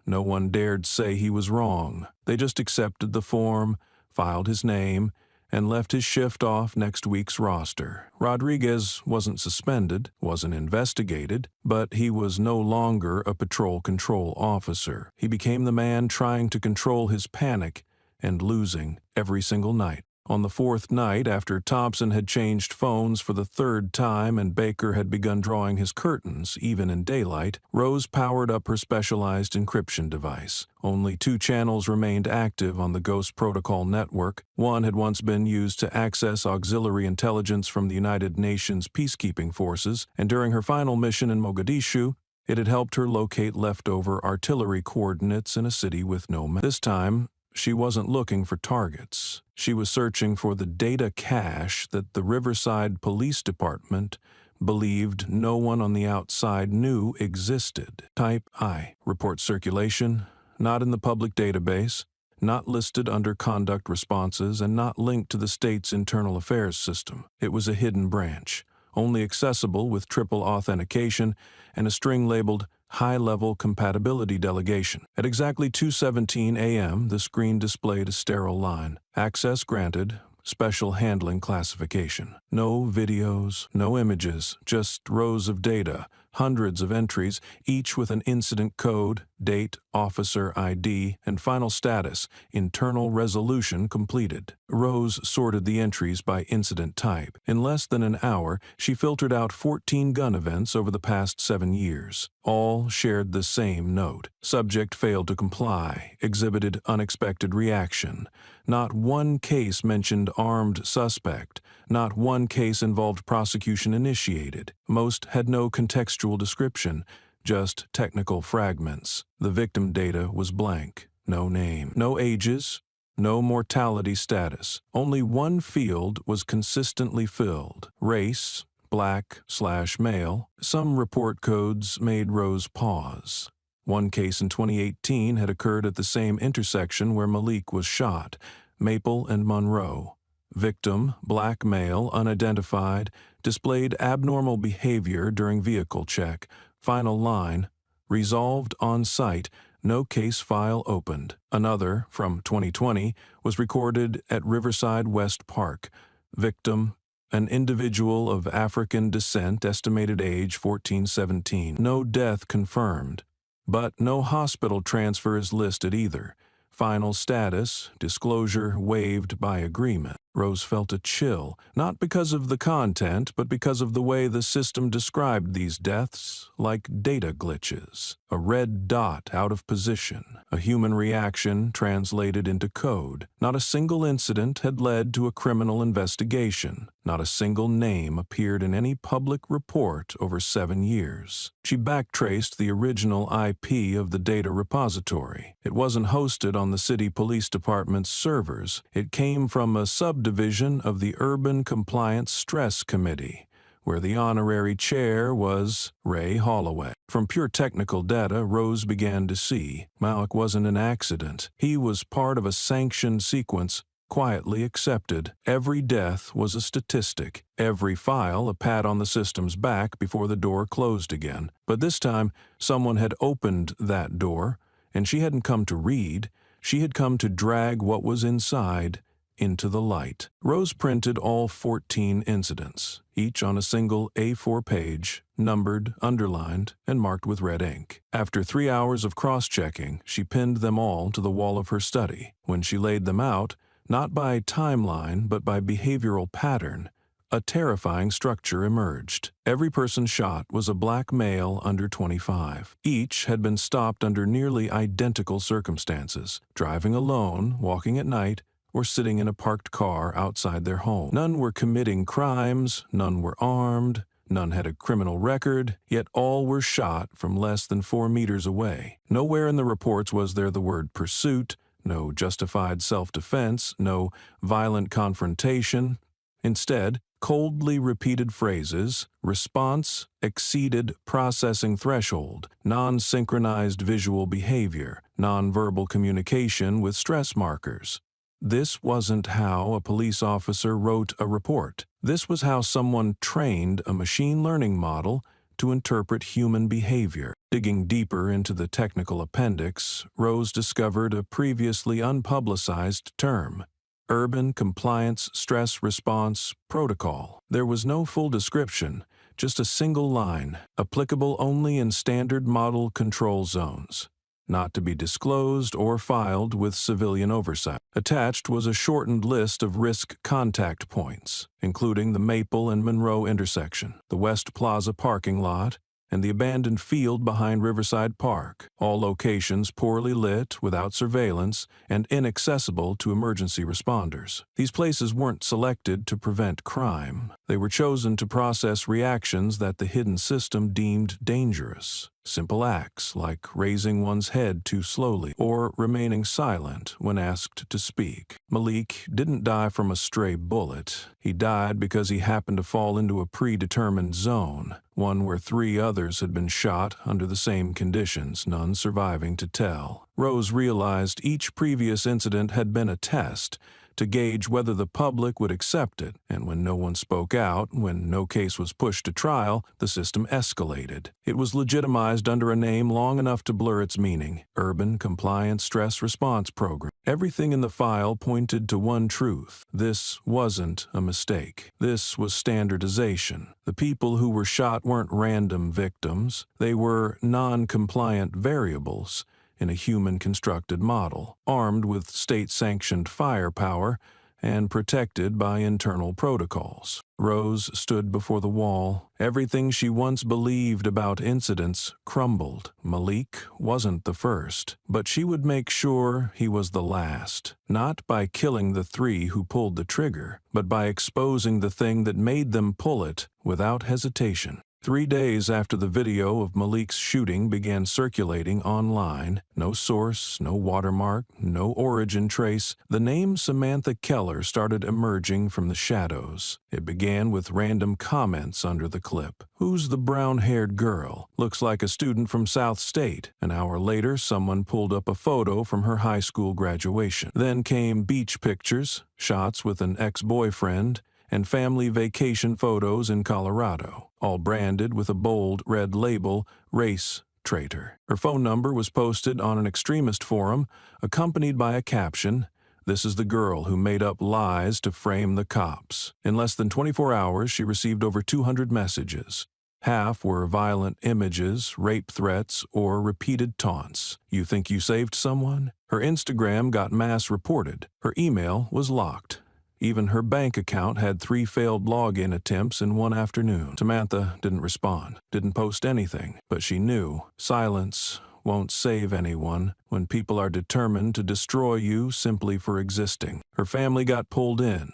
No one dared say he was wrong. They just accepted the form, filed his name, and left his shift off next week's roster. Rodriguez wasn't suspended, wasn't investigated, but he was no longer a patrol control officer. He became the man trying to control his panic and losing every single night. On the fourth night, after Thompson had changed phones for the third time and Baker had begun drawing his curtains, even in daylight, Rose powered up her specialized encryption device. Only 2 channels remained active on the Ghost Protocol network. One had once been used to access auxiliary intelligence from the United Nations peacekeeping forces, and during her final mission in Mogadishu, it had helped her locate leftover artillery coordinates in a city with no map. This time, she wasn't looking for targets. She was searching for the data cache that the Riverside Police Department believed no one on the outside knew existed. Type I. Report circulation, not in the public database, not listed under conduct responses, and not linked to the state's internal affairs system. It was a hidden branch, only accessible with triple authentication and a string labeled High-Level Compatibility Delegation. At exactly 2:17 a.m., the screen displayed a sterile line. Access granted, special handling classification. No videos, no images, just rows of data, hundreds of entries, each with an incident code, date, officer ID, and final status, internal resolution completed. Rose sorted the entries by incident type. In less than an hour, she filtered out 14 gun events over the past 7 years. All shared the same note. Subject failed to comply, exhibited unexpected reaction. Not one case mentioned armed suspect. Not one case involved prosecution initiated. Most had no contextual description, just technical fragments. The victim data was blank. No name, no ages, no mortality status. Only one field was consistently filled: race, black/male. Some report codes made Rose pause. One case in 2018 had occurred at the same intersection where Malik was shot, Maple and Monroe. Victim, black male, unidentified, displayed abnormal behavior during vehicle check. Final line, resolved on site, no case file opened. Another, from 2020, was recorded at Riverside West Park. Victim, an individual of African descent, estimated age 14-17. No death confirmed, but no hospital transfer is listed either. Final status, disclosure waived by agreement. Rose felt a chill, not because of the content, but because of the way the system described these deaths, like data glitches. A red dot out of position, a human reaction translated into code. Not a single incident had led to a criminal investigation. Not a single name appeared in any public report over 7 years. She backtraced the original IP of the data repository. It wasn't hosted on the city police department's servers. It came from a subdivision of the Urban Compliance Stress Committee, where the honorary chair was Ray Holloway. From pure technical data, Rose began to see Malik wasn't an accident. He was part of a sanctioned sequence, quietly accepted. Every death was a statistic, every file a pat on the system's back before the door closed again. But this time, someone had opened that door, and she hadn't come to read. She had come to drag what was inside into the light. Rose printed all 14 incidents, each on a single A4 page, numbered, underlined, and marked with red ink. After 3 hours of cross-checking, she pinned them all to the wall of her study. When she laid them out, not by timeline, but by behavioral pattern, a terrifying structure emerged. Every person shot was a black male under 25. Each had been stopped under nearly identical circumstances, driving alone, walking at night, or sitting in a parked car outside their home. None were committing crimes, none were armed, none had a criminal record, yet all were shot from less than 4 meters away. Nowhere in the reports was there the word pursuit, no justified self-defense, no violent confrontation. Instead, coldly repeated phrases, response exceeded processing threshold, non-synchronized visual behavior, non-verbal communication with stress markers. This wasn't how a police officer wrote a report. This was how someone trained a machine learning model to interpret human behavior. Digging deeper into the technical appendix, Rose discovered a previously unpublicized term: Urban Compliance Stress Response Protocol. There was no full description, just a single line, applicable only in standard model control zones, not to be disclosed or filed with civilian oversight. Attached was a shortened list of risk contact points, including the Maple and Monroe intersection, the West Plaza parking lot, and the abandoned field behind Riverside Park, all locations poorly lit, without surveillance, and inaccessible to emergency responders. These places weren't selected to prevent crime. They were chosen to process reactions that the hidden system deemed dangerous. Simple acts like raising one's head too slowly or remaining silent when asked to speak. Malik didn't die from a stray bullet. He died because he happened to fall into a predetermined zone, one where 3 others had been shot under the same conditions, none surviving to tell. Rose realized each previous incident had been a test to gauge whether the public would accept it, and when no one spoke out, when no case was pushed to trial, the system escalated. It was legitimized under a name long enough to blur its meaning: Urban Compliance Stress Response Program. Everything in the file pointed to one truth: this wasn't a mistake. This was standardization. The people who were shot weren't random victims. They were non-compliant variables in a human-constructed model, armed with state-sanctioned firepower and protected by internal protocols. Rose stood before the wall. Everything she once believed about incidents crumbled. Malik wasn't the first, but she would make sure he was the last, not by killing the 3 who pulled the trigger, but by exposing the thing that made them pull it without hesitation. 3 days after the video of Malik's shooting began circulating online, no source, no watermark, no origin trace, the name Samantha Keller started emerging from the shadows. It began with random comments under the clip. "Who's the brown-haired girl? Looks like a student from South State." An hour later, someone pulled up a photo from her high school graduation. Then came beach pictures, shots with an ex-boyfriend, and family vacation photos in Colorado, all branded with a bold red label, "Race Traitor." Her phone number was posted on an extremist forum, accompanied by a caption, "This is the girl who made up lies to frame the cops." In less than 24 hours, she received over 200 messages. Half were violent images, rape threats, or repeated taunts. "You think you saved someone?" Her Instagram got mass reported. Her email was locked. Even her bank account had 3 failed login attempts in one afternoon. Samantha didn't respond, didn't post anything, but she knew silence won't save anyone when people are determined to destroy you simply for existing. Her family got pulled in.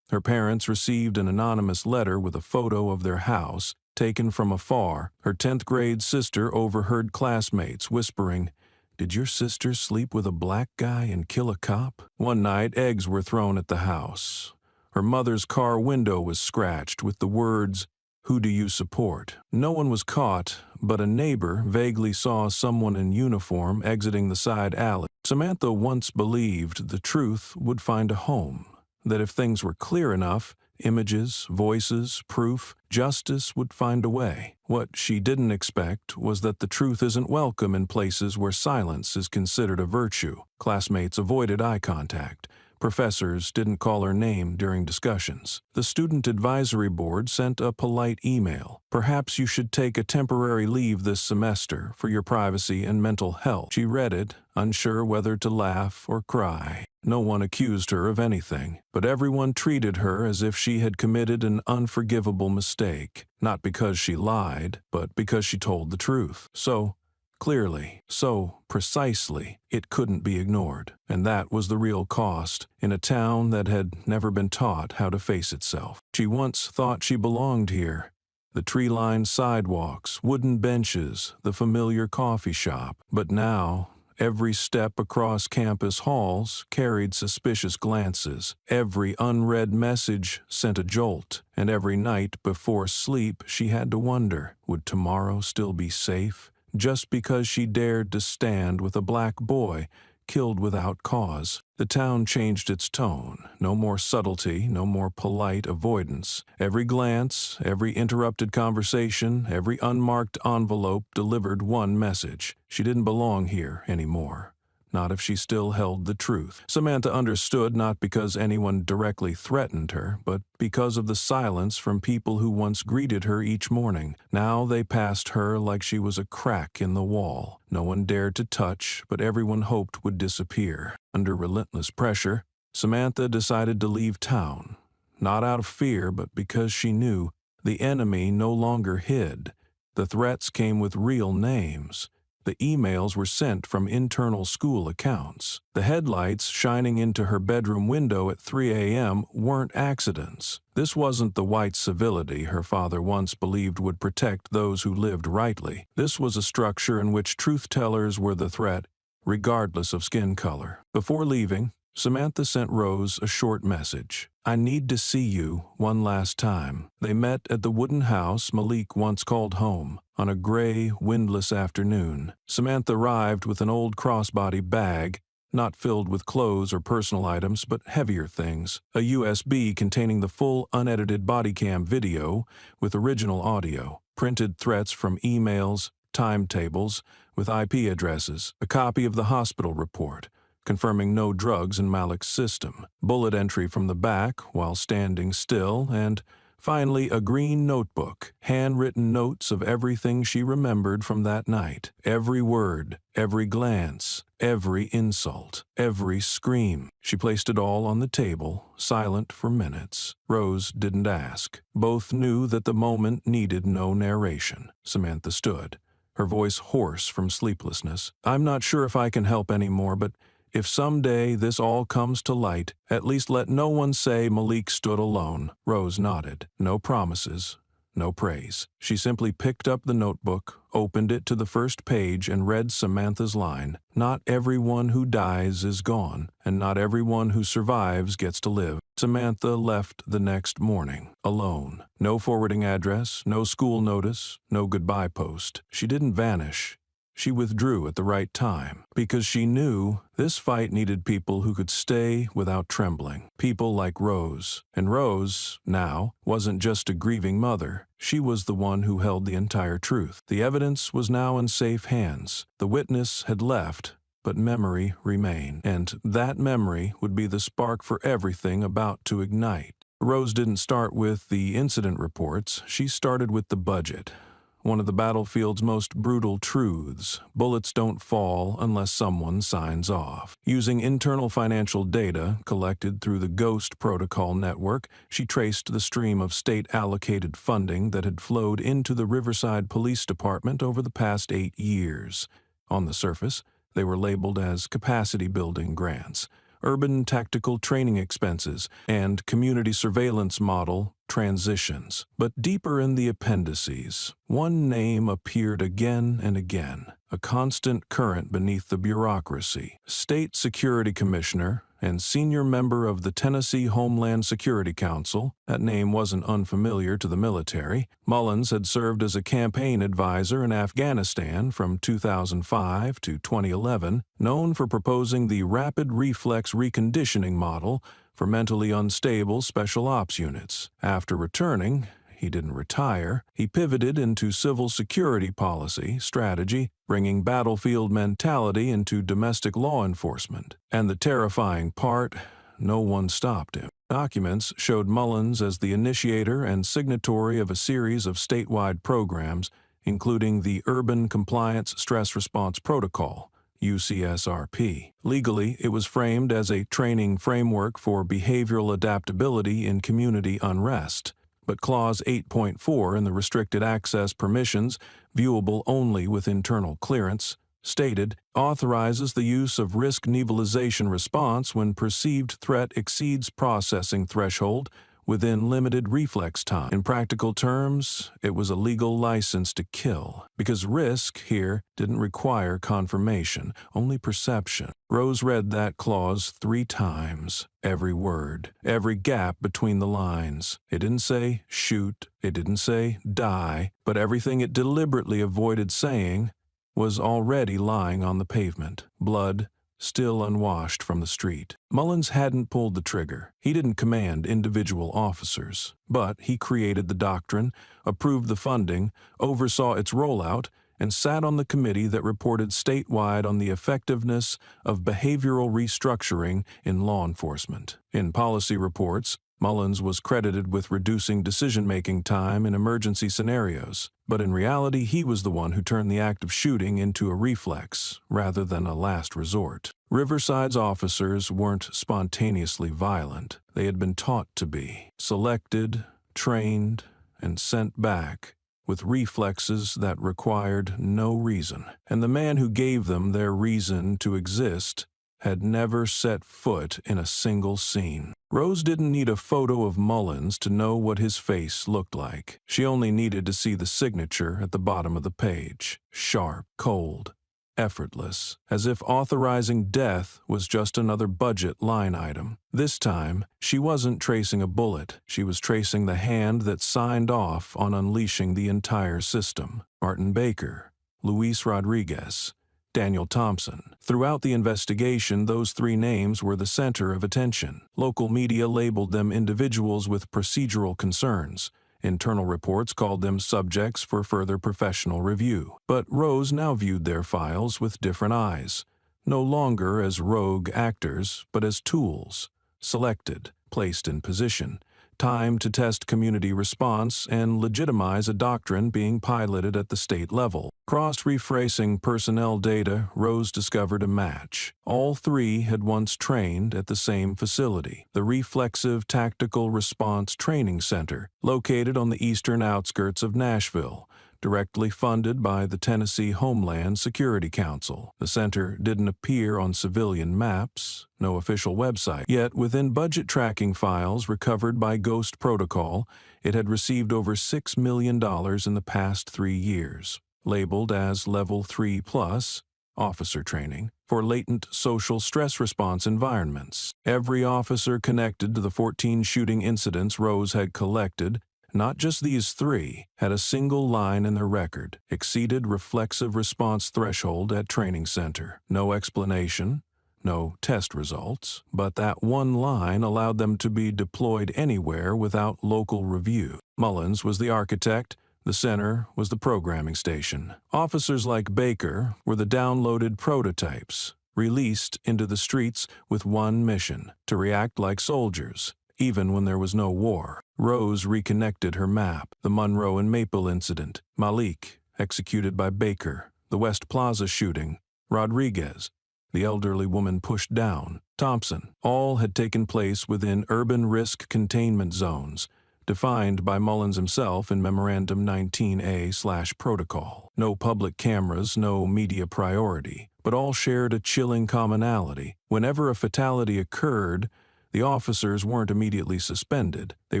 Her parents received an anonymous letter with a photo of their house taken from afar. Her 10th grade sister overheard classmates whispering, "Did your sister sleep with a black guy and kill a cop?" One night, eggs were thrown at the house. Her mother's car window was scratched with the words, "Who do you support?" No one was caught, but a neighbor vaguely saw someone in uniform exiting the side alley. Samantha once believed the truth would find a home, that if things were clear enough, images, voices, proof, justice would find a way. What she didn't expect was that the truth isn't welcome in places where silence is considered a virtue. Classmates avoided eye contact. Professors didn't call her name during discussions. The student advisory board sent a polite email. "Perhaps you should take a temporary leave this semester for your privacy and mental health." She read it, unsure whether to laugh or cry. No one accused her of anything, but everyone treated her as if she had committed an unforgivable mistake, not because she lied, but because she told the truth. So clearly, so precisely, it couldn't be ignored. And that was the real cost, in a town that had never been taught how to face itself. She once thought she belonged here. The tree-lined sidewalks, wooden benches, the familiar coffee shop. But now, every step across campus halls carried suspicious glances. Every unread message sent a jolt, and every night before sleep she had to wonder, would tomorrow still be safe? Just because she dared to stand with a black boy killed without cause. The town changed its tone. No more subtlety, no more polite avoidance. Every glance, every interrupted conversation, every unmarked envelope delivered one message. She didn't belong here anymore. Not if she still held the truth. Samantha understood not because anyone directly threatened her, but because of the silence from people who once greeted her each morning. Now they passed her like she was a crack in the wall. No one dared to touch, but everyone hoped would disappear. Under relentless pressure, Samantha decided to leave town. Not out of fear, but because she knew the enemy no longer hid. The threats came with real names. The emails were sent from internal school accounts. The headlights shining into her bedroom window at 3 a.m. weren't accidents. This wasn't the white civility her father once believed would protect those who lived rightly. This was a structure in which truth-tellers were the threat, regardless of skin color. Before leaving, Samantha sent Rose a short message. "I need to see you one last time." They met at the wooden house Malik once called home. On a gray, windless afternoon, Samantha arrived with an old crossbody bag, not filled with clothes or personal items, but heavier things. A USB containing the full unedited body cam video with original audio, printed threats from emails, timetables with IP addresses, a copy of the hospital report, confirming no drugs in Malik's system, bullet entry from the back while standing still, and finally a green notebook, handwritten notes of everything she remembered from that night. Every word, every glance, every insult, every scream. She placed it all on the table, silent for minutes. Rose didn't ask. Both knew that the moment needed no narration. Samantha stood, her voice hoarse from sleeplessness. "I'm not sure if I can help anymore, but if someday this all comes to light, at least let no one say Malik stood alone." Rose nodded. No promises, no praise. She simply picked up the notebook, opened it to the first page, and read Samantha's line. "Not everyone who dies is gone, and not everyone who survives gets to live." Samantha left the next morning, alone. No forwarding address, no school notice, no goodbye post. She didn't vanish. She withdrew at the right time, because she knew this fight needed people who could stay without trembling. People like Rose. And Rose, now, wasn't just a grieving mother. She was the one who held the entire truth. The evidence was now in safe hands. The witness had left, but memory remained. And that memory would be the spark for everything about to ignite. Rose didn't start with the incident reports. She started with the budget. one of the battlefield's most brutal truths. Bullets don't fall unless someone signs off. Using internal financial data collected through the GHOST protocol network, she traced the stream of state-allocated funding that had flowed into the Riverside Police Department over the past 8 years. On the surface, they were labeled as capacity-building grants, urban tactical training expenses, and community surveillance model transitions. But deeper in the appendices, one name appeared again and again, a constant current beneath the bureaucracy. State Security Commissioner and senior member of the Tennessee Homeland Security Council, that name wasn't unfamiliar to the military. Mullins had served as a campaign advisor in Afghanistan from 2005 to 2011, known for proposing the rapid reflex reconditioning model for mentally unstable special ops units. After returning, he didn't retire. He pivoted into civil security policy strategy, bringing battlefield mentality into domestic law enforcement. And the terrifying part, no one stopped him. Documents showed Mullins as the initiator and signatory of a series of statewide programs, including the Urban Compliance Stress Response Protocol, UCSRP. Legally, it was framed as a training framework for behavioral adaptability in community unrest. But Clause 8.4 in the Restricted Access Permissions, viewable only with internal clearance, stated, authorizes the use of risk nivelization response when perceived threat exceeds processing threshold within limited reflex time. In practical terms, it was a legal license to kill, because risk here didn't require confirmation, only perception. Rose read that clause 3 times, every word, every gap between the lines. It didn't say shoot, it didn't say die, but everything it deliberately avoided saying was already lying on the pavement. Blood, still unwashed from the street. Mullins hadn't pulled the trigger. He didn't command individual officers, but he created the doctrine, approved the funding, oversaw its rollout, and sat on the committee that reported statewide on the effectiveness of behavioral restructuring in law enforcement. In policy reports, Mullins was credited with reducing decision-making time in emergency scenarios, but in reality he was the one who turned the act of shooting into a reflex rather than a last resort. Riverside's officers weren't spontaneously violent. They had been taught to be, selected, trained, and sent back with reflexes that required no reason. And the man who gave them their reason to exist had never set foot in a single scene. Rose didn't need a photo of Mullins to know what his face looked like. She only needed to see the signature at the bottom of the page. Sharp, cold, effortless, as if authorizing death was just another budget line item. This time, she wasn't tracing a bullet. She was tracing the hand that signed off on unleashing the entire system. Martin Baker, Luis Rodriguez, Daniel Thompson. Throughout the investigation, those 3 names were the center of attention. Local media labeled them individuals with procedural concerns. Internal reports called them subjects for further professional review. But Rose now viewed their files with different eyes, no longer as rogue actors, but as tools, selected, placed in position, time to test community response and legitimize a doctrine being piloted at the state level. Cross-referencing personnel data, Rose discovered a match. All 3 had once trained at the same facility, the Reflexive Tactical Response Training Center, located on the eastern outskirts of Nashville, directly funded by the Tennessee Homeland Security Council. The center didn't appear on civilian maps, no official website, yet within budget tracking files recovered by GHOST Protocol, it had received over $6 million in the past 3 years, labeled as Level 3+, officer training, for latent social stress response environments. Every officer connected to the 14 shooting incidents Rose had collected, not just these 3, had a single line in their record: exceeded reflexive response threshold at training center. No explanation, no test results, but that one line allowed them to be deployed anywhere without local review. Mullins was the architect, the center was the programming station. Officers like Baker were the downloaded prototypes, released into the streets with one mission: to react like soldiers, even when there was no war. Rose reconnected her map. The Monroe and Maple incident. Malik, executed by Baker. The West Plaza shooting. Rodriguez, the elderly woman pushed down. Thompson. All had taken place within urban risk containment zones, defined by Mullins himself in Memorandum 19A/Protocol. No public cameras, no media priority, but all shared a chilling commonality. Whenever a fatality occurred, the officers weren't immediately suspended. They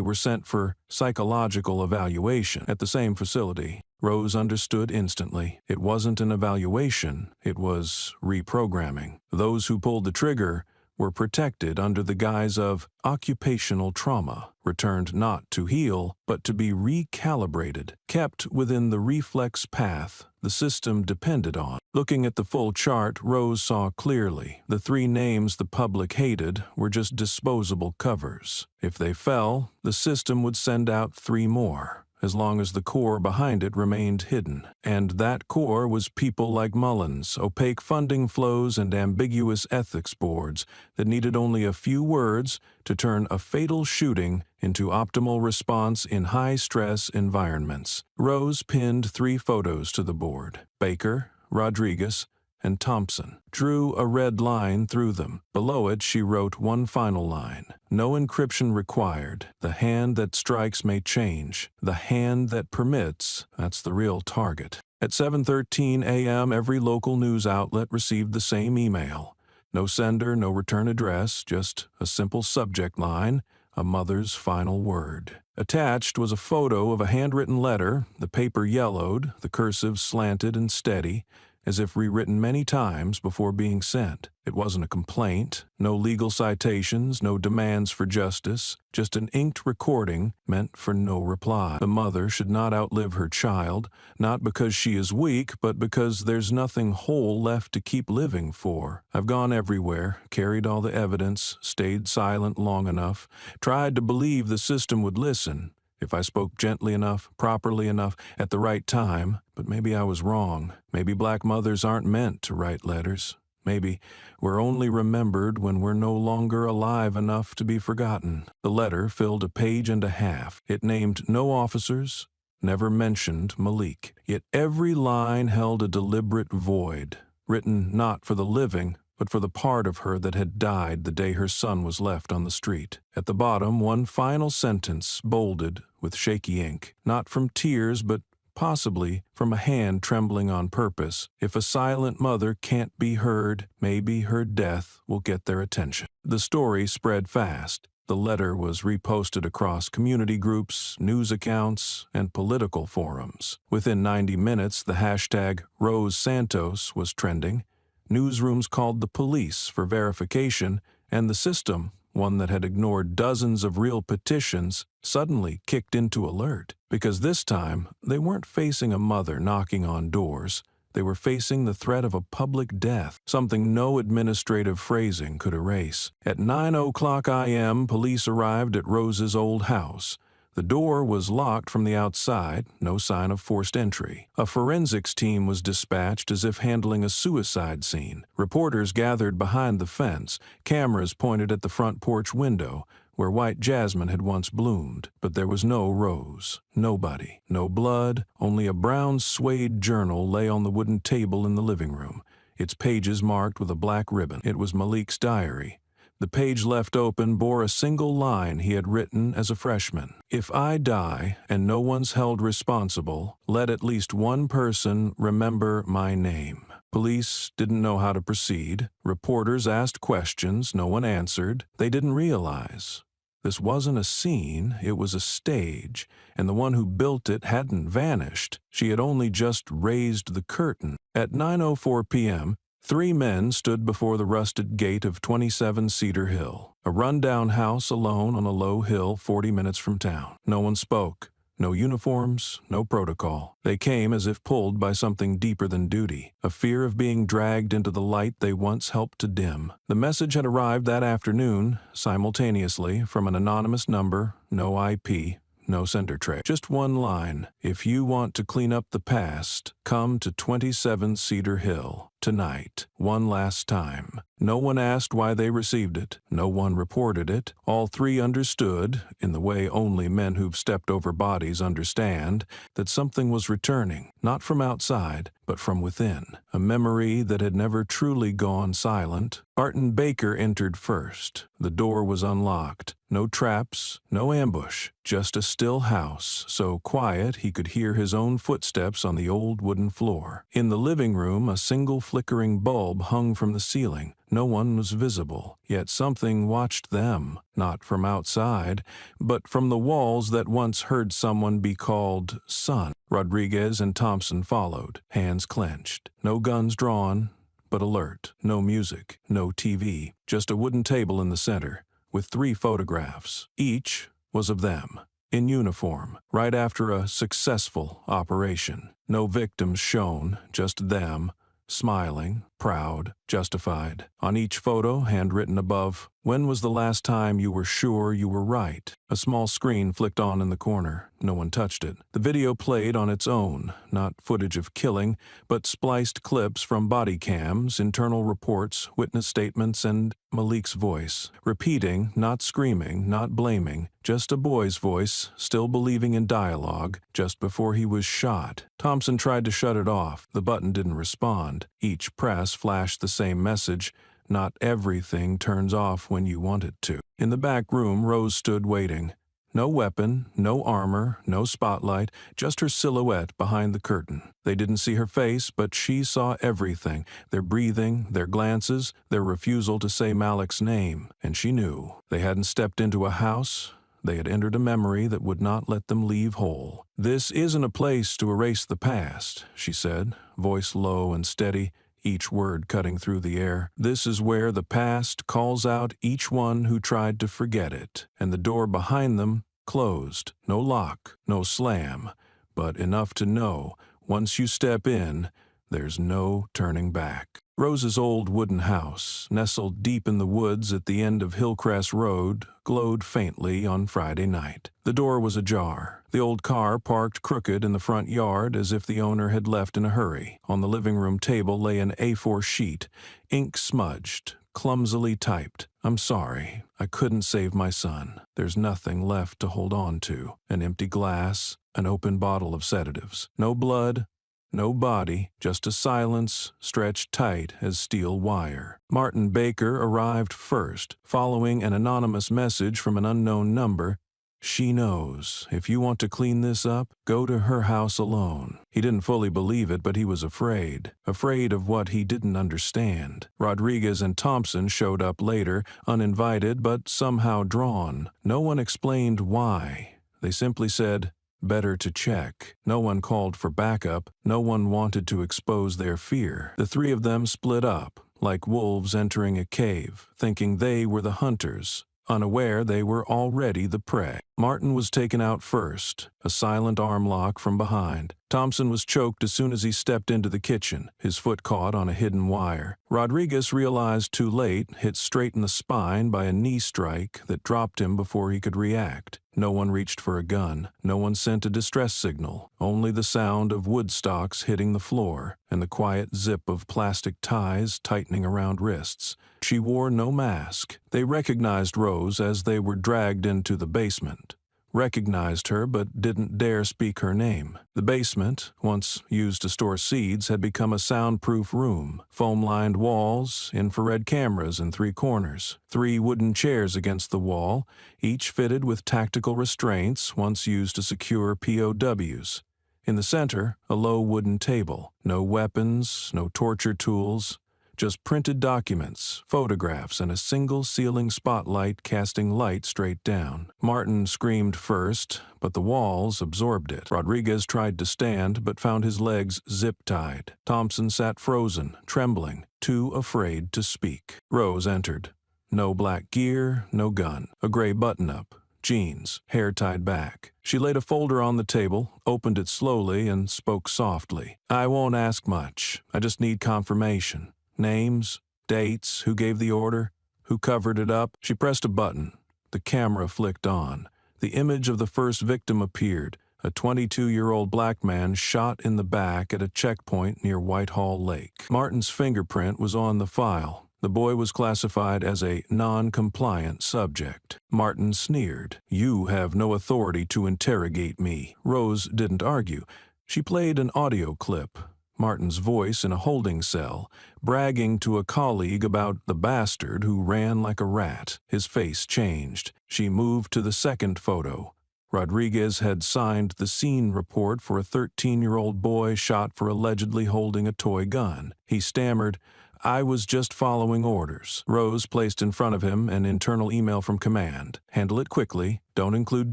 were sent for psychological evaluation at the same facility. Rose understood instantly. It wasn't an evaluation, it was reprogramming. Those who pulled the trigger were protected under the guise of occupational trauma, returned not to heal, but to be recalibrated, kept within the reflex path the system depended on. Looking at the full chart, Rose saw clearly. The three names the public hated were just disposable covers. If they fell, the system would send out three more, as long as the core behind it remained hidden. And that core was people like Mullins, opaque funding flows, and ambiguous ethics boards that needed only a few words to turn a fatal shooting into optimal response in high-stress environments. Rose pinned three photos to the board: Baker, Rodriguez, and Thompson. Drew a red line through them. Below it, she wrote one final line: "No encryption required. The hand that strikes may change. The hand that permits, that's the real target." At 7:13 a.m., every local news outlet received the same email. No sender, no return address, just a simple subject line: a mother's final word. Attached was a photo of a handwritten letter, the paper yellowed, the cursive slanted and steady, as if rewritten many times before being sent. It wasn't a complaint, no legal citations, no demands for justice, just an inked recording meant for no reply. The mother should not outlive her child, not because she is weak, but because there's nothing whole left to keep living for. I've gone everywhere, carried all the evidence, stayed silent long enough, tried to believe the system would listen. If I spoke gently enough, properly enough, at the right time, but maybe I was wrong. Maybe black mothers aren't meant to write letters. Maybe we're only remembered when we're no longer alive enough to be forgotten. The letter filled a page and a half. It named no officers, never mentioned Malik. Yet every line held a deliberate void, written not for the living, but for the part of her that had died the day her son was left on the street. At the bottom, one final sentence, bolded with shaky ink, not from tears, but possibly from a hand trembling on purpose: "If a silent mother can't be heard, maybe her death will get their attention." The story spread fast. The letter was reposted across community groups, news accounts, and political forums. Within 90 minutes, the hashtag Rose Santos was trending. Newsrooms called the police for verification, and the system, one that had ignored dozens of real petitions, suddenly kicked into alert. Because this time, they weren't facing a mother knocking on doors. They were facing the threat of a public death, something no administrative phrasing could erase. At 9:00 a.m., police arrived at Rose's old house. The door was locked from the outside, no sign of forced entry. A forensics team was dispatched as if handling a suicide scene. Reporters gathered behind the fence, cameras pointed at the front porch window, where white jasmine had once bloomed. But there was no Rose, nobody, no blood, only a brown suede journal lay on the wooden table in the living room, its pages marked with a black ribbon. It was Malik's diary. The page left open bore a single line he had written as a freshman: "If I die and no one's held responsible, let at least one person remember my name." Police didn't know how to proceed. Reporters asked questions no one answered. They didn't realize this wasn't a scene, it was a stage, and the one who built it hadn't vanished. She had only just raised the curtain. At 9:04 p.m., 3 men stood before the rusted gate of 27 Cedar Hill, a rundown house alone on a low hill 40 minutes from town. No one spoke. No uniforms, no protocol. They came as if pulled by something deeper than duty, a fear of being dragged into the light they once helped to dim. The message had arrived that afternoon, simultaneously, from an anonymous number, no IP, no sender trace. Just one line: "If you want to clean up the past, come to 27 Cedar Hill." tonight, one last time. No one asked why they received it. No one reported it. All three understood, in the way only men who've stepped over bodies understand, that something was returning, not from outside, but from within. A memory that had never truly gone silent. Martin Baker entered first. The door was unlocked. No traps, no ambush, just a still house, so quiet he could hear his own footsteps on the old wooden floor. In the living room, a single flickering bulb hung from the ceiling. No one was visible, yet something watched them, not from outside, but from the walls that once heard someone be called son. Rodriguez and Thompson followed, hands clenched. No guns drawn, but alert. No music, no TV, just a wooden table in the center, with 3 photographs. Each was of them, in uniform, right after a successful operation. No victims shown, just them, smiling, proud, justified. On each photo, handwritten above, "When was the last time you were sure you were right?" A small screen flicked on in the corner. No one touched it. The video played on its own, not footage of killing, but spliced clips from body cams, internal reports, witness statements, and Malik's voice. Repeating, not screaming, not blaming, just a boy's voice, still believing in dialogue, just before he was shot. Thompson tried to shut it off. The button didn't respond. Each press flashed the same message: not everything turns off when you want it to. In the back room, Rose stood waiting. No weapon, no armor, no spotlight, just her silhouette behind the curtain. They didn't see her face, but she saw everything: their breathing, their glances, their refusal to say Malik's name. And she knew. They hadn't stepped into a house. They had entered a memory that would not let them leave whole. "This isn't a place to erase the past," she said, voice low and steady, each word cutting through the air. "This is where the past calls out each one who tried to forget it." And the door behind them closed. No lock, no slam, but enough to know, once you step in, there's no turning back. Rose's old wooden house, nestled deep in the woods at the end of Hillcrest Road, glowed faintly on Friday night. The door was ajar. The old car parked crooked in the front yard as if the owner had left in a hurry. On the living room table lay an A4 sheet, ink smudged, clumsily typed. "I'm sorry, I couldn't save my son." There's nothing left to hold on to. An empty glass, an open bottle of sedatives. No blood, no body, just a silence stretched tight as steel wire. Martin Baker arrived first, following an anonymous message from an unknown number. "She knows. If you want to clean this up, go to her house alone." He didn't fully believe it, but he was afraid. Afraid of what he didn't understand. Rodriguez and Thompson showed up later, uninvited but somehow drawn. No one explained why. They simply said, "Better to check." No one called for backup. No one wanted to expose their fear. The 3 of them split up, like wolves entering a cave, thinking they were the hunters, unaware they were already the prey. Martin was taken out first, a silent arm lock from behind. Thompson was choked as soon as he stepped into the kitchen, his foot caught on a hidden wire. Rodriguez realized too late, hit straight in the spine by a knee strike that dropped him before he could react. No one reached for a gun. No one sent a distress signal. Only the sound of wood stocks hitting the floor and the quiet zip of plastic ties tightening around wrists. She wore no mask. They recognized Rose as they were dragged into the basement. Recognized her, but didn't dare speak her name. The basement, once used to store seeds, had become a soundproof room. Foam-lined walls, infrared cameras in 3 corners, 3 wooden chairs against the wall, each fitted with tactical restraints once used to secure POWs. In the center, a low wooden table. No weapons, no torture tools. Just printed documents, photographs, and a single ceiling spotlight casting light straight down. Martin screamed first, but the walls absorbed it. Rodriguez tried to stand, but found his legs zip-tied. Thompson sat frozen, trembling, too afraid to speak. Rose entered. No black gear, no gun. A gray button-up, jeans, hair tied back. She laid a folder on the table, opened it slowly, and spoke softly. "I won't ask much. I just need confirmation. Names, dates, who gave the order, who covered it up." She pressed a button. The camera flicked on. The image of the first victim appeared, A 22-year-old black man shot in the back at a checkpoint near Whitehall Lake. Martin's fingerprint was on the file. The boy was classified as a non-compliant subject. Martin sneered. "You have no authority to interrogate me." Rose didn't argue. She played an audio clip. Martin's voice in a holding cell, bragging to a colleague about the bastard who ran like a rat. His face changed. She moved to the second photo. Rodriguez had signed the scene report for a 13-year-old boy shot for allegedly holding a toy gun. He stammered, "I was just following orders." Rose placed in front of him an internal email from command. "Handle it quickly. Don't include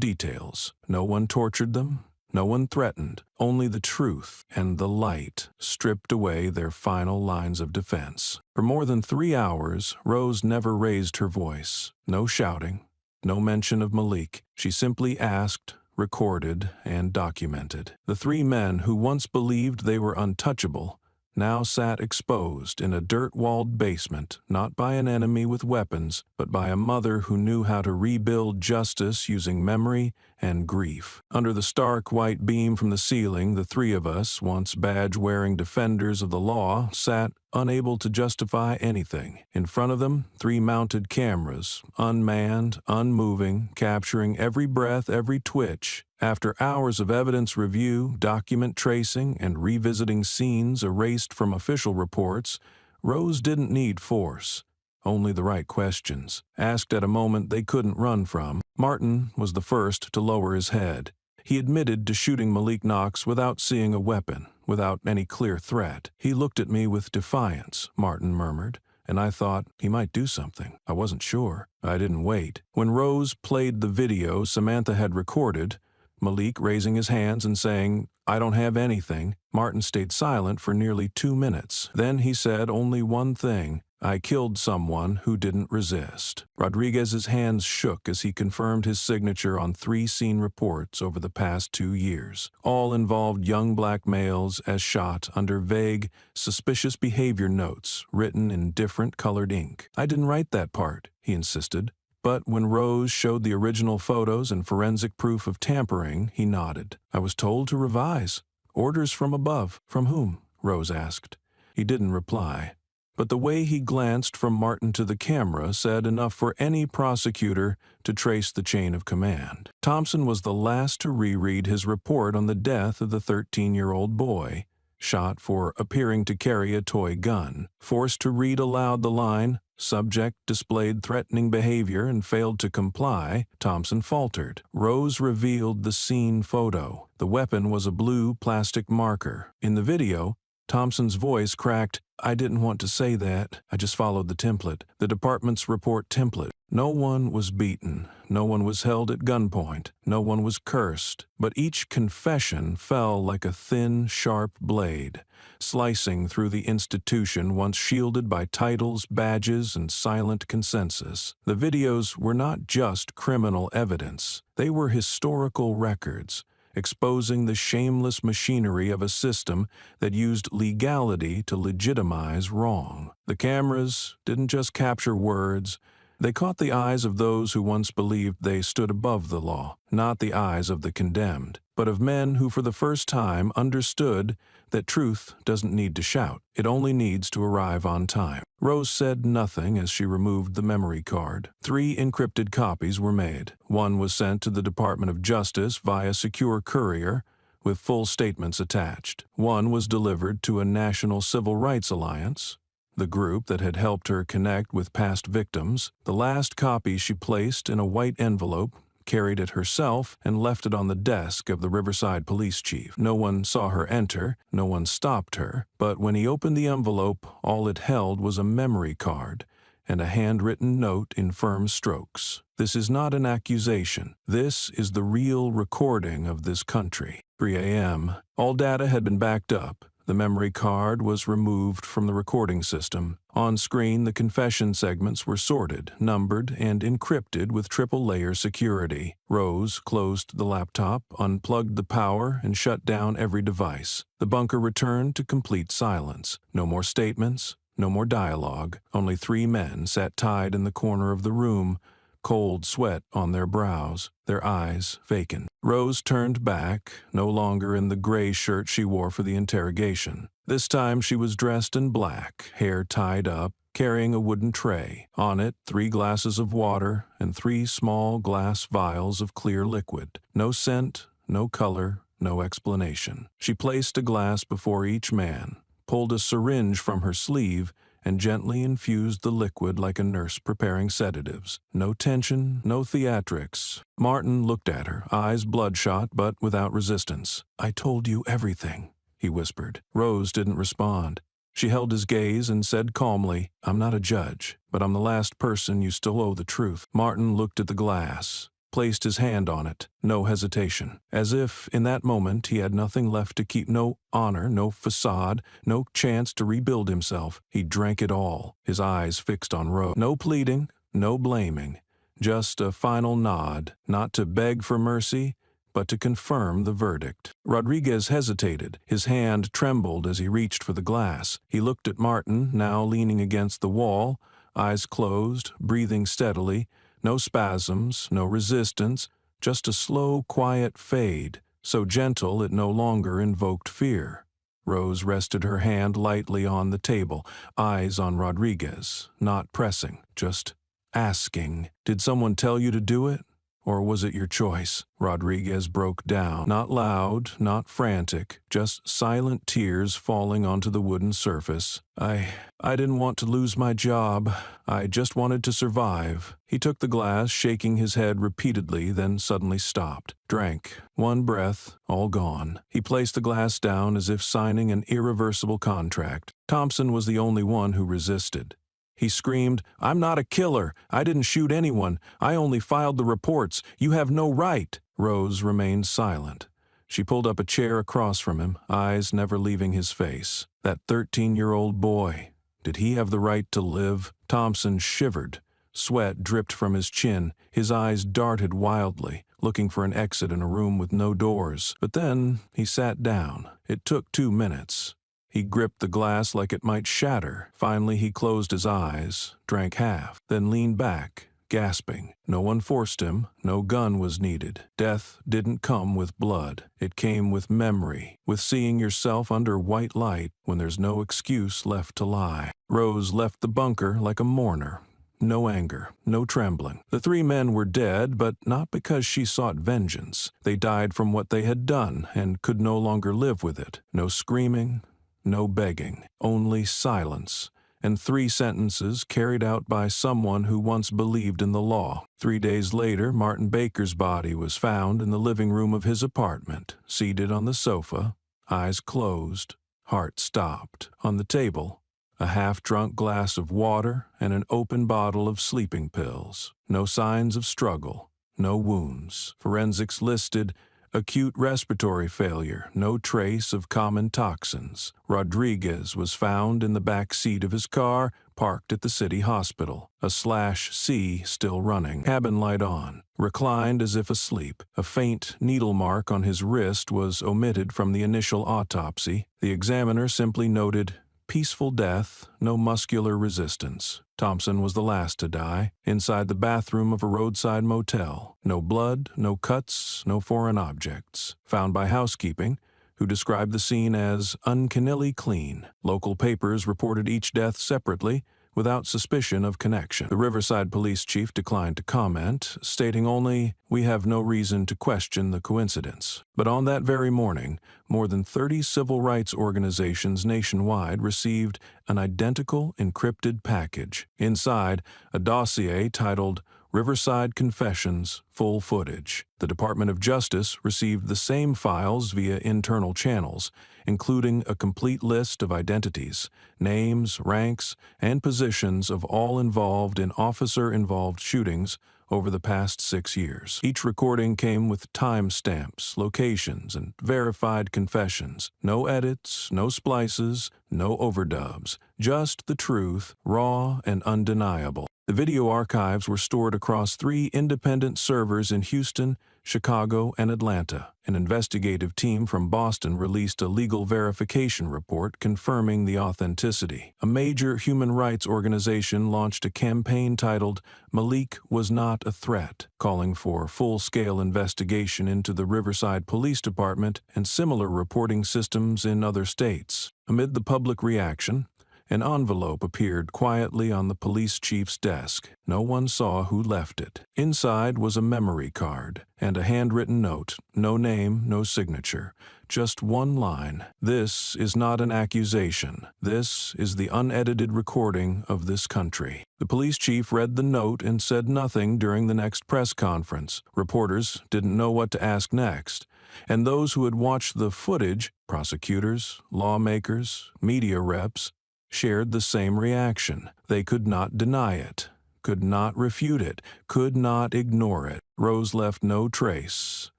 details. No one tortured them. No one threatened. Only the truth and the light stripped away their final lines of defense." For more than 3 hours, Rose never raised her voice. No shouting. No mention of Malik. She simply asked, recorded, and documented. The 3 men who once believed they were untouchable now sat exposed in a dirt-walled basement, not by an enemy with weapons, but by a mother who knew how to rebuild justice using memory and grief. Under the stark white beam from the ceiling, the 3 of us, once badge-wearing defenders of the law, sat unable to justify anything. In front of them, 3 mounted cameras, unmanned, unmoving, capturing every breath, every twitch. After hours of evidence review, document tracing, and revisiting scenes erased from official reports, Rose didn't need force, only the right questions, asked at a moment they couldn't run from. Martin was the first to lower his head. He admitted to shooting Malik Knox without seeing a weapon, without any clear threat. "He looked at me with defiance," Martin murmured, "and I thought he might do something. I wasn't sure. I didn't wait." When Rose played the video Samantha had recorded, Malik raising his hands and saying, "I don't have anything," Martin stayed silent for nearly 2 minutes. Then he said only one thing: "I killed someone who didn't resist." Rodriguez's hands shook as he confirmed his signature on 3 scene reports over the past 2 years. All involved young black males as shot under vague, suspicious behavior notes written in different colored ink. "I didn't write that part," he insisted. But when Rose showed the original photos and forensic proof of tampering, he nodded. "I was told to revise. Orders from above." "From whom?" Rose asked. He didn't reply. But the way he glanced from Martin to the camera said enough for any prosecutor to trace the chain of command. Thompson was the last to reread his report on the death of the 13-year-old boy, shot for appearing to carry a toy gun. Forced to read aloud the line, "Subject displayed threatening behavior and failed to comply," Thompson faltered. Rose revealed the scene photo. The weapon was a blue plastic marker. In the video, Thompson's voice cracked, "I didn't want to say that. I just followed the template. The department's report template." No one was beaten. No one was held at gunpoint. No one was cursed. But each confession fell like a thin, sharp blade, slicing through the institution once shielded by titles, badges, and silent consensus. The videos were not just criminal evidence. They were historical records, exposing the shameless machinery of a system that used legality to legitimize wrong. The cameras didn't just capture words. They caught the eyes of those who once believed they stood above the law, not the eyes of the condemned, but of men who for the first time understood that truth doesn't need to shout. It only needs to arrive on time. Rose said nothing as she removed the memory card. 3 encrypted copies were made. One was sent to the Department of Justice via secure courier, with full statements attached. One was delivered to a National Civil Rights Alliance, the group that had helped her connect with past victims. The last copy she placed in a white envelope, carried it herself, and left it on the desk of the Riverside police chief. No one saw her enter, no one stopped her, but when he opened the envelope, all it held was a memory card and a handwritten note in firm strokes. "This is not an accusation. This is the real recording of this country." 3 a.m. All data had been backed up. The memory card was removed from the recording system. On screen, the confession segments were sorted, numbered, and encrypted with triple-layer security. Rose closed the laptop, unplugged the power, and shut down every device. The bunker returned to complete silence. No more statements, no more dialogue. Only 3 men sat tied in the corner of the room, cold sweat on their brows, their eyes vacant. Rose turned back, no longer in the gray shirt she wore for the interrogation. This time she was dressed in black, hair tied up, carrying a wooden tray. On it, 3 glasses of water and 3 small glass vials of clear liquid. No scent, no color, no explanation. She placed a glass before each man, pulled a syringe from her sleeve, and gently infused the liquid like a nurse preparing sedatives. No tension, no theatrics. Martin looked at her, eyes bloodshot but without resistance. "I told you everything," he whispered. Rose didn't respond. She held his gaze and said calmly, "I'm not a judge, but I'm the last person you still owe the truth." Martin looked at the glass, placed his hand on it, no hesitation. As if, in that moment, he had nothing left to keep, no honor, no facade, no chance to rebuild himself. He drank it all, his eyes fixed on Rose. No pleading, no blaming, just a final nod, not to beg for mercy, but to confirm the verdict. Rodriguez hesitated. His hand trembled as he reached for the glass. He looked at Martin, now leaning against the wall, eyes closed, breathing steadily. No spasms, no resistance, just a slow, quiet fade, so gentle it no longer invoked fear. Rose rested her hand lightly on the table, eyes on Rodriguez, not pressing, just asking. "Did someone tell you to do it? Or was it your choice?" Rodriguez broke down, not loud, not frantic, just silent tears falling onto the wooden surface. I didn't want to lose my job. I just wanted to survive." He took the glass, shaking his head repeatedly, then suddenly stopped. Drank. One breath, all gone. He placed the glass down as if signing an irreversible contract. Thompson was the only one who resisted. He screamed, "I'm not a killer. I didn't shoot anyone. I only filed the reports. You have no right." Rose remained silent. She pulled up a chair across from him, eyes never leaving his face. That 13-year-old boy. Did he have the right to live? Thompson shivered. Sweat dripped from his chin. His eyes darted wildly, looking for an exit in a room with no doors. But then he sat down. It took 2 minutes. He gripped the glass like it might shatter. Finally, he closed his eyes, drank half, then leaned back, gasping. No one forced him. No gun was needed. Death didn't come with blood. It came with memory, with seeing yourself under white light when there's no excuse left to lie. Rose left the bunker like a mourner. No anger, no trembling. The 3 men were dead, but not because she sought vengeance. They died from what they had done and could no longer live with it. No screaming, no begging, only silence, and 3 sentences carried out by someone who once believed in the law. 3 days later, Martin Baker's body was found in the living room of his apartment, seated on the sofa, eyes closed, heart stopped. On the table, a half-drunk glass of water and an open bottle of sleeping pills. No signs of struggle, no wounds. Forensics listed acute respiratory failure, no trace of common toxins. Rodriguez was found in the back seat of his car, parked at the city hospital. A /C still running, cabin light on, reclined as if asleep. A faint needle mark on his wrist was omitted from the initial autopsy. The examiner simply noted, "Peaceful death, no muscular resistance." Thompson was the last to die, inside the bathroom of a roadside motel. No blood, no cuts, no foreign objects. Found by housekeeping, who described the scene as uncannily clean. Local papers reported each death separately, without suspicion of connection. The Riverside police chief declined to comment, stating only, "We have no reason to question the coincidence." But on that very morning, more than 30 civil rights organizations nationwide received an identical encrypted package. Inside, a dossier titled Riverside Confessions, Full Footage. The Department of Justice received the same files via internal channels, including a complete list of identities, names, ranks, and positions of all involved in officer-involved shootings over the past 6 years. Each recording came with timestamps, locations, and verified confessions. No edits, no splices, no overdubs, just the truth, raw and undeniable. The video archives were stored across 3 independent servers in Houston, Chicago, and Atlanta. An investigative team from Boston released a legal verification report confirming the authenticity. A major human rights organization launched a campaign titled "Malik Was Not a Threat," calling for full-scale investigation into the Riverside Police Department and similar reporting systems in other states. Amid the public reaction, an envelope appeared quietly on the police chief's desk. No one saw who left it. Inside was a memory card and a handwritten note. No name, no signature. Just one line. "This is not an accusation. This is the unedited recording of this country." The police chief read the note and said nothing during the next press conference. Reporters didn't know what to ask next. And those who had watched the footage, prosecutors, lawmakers, media reps, shared the same reaction. They could not deny it, could not refute it, could not ignore it. Rose left no trace,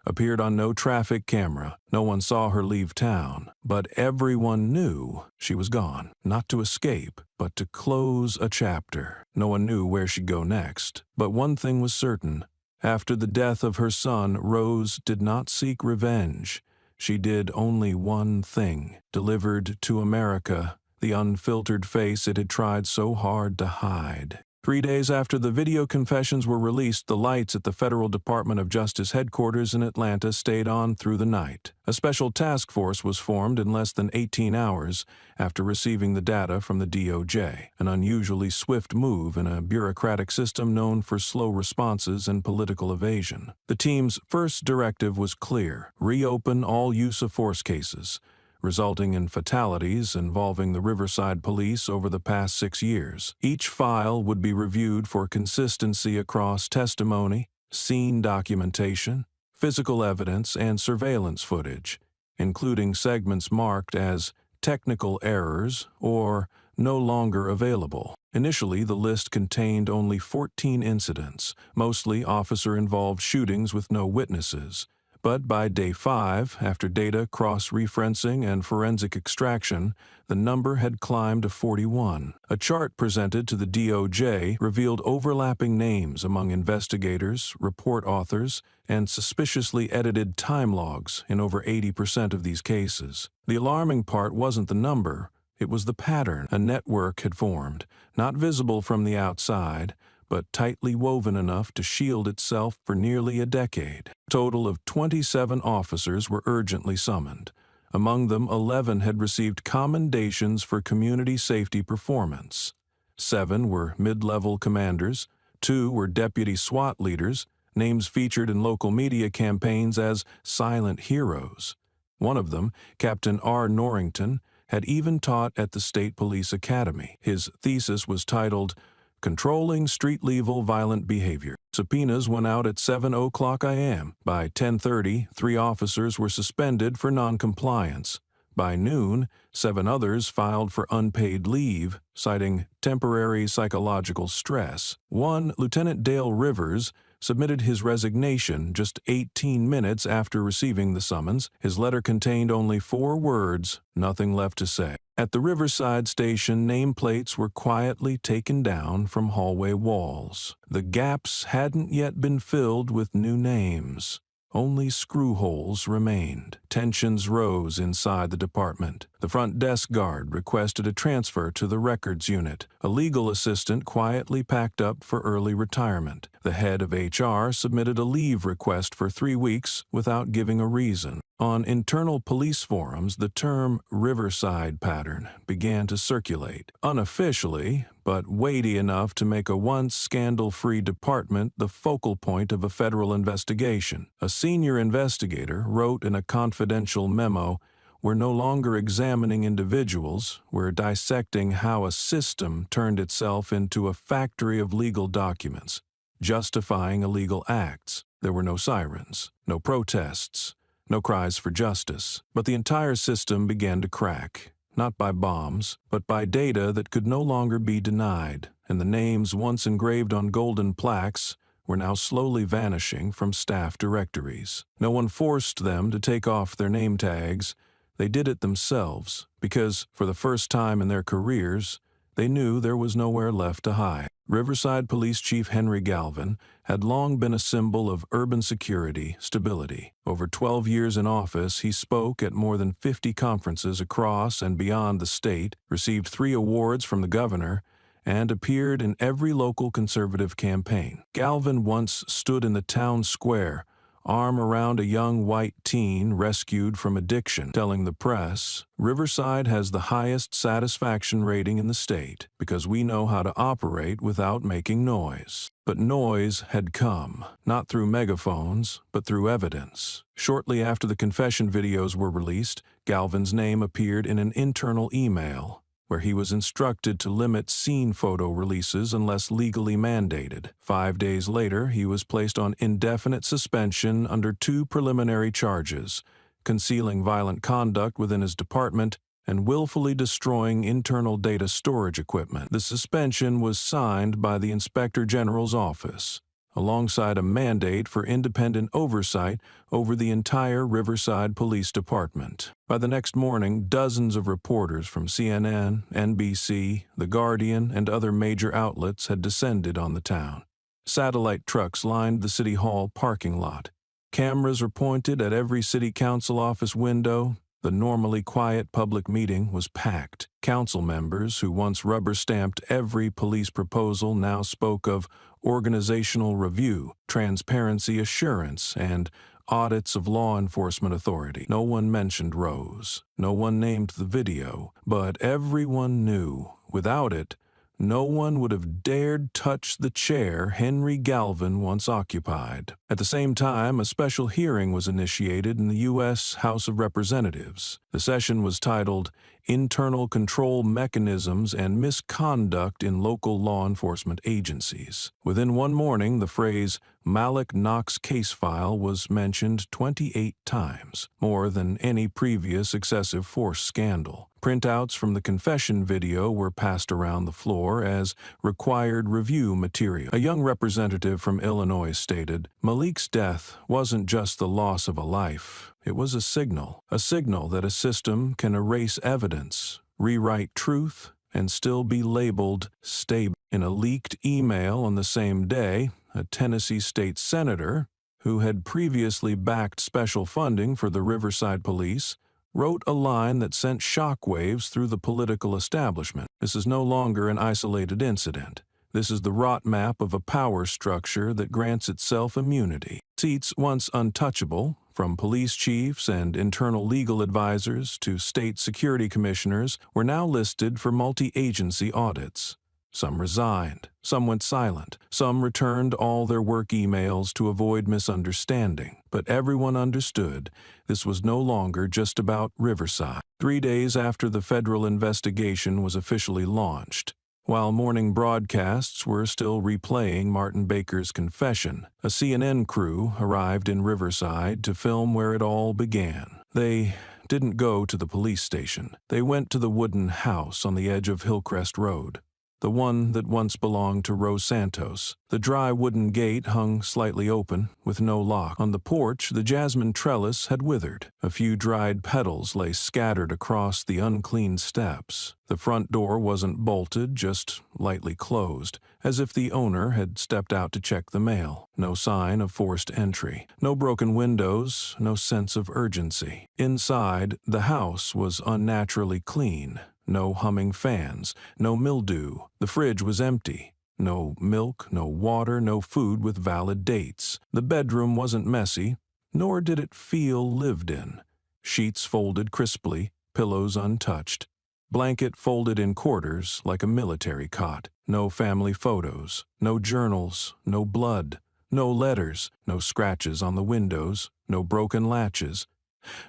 appeared on no traffic camera. No one saw her leave town, but everyone knew she was gone, not to escape, but to close a chapter. No one knew where she'd go next, but one thing was certain. After the death of her son, Rose did not seek revenge. She did only one thing: delivered to America the unfiltered face it had tried so hard to hide. 3 days after the video confessions were released, the lights at the Federal Department of Justice headquarters in Atlanta stayed on through the night. A special task force was formed in less than 18 hours after receiving the data from the DOJ, an unusually swift move in a bureaucratic system known for slow responses and political evasion. The team's first directive was clear: reopen all use-of-force cases, resulting in fatalities involving the Riverside Police over the past 6 years. Each file would be reviewed for consistency across testimony, scene documentation, physical evidence, and surveillance footage, including segments marked as technical errors or no longer available. Initially, the list contained only 14 incidents, mostly officer-involved shootings with no witnesses. But by day 5, after data cross-referencing and forensic extraction, the number had climbed to 41. A chart presented to the DOJ revealed overlapping names among investigators, report authors, and suspiciously edited time logs in over 80% of these cases. The alarming part wasn't the number, it was the pattern. A network had formed, not visible from the outside, but tightly woven enough to shield itself for nearly a decade. A total of 27 officers were urgently summoned. Among them, 11 had received commendations for community safety performance. 7 were mid-level commanders, 2 were deputy SWAT leaders, names featured in local media campaigns as silent heroes. One of them, Captain R. Norrington, had even taught at the State Police Academy. His thesis was titled "Controlling Street-Level Violent Behavior." Subpoenas went out at 7:00 a.m. By 10:30, 3 officers were suspended for noncompliance. By noon, 7 others filed for unpaid leave, citing temporary psychological stress. One, Lieutenant Dale Rivers, submitted his resignation just 18 minutes after receiving the summons. His letter contained only 4 words: "Nothing left to say." At the Riverside station, nameplates were quietly taken down from hallway walls. The gaps hadn't yet been filled with new names. Only screw holes remained. Tensions rose inside the department. The front desk guard requested a transfer to the records unit. A legal assistant quietly packed up for early retirement. The head of HR submitted a leave request for 3 weeks without giving a reason. On internal police forums, the term "Riverside pattern" began to circulate. Unofficially, but weighty enough to make a once scandal-free department the focal point of a federal investigation. A senior investigator wrote in a confidential memo, "We're no longer examining individuals, we're dissecting how a system turned itself into a factory of legal documents, justifying illegal acts." There were no sirens, no protests, no cries for justice. But the entire system began to crack, not by bombs, but by data that could no longer be denied, and the names once engraved on golden plaques were now slowly vanishing from staff directories. No one forced them to take off their name tags. They did it themselves, because, for the first time in their careers, they knew there was nowhere left to hide. Riverside Police Chief Henry Galvin had long been a symbol of urban security, stability. Over 12 years in office, he spoke at more than 50 conferences across and beyond the state, received 3 awards from the governor, and appeared in every local conservative campaign. Galvin once stood in the town square, arm around a young white teen rescued from addiction, telling the press, "Riverside has the highest satisfaction rating in the state because we know how to operate without making noise." But noise had come, not through megaphones, but through evidence. Shortly after the confession videos were released, Galvin's name appeared in an internal email, where he was instructed to limit scene photo releases unless legally mandated. 5 days later, he was placed on indefinite suspension under 2 preliminary charges: concealing violent conduct within his department and willfully destroying internal data storage equipment. The suspension was signed by the Inspector General's office, alongside a mandate for independent oversight over the entire Riverside Police Department. By the next morning, dozens of reporters from CNN, NBC, The Guardian, and other major outlets had descended on the town. Satellite trucks lined the City Hall parking lot. Cameras were pointed at every city council office window. The normally quiet public meeting was packed. Council members who once rubber-stamped every police proposal now spoke of organizational review, transparency assurance, and audits of law enforcement authority. No one mentioned Rose. No one named the video. But everyone knew, without it, no one would have dared touch the chair Henry Galvin once occupied. At the same time, a special hearing was initiated in the U.S. House of Representatives. The session was titled "Internal Control Mechanisms and Misconduct in Local Law Enforcement Agencies." Within one morning, the phrase "Malik Knox case file" was mentioned 28 times, more than any previous excessive force scandal. Printouts from the confession video were passed around the floor as required review material. A young representative from Illinois stated, "Malik's death wasn't just the loss of a life. It was a signal that a system can erase evidence, rewrite truth, and still be labeled stable." In a leaked email on the same day, a Tennessee state senator, who had previously backed special funding for the Riverside Police, wrote a line that sent shockwaves through the political establishment. This is no longer an isolated incident. This is the rot map of a power structure that grants itself immunity. Seats once untouchable, from police chiefs and internal legal advisors to state security commissioners, were now listed for multi-agency audits. Some resigned, some went silent, some returned all their work emails to avoid misunderstanding. But everyone understood this was no longer just about Riverside. 3 days after the federal investigation was officially launched, while morning broadcasts were still replaying Martin Baker's confession, a CNN crew arrived in Riverside to film where it all began. They didn't go to the police station. They went to the wooden house on the edge of Hillcrest Road, the one that once belonged to Rose Santos. The dry wooden gate hung slightly open, with no lock. On the porch, the jasmine trellis had withered. A few dried petals lay scattered across the unclean steps. The front door wasn't bolted, just lightly closed, as if the owner had stepped out to check the mail. No sign of forced entry. No broken windows, no sense of urgency. Inside, the house was unnaturally clean. No humming fans, no mildew. The fridge was empty. No milk, no water, no food with valid dates. The bedroom wasn't messy, nor did it feel lived in. Sheets folded crisply, pillows untouched. Blanket folded in quarters like a military cot. No family photos, no journals, no blood, no letters, no scratches on the windows, no broken latches.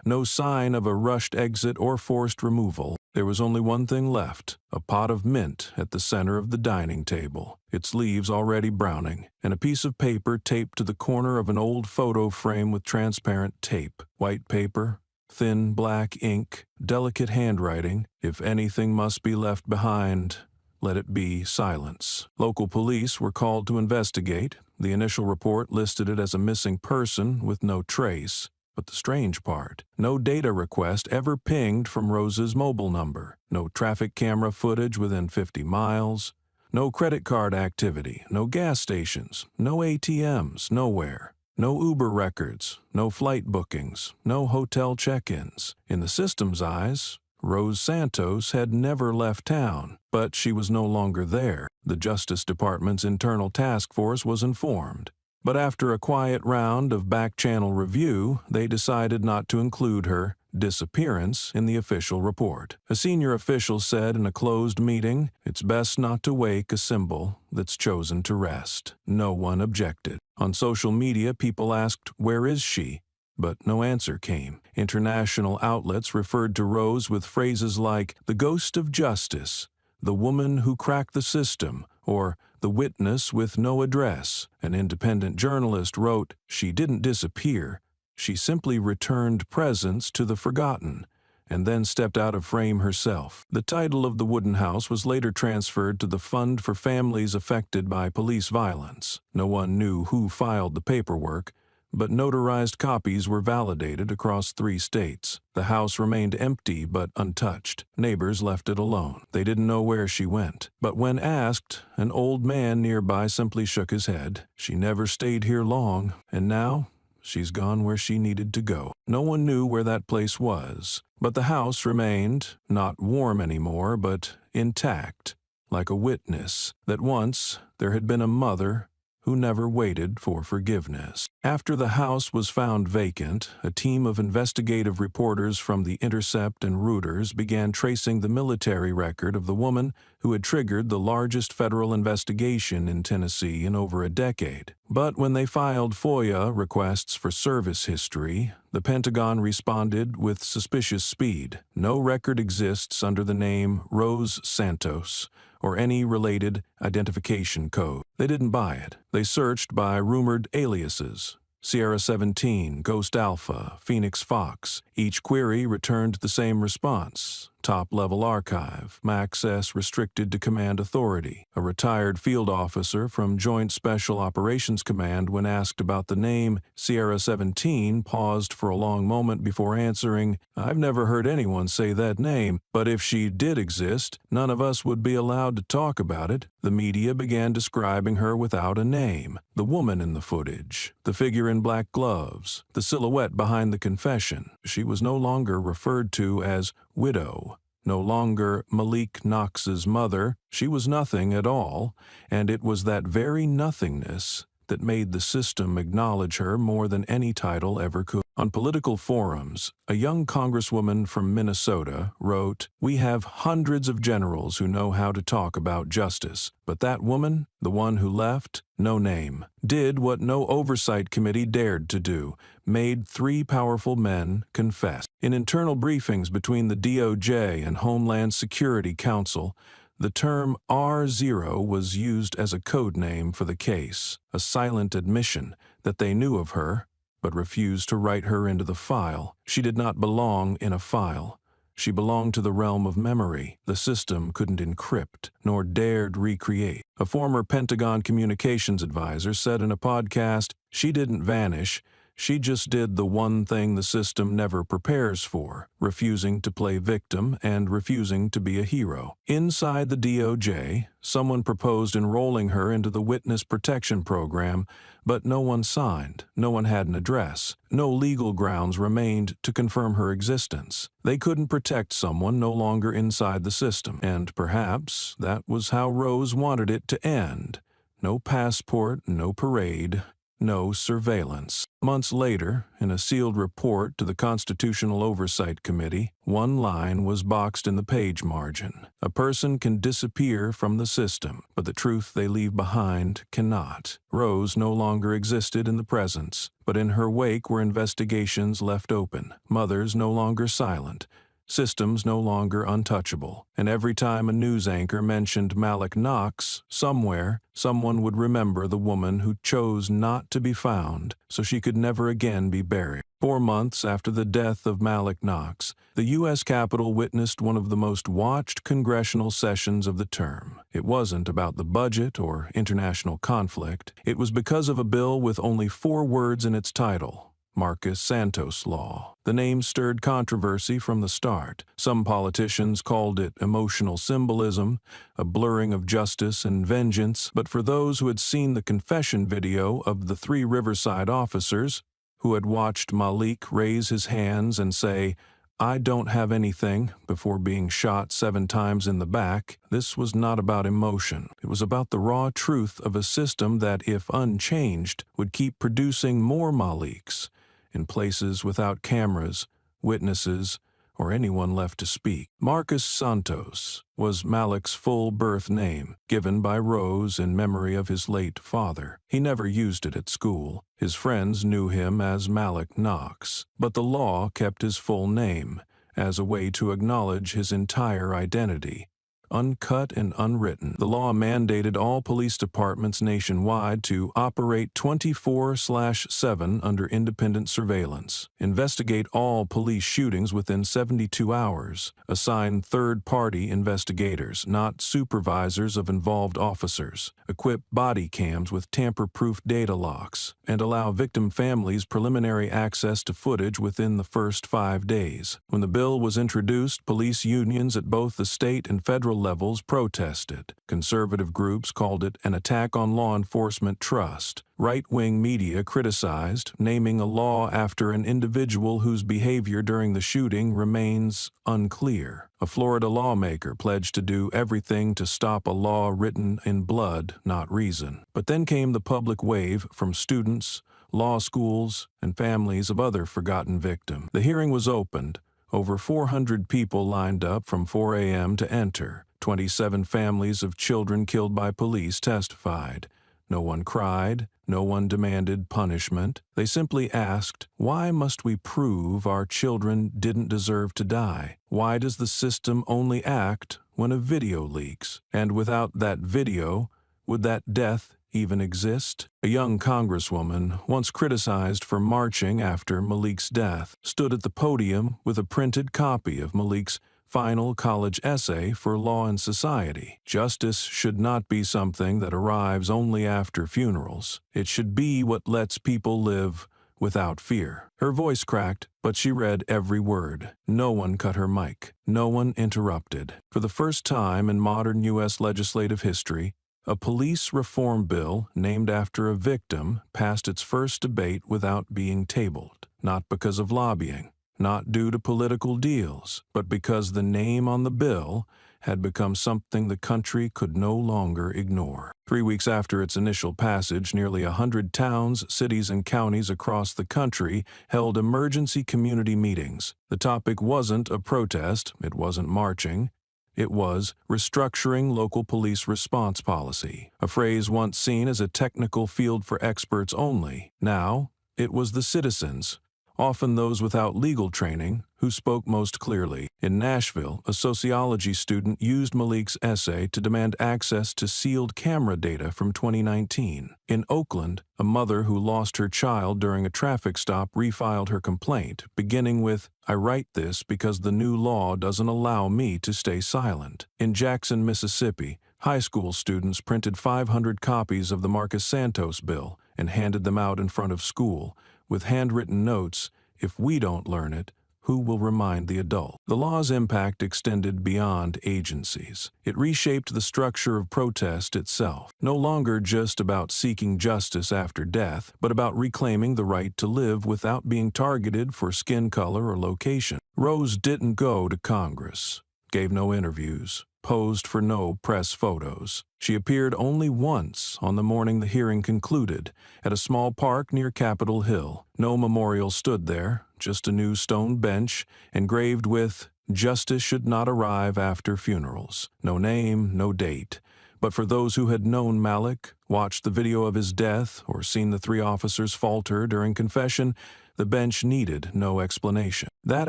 No sign of a rushed exit or forced removal. There was only one thing left, a pot of mint at the center of the dining table, its leaves already browning, and a piece of paper taped to the corner of an old photo frame with transparent tape. White paper, thin black ink, delicate handwriting. If anything must be left behind, let it be silence. Local police were called to investigate. The initial report listed it as a missing person with no trace. But the strange part, no data request ever pinged from Rose's mobile number, no traffic camera footage within 50 miles, No credit card activity, no gas stations, no ATMs, nowhere. No Uber records, no flight bookings, no hotel check-ins. In the system's eyes, Rose Santos had never left town, but she was no longer there. The Justice Department's internal task force was informed. But after a quiet round of back-channel review, they decided not to include her disappearance in the official report. A senior official said in a closed meeting, "It's best not to wake a symbol that's chosen to rest." No one objected. On social media, people asked, "Where is she?" But no answer came. International outlets referred to Rose with phrases like, "the ghost of justice," "the woman who cracked the system," or "the witness with no address." An independent journalist wrote, "She didn't disappear. She simply returned presence to the forgotten, and then stepped out of frame herself." The title of the wooden house was later transferred to the Fund for Families Affected by Police Violence. No one knew who filed the paperwork, but notarized copies were validated across 3 states. The house remained empty but untouched. Neighbors left it alone. They didn't know where she went. But when asked, an old man nearby simply shook his head. "She never stayed here long, and now she's gone where she needed to go." No one knew where that place was, but the house remained, not warm anymore, but intact, like a witness that once there had been a mother who never waited for forgiveness. After the house was found vacant, a team of investigative reporters from The Intercept and Reuters began tracing the military record of the woman who had triggered the largest federal investigation in Tennessee in over a decade. But when they filed FOIA requests for service history, the Pentagon responded with suspicious speed. No record exists under the name Rose Santos or any related identification code. They didn't buy it. They searched by rumored aliases: Sierra 17, Ghost Alpha, Phoenix Fox. Each query returned the same response: top-level archive, access restricted to command authority. A retired field officer from Joint Special Operations Command, when asked about the name Sierra 17, paused for a long moment before answering, "I've never heard anyone say that name, but if she did exist, none of us would be allowed to talk about it." The media began describing her without a name: the woman in the footage, the figure in black gloves, the silhouette behind the confession. She was no longer referred to as widow, no longer Malik Knox's mother. She was nothing at all, and it was that very nothingness that made the system acknowledge her more than any title ever could. On political forums, a young congresswoman from Minnesota wrote, "We have hundreds of generals who know how to talk about justice, but that woman, the one who left, no name, did what no oversight committee dared to do, made 3 powerful men confess." In internal briefings between the DOJ and Homeland Security Council, the term R0 was used as a code name for the case, a silent admission that they knew of her, but refused to write her into the file. She did not belong in a file. She belonged to the realm of memory. The system couldn't encrypt, nor dared recreate. A former Pentagon communications advisor said in a podcast, "She didn't vanish. She just did the one thing the system never prepares for, refusing to play victim and refusing to be a hero." Inside the DOJ, someone proposed enrolling her into the Witness Protection Program, but no one signed. No one had an address. No legal grounds remained to confirm her existence. They couldn't protect someone no longer inside the system, and perhaps that was how Rose wanted it to end. No passport, no parade, no surveillance. Months later, in a sealed report to the Constitutional Oversight Committee, one line was boxed in the page margin: "A person can disappear from the system, but the truth they leave behind cannot." Rose no longer existed in the presence, but in her wake were investigations left open, mothers no longer silent, systems no longer untouchable. And every time a news anchor mentioned Malik Knox, somewhere, someone would remember the woman who chose not to be found so she could never again be buried. 4 months after the death of Malik Knox, the U.S. Capitol witnessed one of the most watched congressional sessions of the term. It wasn't about the budget or international conflict. It was because of a bill with only 4 words in its title: Marcus Santos Law. The name stirred controversy from the start. Some politicians called it emotional symbolism, a blurring of justice and vengeance, but for those who had seen the confession video of the 3 Riverside officers, who had watched Malik raise his hands and say, "I don't have anything," before being shot 7 times in the back, this was not about emotion. It was about the raw truth of a system that, if unchanged, would keep producing more Maliks in places without cameras, witnesses, or anyone left to speak. Marcus Santos was Malik's full birth name, given by Rose in memory of his late father. He never used it at school. His friends knew him as Malik Knox, but the law kept his full name as a way to acknowledge his entire identity. Uncut and unwritten, the law mandated all police departments nationwide to operate 24/7 under independent surveillance, investigate all police shootings within 72 hours, assign third-party investigators, not supervisors of involved officers, equip body cams with tamper-proof data locks, and allow victim families preliminary access to footage within the first 5 days. When the bill was introduced, police unions at both the state and federal levels protested. Conservative groups called it an attack on law enforcement trust. Right-wing media criticized, naming a law after an individual whose behavior during the shooting remains unclear. A Florida lawmaker pledged to do everything to stop a law written in blood, not reason. But then came the public wave from students, law schools, and families of other forgotten victims. The hearing was opened. Over 400 people lined up from 4 a.m. to enter. 27 families of children killed by police testified. No one cried. No one demanded punishment. They simply asked, why must we prove our children didn't deserve to die? Why does the system only act when a video leaks? And without that video, would that death even exist? A young congresswoman, once criticized for marching after Malik's death, stood at the podium with a printed copy of Malik's final college essay for Law and Society. Justice should not be something that arrives only after funerals. It should be what lets people live without fear. Her voice cracked, but she read every word. No one cut her mic. No one interrupted. For the first time in modern U.S. legislative history, a police reform bill named after a victim passed its first debate without being tabled, not because of lobbying, not due to political deals, but because the name on the bill had become something the country could no longer ignore. 3 weeks after its initial passage, nearly 100 towns, cities, and counties across the country held emergency community meetings. The topic wasn't a protest, it wasn't marching. It was restructuring local police response policy, a phrase once seen as a technical field for experts only. Now, it was the citizens, often those without legal training, who spoke most clearly. In Nashville, a sociology student used Malik's essay to demand access to sealed camera data from 2019. In Oakland, a mother who lost her child during a traffic stop refiled her complaint, beginning with, "I write this because the new law doesn't allow me to stay silent." In Jackson, Mississippi, high school students printed 500 copies of the Marcus Santos bill and handed them out in front of school, with handwritten notes, "If we don't learn it, who will remind the adult?" The law's impact extended beyond agencies. It reshaped the structure of protest itself, no longer just about seeking justice after death, but about reclaiming the right to live without being targeted for skin color or location. Rose didn't go to Congress, gave no interviews, posed for no press photos. She appeared only once on the morning the hearing concluded, at a small park near Capitol Hill. No memorial stood there, just a new stone bench engraved with, "Justice should not arrive after funerals." No name, no date. But for those who had known Malik, watched the video of his death, or seen the 3 officers falter during confession, the bench needed no explanation. That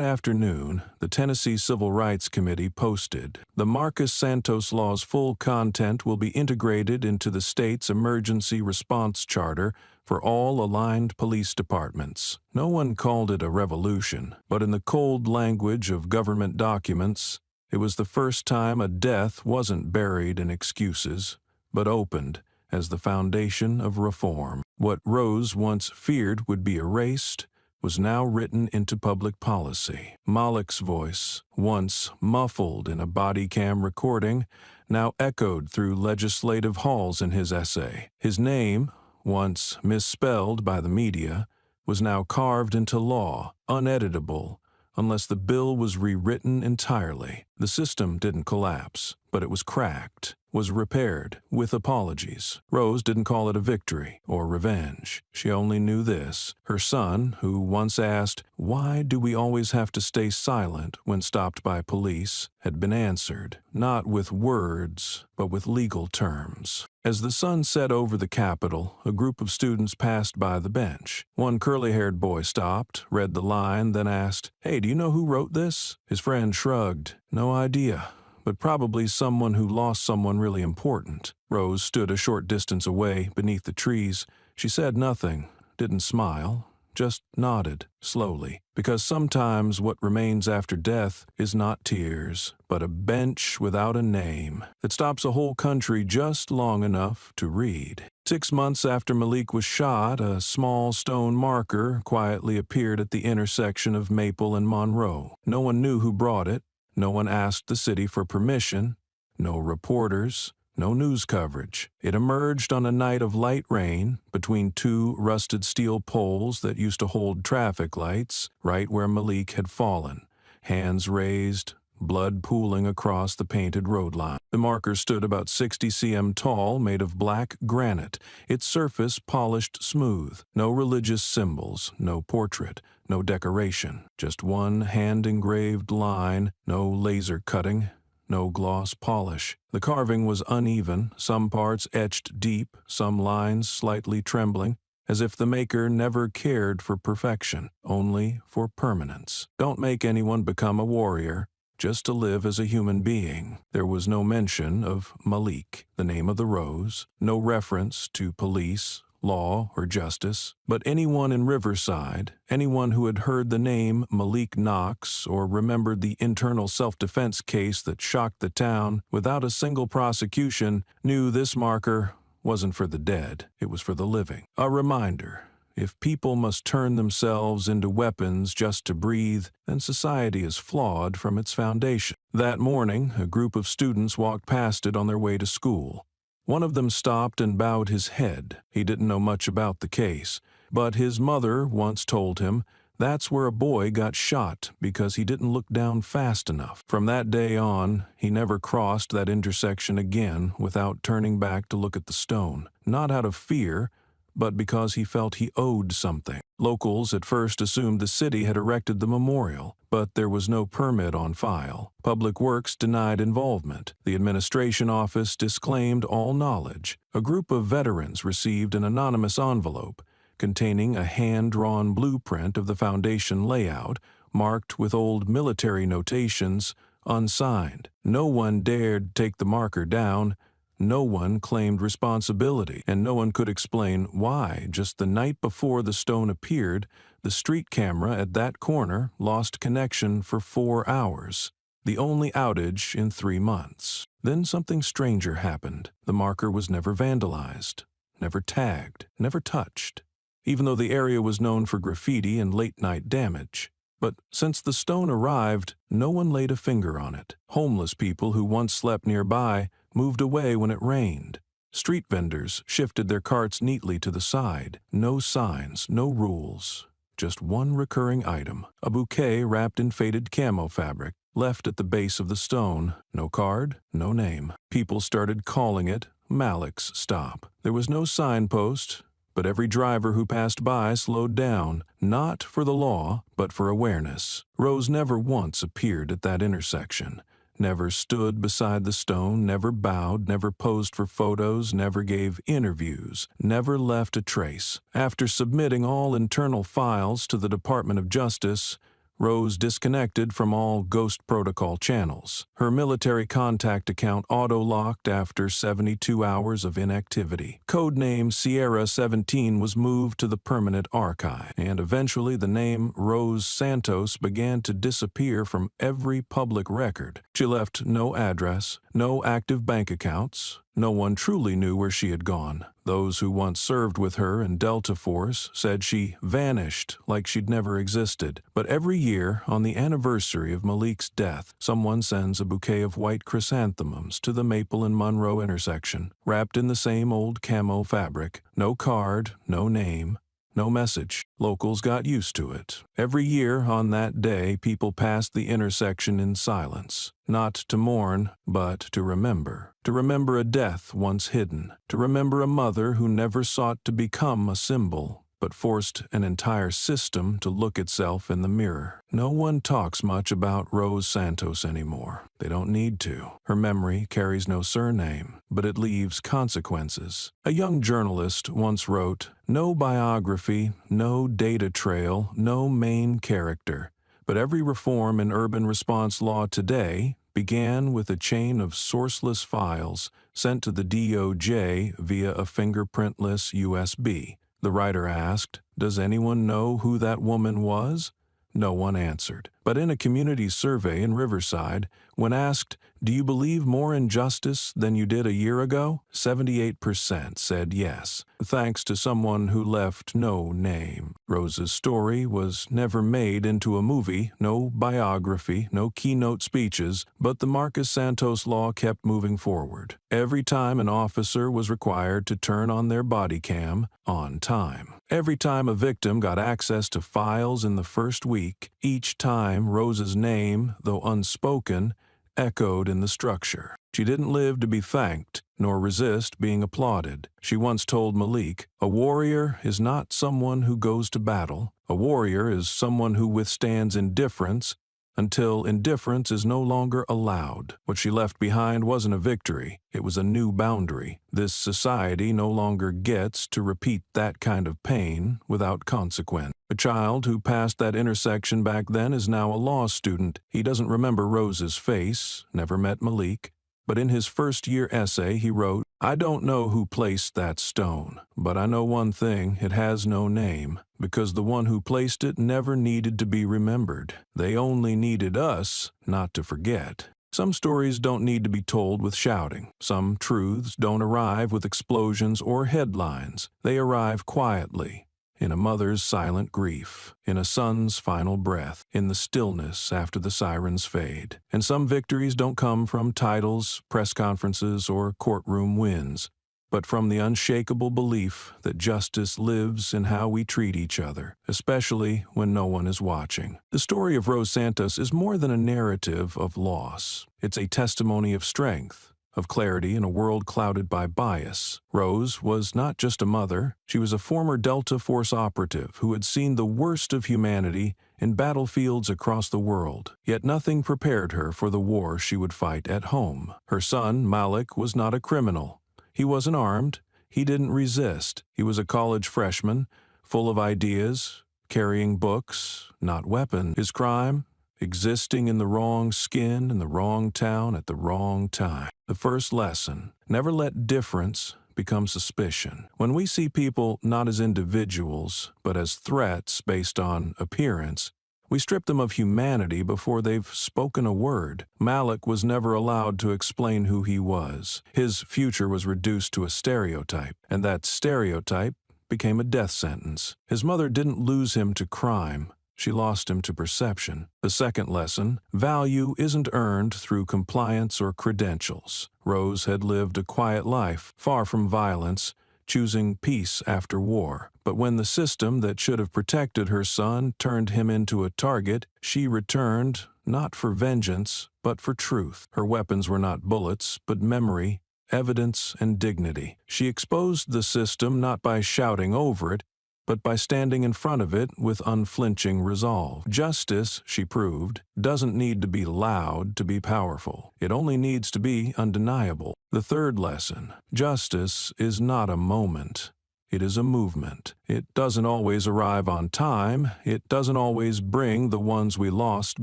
afternoon, the Tennessee Civil Rights Committee posted, "The Marcus Santos Law's full content will be integrated into the state's emergency response charter for all aligned police departments." No one called it a revolution, but in the cold language of government documents, it was the first time a death wasn't buried in excuses, but opened as the foundation of reform. What Rose once feared would be erased was now written into public policy. Malik's voice, once muffled in a body cam recording, now echoed through legislative halls in his essay. His name, once misspelled by the media, was now carved into law, uneditable, unless the bill was rewritten entirely. The system didn't collapse, but it was cracked, was repaired, with apologies. Rose didn't call it a victory or revenge. She only knew this. Her son, who once asked, "Why do we always have to stay silent when stopped by police?" had been answered, not with words, but with legal terms. As the sun set over the Capitol, a group of students passed by the bench. One curly-haired boy stopped, read the line, then asked, "Hey, do you know who wrote this?" His friend shrugged. "No idea, but probably someone who lost someone really important." Rose stood a short distance away, beneath the trees. She said nothing, didn't smile, just nodded, slowly, because sometimes what remains after death is not tears, but a bench without a name that stops a whole country just long enough to read. 6 months after Malik was shot, a small stone marker quietly appeared at the intersection of Maple and Monroe. No one knew who brought it. No one asked the city for permission. No reporters. No news coverage. It emerged on a night of light rain between two rusted steel poles that used to hold traffic lights, right where Malik had fallen. Hands raised, blood pooling across the painted road line. The marker stood about 60 cm tall, made of black granite, its surface polished smooth. No religious symbols, no portrait, no decoration. Just one hand-engraved line, no laser cutting, no gloss polish. The carving was uneven, some parts etched deep, some lines slightly trembling, as if the maker never cared for perfection, only for permanence. Don't make anyone become a warrior, just to live as a human being. There was no mention of Malik, the name of the rose, no reference to police, law, or justice, but anyone in Riverside, anyone who had heard the name Malik Knox or remembered the internal self-defense case that shocked the town without a single prosecution, knew this marker wasn't for the dead, it was for the living. A reminder. If people must turn themselves into weapons just to breathe, then society is flawed from its foundation. That morning, a group of students walked past it on their way to school. One of them stopped and bowed his head. He didn't know much about the case, but his mother once told him that's where a boy got shot because he didn't look down fast enough. From that day on, he never crossed that intersection again without turning back to look at the stone, not out of fear, but because he felt he owed something. Locals at first assumed the city had erected the memorial, but there was no permit on file. Public Works denied involvement. The administration office disclaimed all knowledge. A group of veterans received an anonymous envelope containing a hand-drawn blueprint of the foundation layout, marked with old military notations, unsigned. No one dared take the marker down. No one claimed responsibility, and no one could explain why, just the night before the stone appeared, the street camera at that corner lost connection for 4 hours, the only outage in 3 months. Then something stranger happened. The marker was never vandalized, never tagged, never touched, even though the area was known for graffiti and late-night damage. But since the stone arrived, no one laid a finger on it. Homeless people who once slept nearby moved away when it rained. Street vendors shifted their carts neatly to the side. No signs, no rules. Just one recurring item, a bouquet wrapped in faded camo fabric, left at the base of the stone. No card, no name. People started calling it Malik's stop. There was no signpost, but every driver who passed by slowed down, not for the law, but for awareness. Rose never once appeared at that intersection, never stood beside the stone, never bowed, never posed for photos, never gave interviews, never left a trace. After submitting all internal files to the Department of Justice, Rose disconnected from all Ghost Protocol channels. Her military contact account auto-locked after 72 hours of inactivity. Codename Sierra 17 was moved to the permanent archive, and eventually the name Rose Santos began to disappear from every public record. She left no address, no active bank accounts, No one truly knew where she had gone. Those who once served with her in Delta Force said she vanished like she'd never existed. But every year, on the anniversary of Malik's death, someone sends a bouquet of white chrysanthemums to the Maple and Monroe intersection, wrapped in the same old camo fabric. No card, no name, no message. Locals got used to it. Every year on that day, people passed the intersection in silence, not to mourn, but to remember. To remember a death once hidden. To remember a mother who never sought to become a symbol, but forced an entire system to look itself in the mirror. No one talks much about Rose Santos anymore. They don't need to. Her memory carries no surname, but it leaves consequences. A young journalist once wrote, "No biography, no data trail, no main character, but every reform in urban response law today began with a chain of sourceless files sent to the DOJ via a fingerprintless USB." The writer asked, "Does anyone know who that woman was?" No one answered. But in a community survey in Riverside, when asked, "Do you believe more in justice than you did a year ago?" 78% said yes, thanks to someone who left no name. Rose's story was never made into a movie, no biography, no keynote speeches, but the Marcus Santos law kept moving forward. Every time an officer was required to turn on their body cam, on time. Every time a victim got access to files in the first week, each time Rose's name, though unspoken, echoed in the structure. She didn't live to be thanked, nor resist being applauded. She once told Malik, "A warrior is not someone who goes to battle. A warrior is someone who withstands indifference until indifference is no longer allowed." What she left behind wasn't a victory, it was a new boundary. This society no longer gets to repeat that kind of pain without consequence. A child who passed that intersection back then is now a law student. He doesn't remember Rose's face, never met Malik, but in his first-year essay he wrote, "I don't know who placed that stone, but I know one thing, it has no name, because the one who placed it never needed to be remembered. They only needed us not to forget." Some stories don't need to be told with shouting. Some truths don't arrive with explosions or headlines. They arrive quietly, in a mother's silent grief, in a son's final breath, in the stillness after the sirens fade. And some victories don't come from titles, press conferences, or courtroom wins, but from the unshakable belief that justice lives in how we treat each other, especially when no one is watching. The story of Rose Santos is more than a narrative of loss. It's a testimony of strength, of clarity in a world clouded by bias. Rose was not just a mother, she was a former Delta Force operative who had seen the worst of humanity in battlefields across the world. Yet nothing prepared her for the war she would fight at home. Her son, Malik, was not a criminal. He wasn't armed. He didn't resist. He was a college freshman, full of ideas, carrying books, not weapons. His crime? Existing in the wrong skin in the wrong town at the wrong time. The first lesson, never let difference become suspicion. When we see people not as individuals, but as threats based on appearance, we strip them of humanity before they've spoken a word. Malik was never allowed to explain who he was. His future was reduced to a stereotype, and that stereotype became a death sentence. His mother didn't lose him to crime. She lost him to perception. The second lesson, value isn't earned through compliance or credentials. Rose had lived a quiet life, far from violence, choosing peace after war. But when the system that should have protected her son turned him into a target, she returned, not for vengeance, but for truth. Her weapons were not bullets, but memory, evidence, and dignity. She exposed the system not by shouting over it, but by standing in front of it with unflinching resolve. Justice, she proved, doesn't need to be loud to be powerful. It only needs to be undeniable. The third lesson, justice is not a moment. It is a movement. It doesn't always arrive on time. It doesn't always bring the ones we lost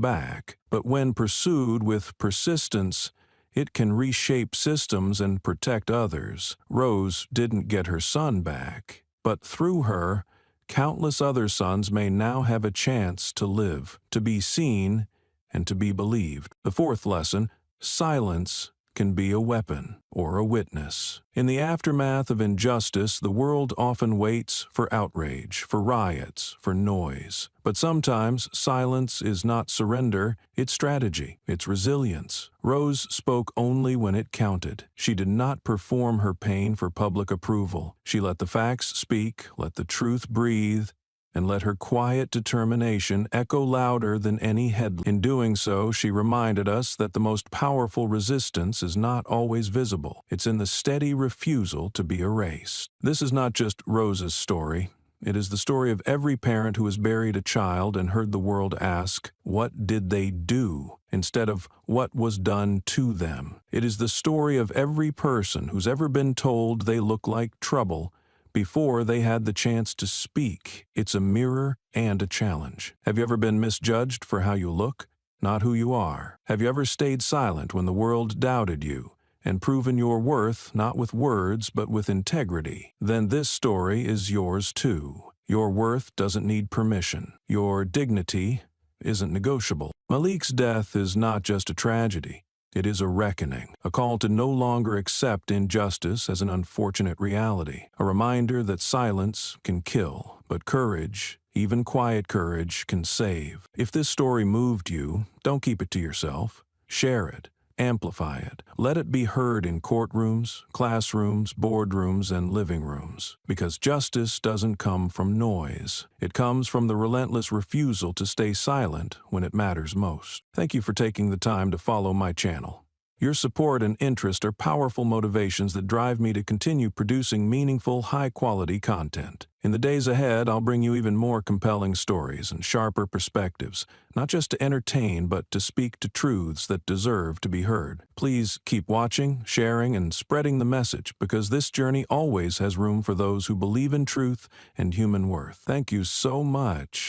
back. But when pursued with persistence, it can reshape systems and protect others. Rose didn't get her son back, but through her, countless other sons may now have a chance to live, to be seen, and to be believed. The fourth lesson, silence can be a weapon or a witness. In the aftermath of injustice, the world often waits for outrage, for riots, for noise. But sometimes silence is not surrender, it's strategy, it's resilience. Rose spoke only when it counted. She did not perform her pain for public approval. She let the facts speak, let the truth breathe, and let her quiet determination echo louder than any headline. In doing so, she reminded us that the most powerful resistance is not always visible. It's in the steady refusal to be erased. This is not just Rose's story. It is the story of every parent who has buried a child and heard the world ask, "What did they do?" instead of "What was done to them?" It is the story of every person who's ever been told they look like trouble before they had the chance to speak. It's a mirror and a challenge. Have you ever been misjudged for how you look, not who you are? Have you ever stayed silent when the world doubted you and proven your worth not with words but with integrity? Then this story is yours too. Your worth doesn't need permission. Your dignity isn't negotiable. Malik's death is not just a tragedy. It is a reckoning, a call to no longer accept injustice as an unfortunate reality, a reminder that silence can kill, but courage, even quiet courage, can save. If this story moved you, don't keep it to yourself. Share it. Amplify it. Let it be heard in courtrooms, classrooms, boardrooms, and living rooms. Because justice doesn't come from noise. It comes from the relentless refusal to stay silent when it matters most. Thank you for taking the time to follow my channel. Your support and interest are powerful motivations that drive me to continue producing meaningful, high-quality content. In the days ahead, I'll bring you even more compelling stories and sharper perspectives, not just to entertain, but to speak to truths that deserve to be heard. Please keep watching, sharing, and spreading the message, because this journey always has room for those who believe in truth and human worth. Thank you so much.